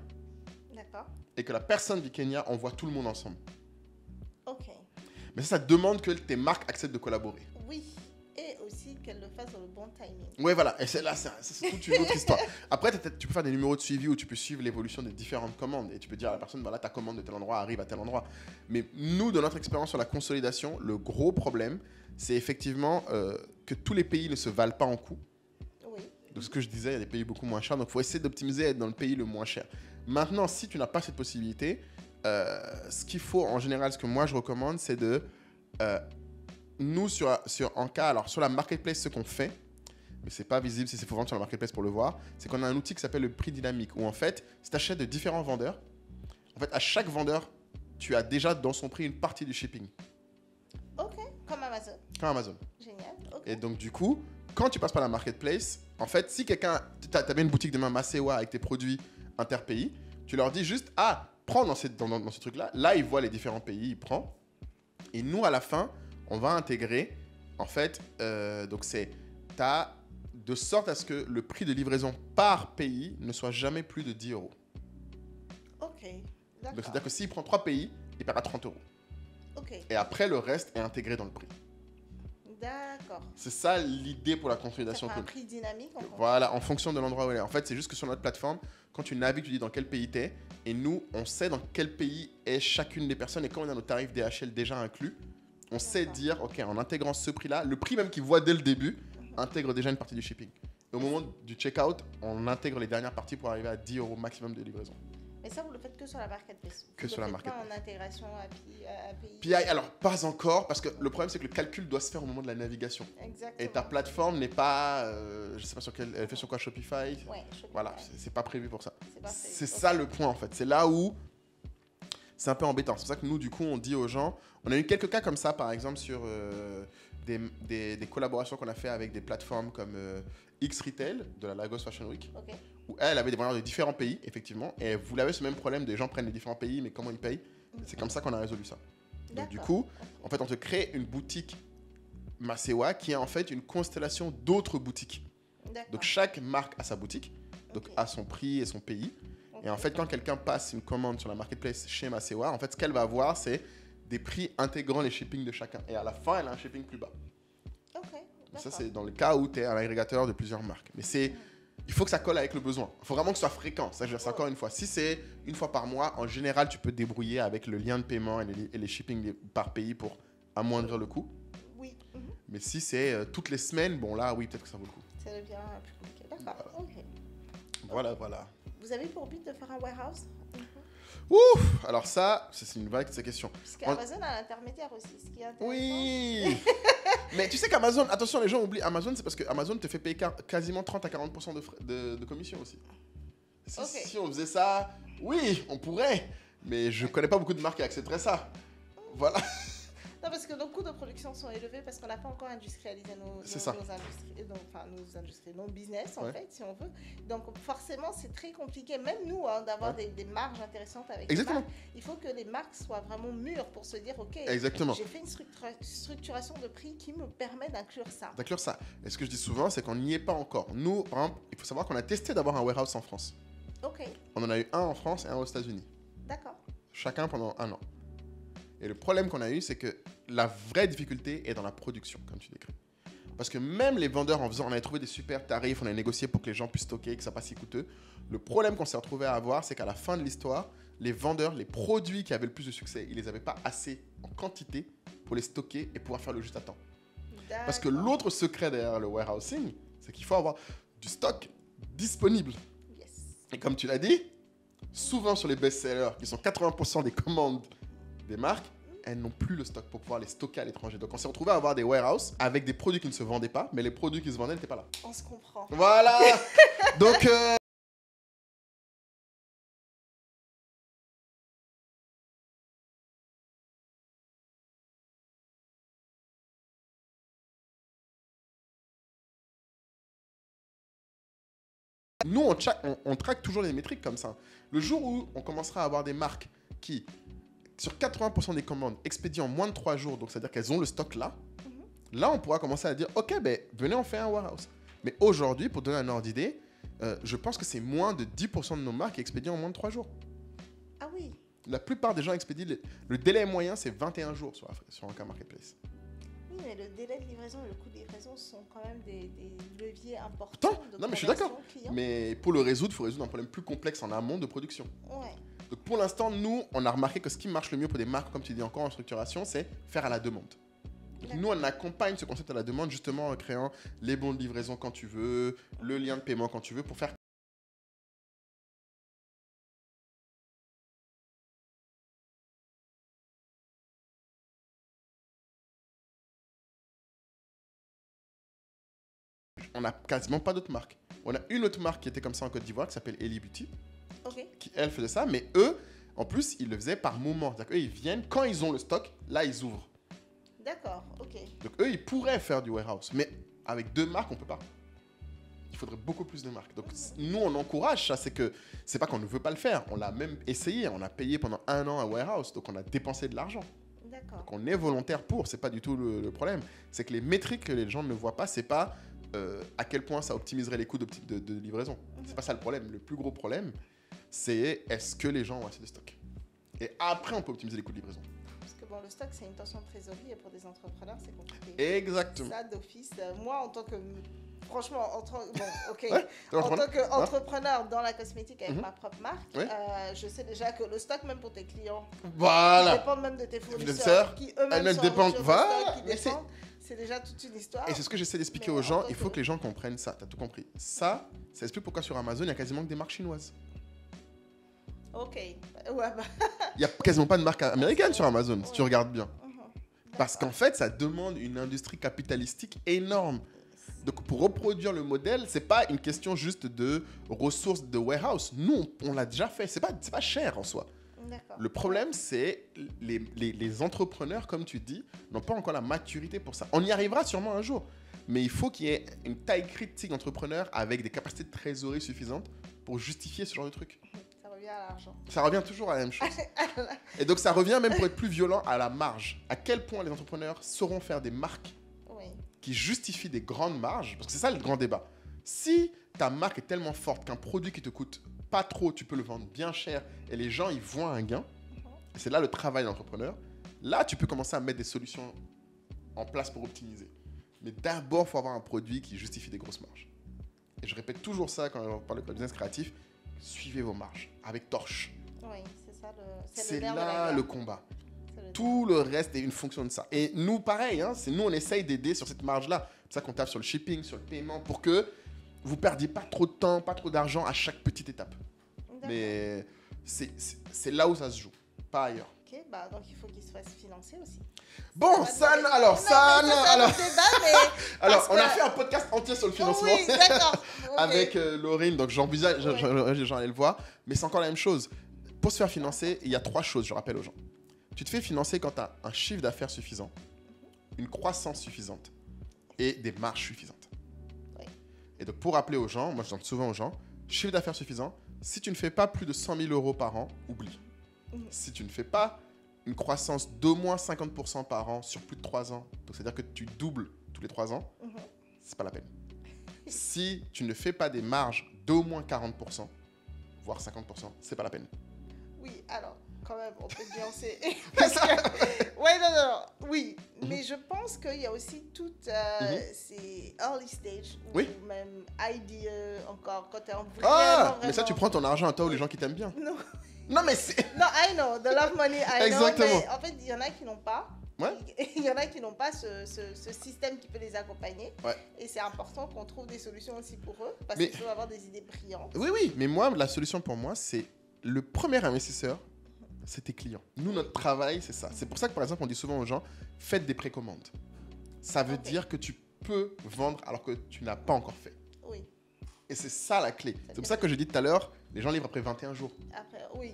D'accord. Et que la personne du Kenya envoie tout le monde ensemble. Ok. Mais ça demande que tes marques acceptent de collaborer. Oui. Et aussi qu'elle le fasse dans le bon timing. Oui, voilà. Et c'est toute une autre histoire. Après, tu peux faire des numéros de suivi où tu peux suivre l'évolution des différentes commandes. Et tu peux dire à la personne, voilà, ta commande de tel endroit arrive à tel endroit. Mais nous, dans notre expérience sur la consolidation, le gros problème, c'est effectivement que tous les pays ne se valent pas en coût. Oui. Donc, ce que je disais, il y a des pays beaucoup moins chers. Donc, il faut essayer d'optimiser et être dans le pays le moins cher. Maintenant, si tu n'as pas cette possibilité, ce qu'il faut, en général, ce que moi, je recommande, c'est de... nous, en cas, alors sur la marketplace, ce qu'on fait, mais c'est pas visible si c'est faut vendre sur la marketplace pour le voir, c'est qu'on a un outil qui s'appelle le prix dynamique, où en fait, si tu achètes de différents vendeurs, en fait, à chaque vendeur, tu as déjà dans son prix une partie du shipping. Ok, comme Amazon. Comme Amazon. Génial. Okay. Et donc, du coup, quand tu passes par la marketplace, en fait, si quelqu'un, tu as bien une boutique de main Masewa avec tes produits interpays, tu leur dis juste, prends dans ce truc-là. Là, ils voient les différents pays, ils prennent. Et nous, à la fin, on va intégrer, en fait, donc de sorte à ce que le prix de livraison par pays ne soit jamais plus de 10 €. Ok, d'accord. Donc, c'est-à-dire que s'il prend 3 pays, il paiera 30 €. Ok. Et après, le reste est intégré dans le prix. D'accord. C'est ça l'idée pour la consolidation. Ça fait un prix dynamique en fonction. Voilà, en fonction de l'endroit où elle est. En fait, c'est juste que sur notre plateforme, quand tu navigues, tu dis dans quel pays tu es. Et nous, on sait dans quel pays est chacune des personnes. Et quand on a nos tarifs DHL déjà inclus, on sait dire, OK, en intégrant ce prix-là, le prix même qu'ils voient dès le début, intègre déjà une partie du shipping. Et au moment du checkout, on intègre les dernières parties pour arriver à 10 € maximum de livraison. Mais ça, vous le faites que sur la marketplace. Que sur la marketplace. Pas en intégration API. PI, alors pas encore, parce que le problème c'est que le calcul doit se faire au moment de la navigation. Exactement. Et ta plateforme n'est pas, je sais pas sur quelle, elle fait sur quoi, Shopify. Ouais, Shopify. Voilà, c'est pas prévu pour ça. C'est okay. ça le point en fait. C'est là où c'est un peu embêtant. C'est pour ça que nous, du coup, on dit aux gens, on a eu quelques cas comme ça, par exemple sur des collaborations qu'on a fait avec des plateformes comme X-Retail de la Lagos Fashion Week. Okay. Où elle avait des vendeurs de différents pays, effectivement, et vous avez ce même problème, des gens prennent les différents pays, mais comment ils payent. C'est comme ça qu'on a résolu ça. Donc du coup, en fait, on te crée une boutique Masewa qui est en fait une constellation d'autres boutiques. Donc chaque marque a sa boutique, donc a son prix et son pays. Et en fait, quand quelqu'un passe une commande sur la marketplace chez Masewa, en fait, ce qu'elle va avoir, c'est des prix intégrant les shipping de chacun. Et à la fin, elle a un shipping plus bas. Ok, Ça, d'accord. c'est dans le cas où tu es un agrégateur de plusieurs marques. Mais il faut que ça colle avec le besoin. Il faut vraiment que ce soit fréquent. Ça, je veux dire, c'est encore une fois. Si c'est une fois par mois, en général, tu peux te débrouiller avec le lien de paiement et les shipping par pays pour amoindrir le coût. Oui. Mais si c'est toutes les semaines, bon là, oui, peut-être que ça vaut le coup. Ça devient plus compliqué. D'accord, ok. Voilà. Vous avez pour but de faire un warehouse? Ouf! Alors ça, c'est une vague de ces questions. Puisqu'Amazon a l'intermédiaire aussi, ce qui est intéressant. Oui! Mais tu sais qu'Amazon, attention, les gens oublient Amazon, c'est parce que Amazon te fait payer quasiment 30 à 40% de commission aussi. Si on faisait ça, oui, on pourrait. Mais je connais pas beaucoup de marques qui accepteraient ça. Voilà. Non, parce que nos coûts de production sont élevés parce qu'on n'a pas encore industrialisé nos industries, nos business en fait, si on veut. Donc forcément, c'est très compliqué, même nous, d'avoir des marges intéressantes avec les marques. Il faut que les marques soient vraiment mûres pour se dire, ok, j'ai fait une structuration de prix qui me permet d'inclure ça. Et ce que je dis souvent, c'est qu'on n'y est pas encore. Nous, par exemple, il faut savoir qu'on a testé d'avoir un warehouse en France. Ok. On en a eu un en France et un aux États-Unis. D'accord. Chacun pendant 1 an. Et le problème qu'on a eu, c'est que la vraie difficulté est dans la production, comme tu décris. Parce que même les vendeurs, on avait trouvé des super tarifs, on a négocié pour que les gens puissent stocker, que ça passe si coûteux. Le problème qu'on s'est retrouvé à avoir, c'est qu'à la fin de l'histoire, les vendeurs, les produits qui avaient le plus de succès, ils les avaient pas assez en quantité pour les stocker et pouvoir faire le juste à temps. Parce que l'autre secret derrière le warehousing, c'est qu'il faut avoir du stock disponible. Yes. Et comme tu l'as dit, souvent sur les best-sellers, qui sont 80% des commandes des marques, elles n'ont plus le stock pour pouvoir les stocker à l'étranger. Donc on s'est retrouvé à avoir des warehouses avec des produits qui ne se vendaient pas, mais les produits qui se vendaient n'étaient pas là. On se comprend. Voilà. Donc nous, on traque toujours les métriques comme ça. Le jour où on commencera à avoir des marques qui, sur 80% des commandes, expédient en moins de 3 jours, donc c'est-à-dire qu'elles ont le stock là, là, on pourra commencer à dire, ok, venez, on fait un warehouse. Mais aujourd'hui, pour donner un ordre d'idée, je pense que c'est moins de 10% de nos marques qui expédient en moins de 3 jours. Ah oui. La plupart des gens expédient, le délai moyen, c'est 21 jours sur un cas marketplace. Oui, mais le délai de livraison et le coût de livraison sont quand même des leviers importants. Non, mais je suis d'accord. Mais pour le résoudre, il faut résoudre un problème plus complexe en amont de production. Ouais. Donc pour l'instant, nous, on a remarqué que ce qui marche le mieux pour des marques, comme tu dis encore en structuration, c'est faire à la demande. Donc nous, on accompagne ce concept à la demande justement en créant les bons de livraison quand tu veux, le lien de paiement quand tu veux, pour faire... On n'a quasiment pas d'autres marques. On a une autre marque qui était comme ça en Côte d'Ivoire qui s'appelle Ellie Beauty, qui elle faisait ça, mais eux, en plus, ils le faisaient par moment. C'est-à-dire qu'eux, ils viennent, quand ils ont le stock, là, ils ouvrent. D'accord, ok. Donc eux, ils pourraient faire du warehouse, mais avec 2 marques, on ne peut pas. Il faudrait beaucoup plus de marques. Donc nous, on encourage ça, c'est pas qu'on ne veut pas le faire, on l'a même essayé, on a payé pendant 1 an un warehouse, donc on a dépensé de l'argent. D'accord. Donc on est volontaire pour, c'est pas du tout le problème. C'est que les métriques que les gens ne voient pas, c'est pas à quel point ça optimiserait les coûts de livraison. C'est pas ça le problème. Le plus gros problème, c'est est-ce que les gens ont assez de stock. Et après, on peut optimiser les coûts de livraison. Parce que bon, le stock, c'est une tension de trésorerie et pour des entrepreneurs, c'est compliqué. Exactement. Ça, d'office, moi, en tant que... Franchement, en tant Ouais, qu'entrepreneur dans la cosmétique avec ma propre marque, Ouais. Je sais déjà que le stock, même pour tes clients, Voilà. dépend même de tes fournisseurs, Fournisseurs, qui eux-mêmes elles sont dépendent. en rupture de Voilà. stock, qui dépendent. C'est déjà toute une histoire. Et c'est ce que j'essaie d'expliquer Mais aux gens. en Il faut tant que les gens comprennent ça. Tu as tout compris. Ça explique pourquoi sur Amazon, il y a quasiment que des marques chinoises. Ok. Ouais, bah. Il n'y a quasiment pas de marque américaine sur Amazon, si tu regardes bien. Parce qu'en fait, ça demande une industrie capitalistique énorme. Donc, pour reproduire le modèle, c'est pas une question juste de ressources de warehouse. Nous, on l'a déjà fait. C'est pas cher en soi. Le problème, c'est les entrepreneurs, comme tu dis, n'ont pas encore la maturité pour ça. On y arrivera sûrement un jour. Mais il faut qu'il y ait une taille critique d'entrepreneurs avec des capacités de trésorerie suffisantes pour justifier ce genre de truc. Ça revient à l'argent. Ça revient toujours à la même chose. Et donc, ça revient même pour être plus violent à la marge. À quel point les entrepreneurs sauront faire des marques qui justifient des grandes marges, parce que c'est ça le grand débat. Si ta marque est tellement forte qu'un produit qui te coûte pas trop, tu peux le vendre bien cher et les gens, ils voient un gain. Et c'est là le travail d'entrepreneur. Là, tu peux commencer à mettre des solutions en place pour optimiser. Mais d'abord, il faut avoir un produit qui justifie des grosses marges. Et je répète toujours ça quand on parle de business créatif. Suivez vos marges avec torche. Oui, c'est ça C'est nerf de la là guerre. le combat. Tout le reste est une fonction de ça. Et nous, pareil, hein, c'est nous, on essaye d'aider sur cette marge-là. C'est pour ça qu'on tape sur le shipping, sur le paiement, pour que vous ne perdiez pas trop de temps, pas trop d'argent à chaque petite étape. D'accord. Mais c'est là où ça se joue, pas ailleurs. Ok, bah, donc il faut qu'il se fasse financer aussi. Bon, ça, alors, alors, on a fait un podcast entier sur le financement. Oui, d'accord. Ok. Avec Laurine, donc j'envisage, j'en allais le voir, mais c'est encore la même chose. Pour se faire financer, il y a 3 choses, je rappelle aux gens. Tu te fais financer quand tu as un chiffre d'affaires suffisant, une croissance suffisante et des marges suffisantes. Oui. Et donc, pour rappeler aux gens, moi je donne souvent aux gens, chiffre d'affaires suffisant, si tu ne fais pas plus de 100 000 euros par an, oublie. Si tu ne fais pas une croissance d'au moins 50% par an sur plus de 3 ans, donc c'est-à-dire que tu doubles tous les 3 ans, c'est pas la peine. Si tu ne fais pas des marges d'au moins 40%, voire 50%, c'est pas la peine. Oui, alors, quand même, on peut nuancer. C'est ça. Ouais, non. Oui, mais je pense qu'il y a aussi toutes ces early stage ou Oui. même idea encore quand tu es en Mais ça, tu prends ton argent à toi ou les gens qui t'aiment bien. Non. Non, mais c'est... Non, I know, the love money, I Exactement. know. Mais en fait, il y en a qui n'ont pas. Ouais. Il y en a qui n'ont pas ce système qui peut les accompagner. Ouais. Et c'est important qu'on trouve des solutions aussi pour eux parce Mais- qu'ils peuvent avoir des idées brillantes. Oui, mais moi, la solution pour moi, c'est le premier investisseur, c'est tes clients. Nous, notre travail, c'est ça. C'est pour ça que, par exemple, on dit souvent aux gens, faites des précommandes. Ça veut Ok. dire que tu peux vendre alors que tu n'as pas encore fait. Oui. Et c'est ça la clé. C'est pour ça que je dis tout à l'heure, les gens livrent après 21 jours. Après, oui,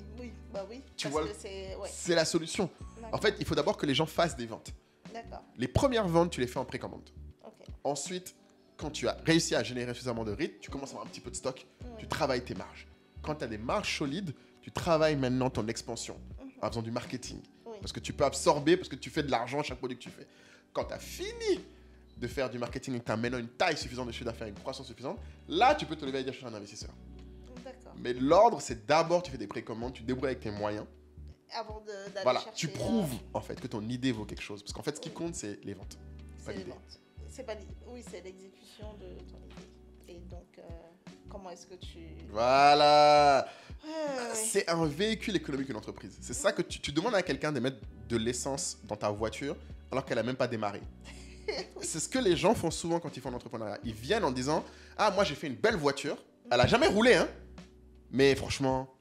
bah oui. Tu parce vois, que c'est... Ouais. C'est la solution. En fait, il faut d'abord que les gens fassent des ventes. D'accord. Les premières ventes, tu les fais en précommande. Ok. Ensuite, quand tu as réussi à générer suffisamment de rythme, tu commences à avoir un petit peu de stock, tu travailles tes marges. Quand tu as des marges solides, tu travailles maintenant ton expansion en faisant du marketing. Oui. Parce que tu peux absorber, parce que tu fais de l'argent à chaque produit que tu fais. Quand tu as fini de faire du marketing et que tu as maintenant une taille suffisante de chiffre d'affaires, une croissance suffisante, là, tu peux te lever et dire chercher un investisseur. D'accord. Mais l'ordre, c'est d'abord, tu fais des précommandes, tu te débrouilles avec tes moyens. Avant d'aller Voilà, chercher... tu prouves en fait que ton idée vaut quelque chose. Parce qu'en fait, ce qui compte, c'est les ventes. C'est les l'idée. ventes. C'est pas l'idée. Oui, c'est l'exécution de ton idée. Et donc, comment est-ce que tu... Voilà. Ouais. C'est un véhicule économique, une entreprise. C'est ça que tu demandes à quelqu'un de mettre de l'essence dans ta voiture alors qu'elle n'a même pas démarré. C'est ce que les gens font souvent quand ils font l'entrepreneuriat. Ils viennent en disant « Ah, moi j'ai fait une belle voiture. Elle n'a jamais roulé, hein. Mais franchement...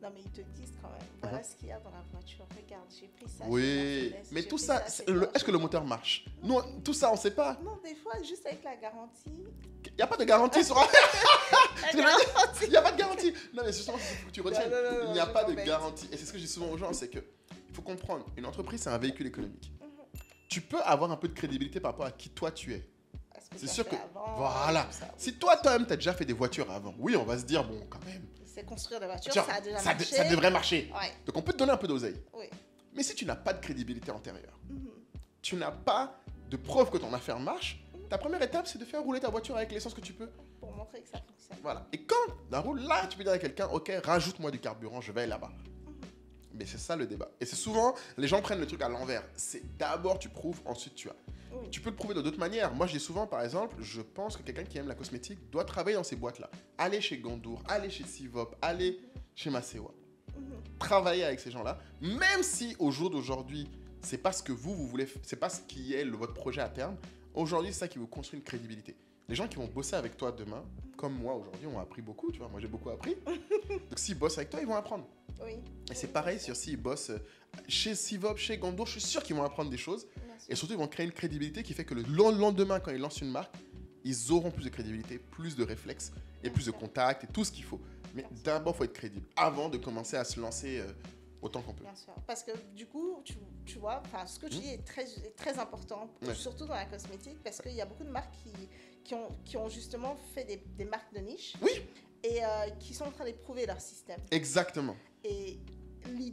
Non, mais ils te disent quand même, voilà ce qu'il y a dans la voiture. Regarde, j'ai pris ça. Oui, j'ai Mercedes, mais j'ai tout pris ça, c'est est-ce que le moteur marche? Nous, tout ça, on ne sait pas. Non, des fois, juste avec la garantie. Il n'y a pas de garantie sur... La garantie. Il n'y a pas de garantie. Non, mais justement, il faut que tu retiennes. Non, Il n'y a je pas de comprends. garantie. Et c'est ce que je dis souvent aux gens, c'est que il faut comprendre, une entreprise, c'est un véhicule économique. Tu peux avoir un peu de crédibilité par rapport à qui toi tu es. Parce que C'est t'as sûr fait que... avant, Voilà. tout ça, oui. Si toi-même, tu as déjà fait des voitures avant, oui, on va se dire, bon, quand même. C'est construire des voitures, Tiens, ça a déjà ça marché. ça devrait marcher. Ouais, Donc, on peut te donner un peu d'oseille. oui. Mais si tu n'as pas de crédibilité antérieure, tu n'as pas de preuve que ton affaire marche, ta première étape, c'est de faire rouler ta voiture avec l'essence que tu peux. Pour montrer que ça fonctionne. Voilà. Et quand la roule, là, tu peux dire à quelqu'un, ok, rajoute-moi du carburant, je vais là-bas. Mais c'est ça le débat. Et c'est souvent, les gens prennent le truc à l'envers. C'est d'abord tu prouves, ensuite tu as. Oui. Tu peux le prouver de d'autres manières. Moi, je dis souvent, par exemple, je pense que quelqu'un qui aime la cosmétique doit travailler dans ces boîtes-là. Aller chez Gandour, aller chez Sivop, aller chez Masewa. Travailler avec ces gens-là, même si au jour d'aujourd'hui, c'est pas ce que vous voulez, c'est pas ce qui est votre projet à terme. Aujourd'hui, c'est ça qui vous construit une crédibilité. Les gens qui vont bosser avec toi demain, comme moi aujourd'hui, ont appris beaucoup, tu vois. Moi, j'ai beaucoup appris. Donc, s'ils bossent avec toi, ils vont apprendre. Oui. Et c'est pareil sur s'ils bossent chez Sivop, chez Gandour, je suis sûr qu'ils vont apprendre des choses. Bien sûr. Et surtout, ils vont créer une crédibilité qui fait que le lendemain, quand ils lancent une marque, ils auront plus de crédibilité, plus de réflexes et plus de contacts et tout ce qu'il faut. Mais d'abord, il faut être crédible avant de commencer à se lancer autant qu'on peut. Bien sûr. Parce que du coup, tu vois, ce que tu dis est très important, Ouais. surtout dans la cosmétique, parce qu'il y a beaucoup de marques qui ont justement fait des marques de niche Oui, et qui sont en train d'éprouver leur système. exactement. Et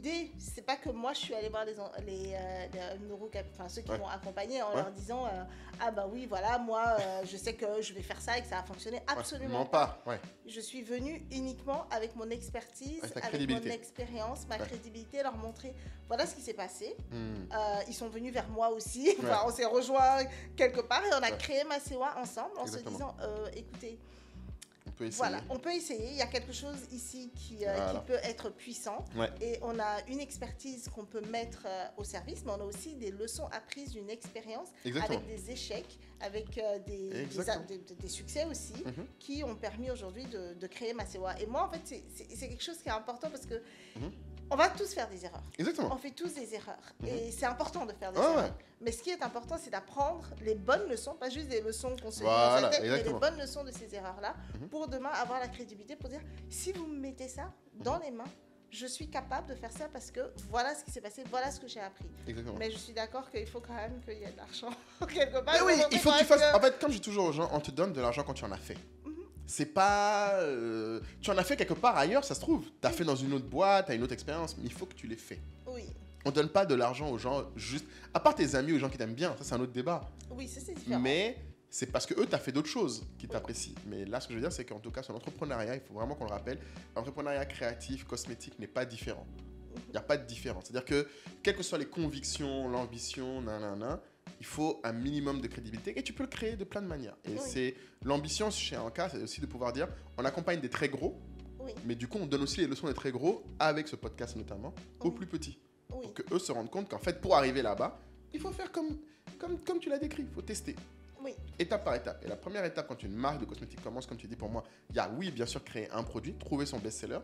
l'idée, c'est pas que moi je suis allée voir ceux qui m'ont accompagné en leur disant ah bah oui voilà moi je sais que je vais faire ça et que ça va fonctionner. Absolument pas. Je suis venue uniquement avec mon expertise, avec mon expérience, ma crédibilité, leur montrer voilà ce qui s'est passé. Ils sont venus vers moi aussi. Enfin, on s'est rejoints quelque part et on a créé Masewa ensemble en se disant écoutez, voilà, on peut essayer. Il y a quelque chose ici qui peut être puissant. Et on a une expertise qu'on peut mettre au service, mais on a aussi des leçons apprises d'une expérience avec des échecs, avec des succès aussi, qui ont permis aujourd'hui de créer Masewa. Et moi, en fait, c'est quelque chose qui est important parce que on va tous faire des erreurs. On fait tous des erreurs. Et c'est important de faire des erreurs. Mais ce qui est important, c'est d'apprendre les bonnes leçons, pas juste des leçons qu'on se dit dans sa tête, mais les bonnes leçons de ces erreurs-là, pour demain avoir la crédibilité, pour dire, si vous me mettez ça dans les mains, je suis capable de faire ça parce que voilà ce qui s'est passé, voilà ce que j'ai appris. Mais je suis d'accord qu'il faut quand même qu'il y ait de l'argent quelque part. Mais oui, il faut que tu fasses... En fait, comme je dis toujours aux gens, on te donne de l'argent quand tu en as fait. C'est pas... tu en as fait quelque part ailleurs, ça se trouve. Tu as fait dans une autre boîte, tu as une autre expérience, mais il faut que tu l'aies fait. Oui. On donne pas de l'argent aux gens juste... À part tes amis ou aux gens qui t'aiment bien, ça c'est un autre débat. Oui, ça c'est différent. Mais c'est parce que eux, tu as fait d'autres choses qui t'apprécient. Mais là, ce que je veux dire, c'est qu'en tout cas, sur l'entrepreneuriat, il faut vraiment qu'on le rappelle, l'entrepreneuriat créatif, cosmétique n'est pas différent. Il n'y a pas de différence. C'est-à-dire que, quelles que soient les convictions, l'ambition, il faut un minimum de crédibilité et tu peux le créer de plein de manières. Et c'est l'ambition chez Anka, c'est aussi de pouvoir dire, on accompagne des très gros, mais du coup, on donne aussi les leçons des très gros, avec ce podcast notamment, aux plus petits. Pour qu'eux se rendent compte qu'en fait, pour arriver là-bas, il faut faire comme tu l'as décrit, il faut tester. Étape par étape. Et la première étape, quand une marque de cosmétiques commence, comme tu dis pour moi, il y a, oui, bien sûr, créer un produit, trouver son best-seller.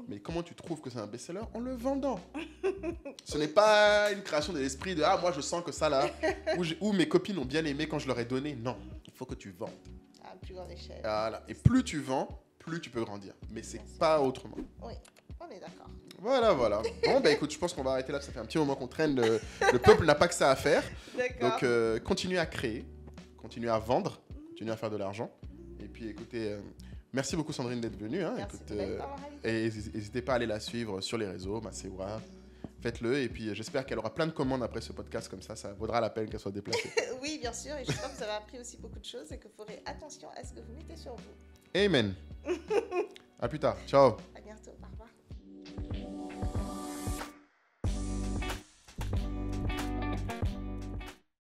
Mais comment tu trouves que c'est un best-seller? En le vendant. Ce n'est pas une création de l'esprit de « Ah, moi, je sens que ça, là, ou mes copines ont bien aimé quand je leur ai donné. » Non, il faut que tu vendes. À plus grande échelle. Voilà. Et plus tu vends, plus tu peux grandir. Mais c'est pas autrement. Oui, on est d'accord. Voilà. Bon, bah écoute, je pense qu'on va arrêter là. Ça fait un petit moment qu'on traîne. Le peuple n'a pas que ça à faire. Donc, continuez à créer, continuez à vendre, continuez à faire de l'argent. Et puis, écoutez... merci beaucoup Sandrine d'être venue. Et n'hésitez pas à aller la suivre sur les réseaux, Masewa. Faites-le et puis j'espère qu'elle aura plein de commandes après ce podcast, comme ça vaudra la peine qu'elle soit déplacée. Oui, bien sûr, et j'espère que vous avez appris aussi beaucoup de choses et que vous ferez attention à ce que vous mettez sur vous. Amen. À plus tard. Ciao.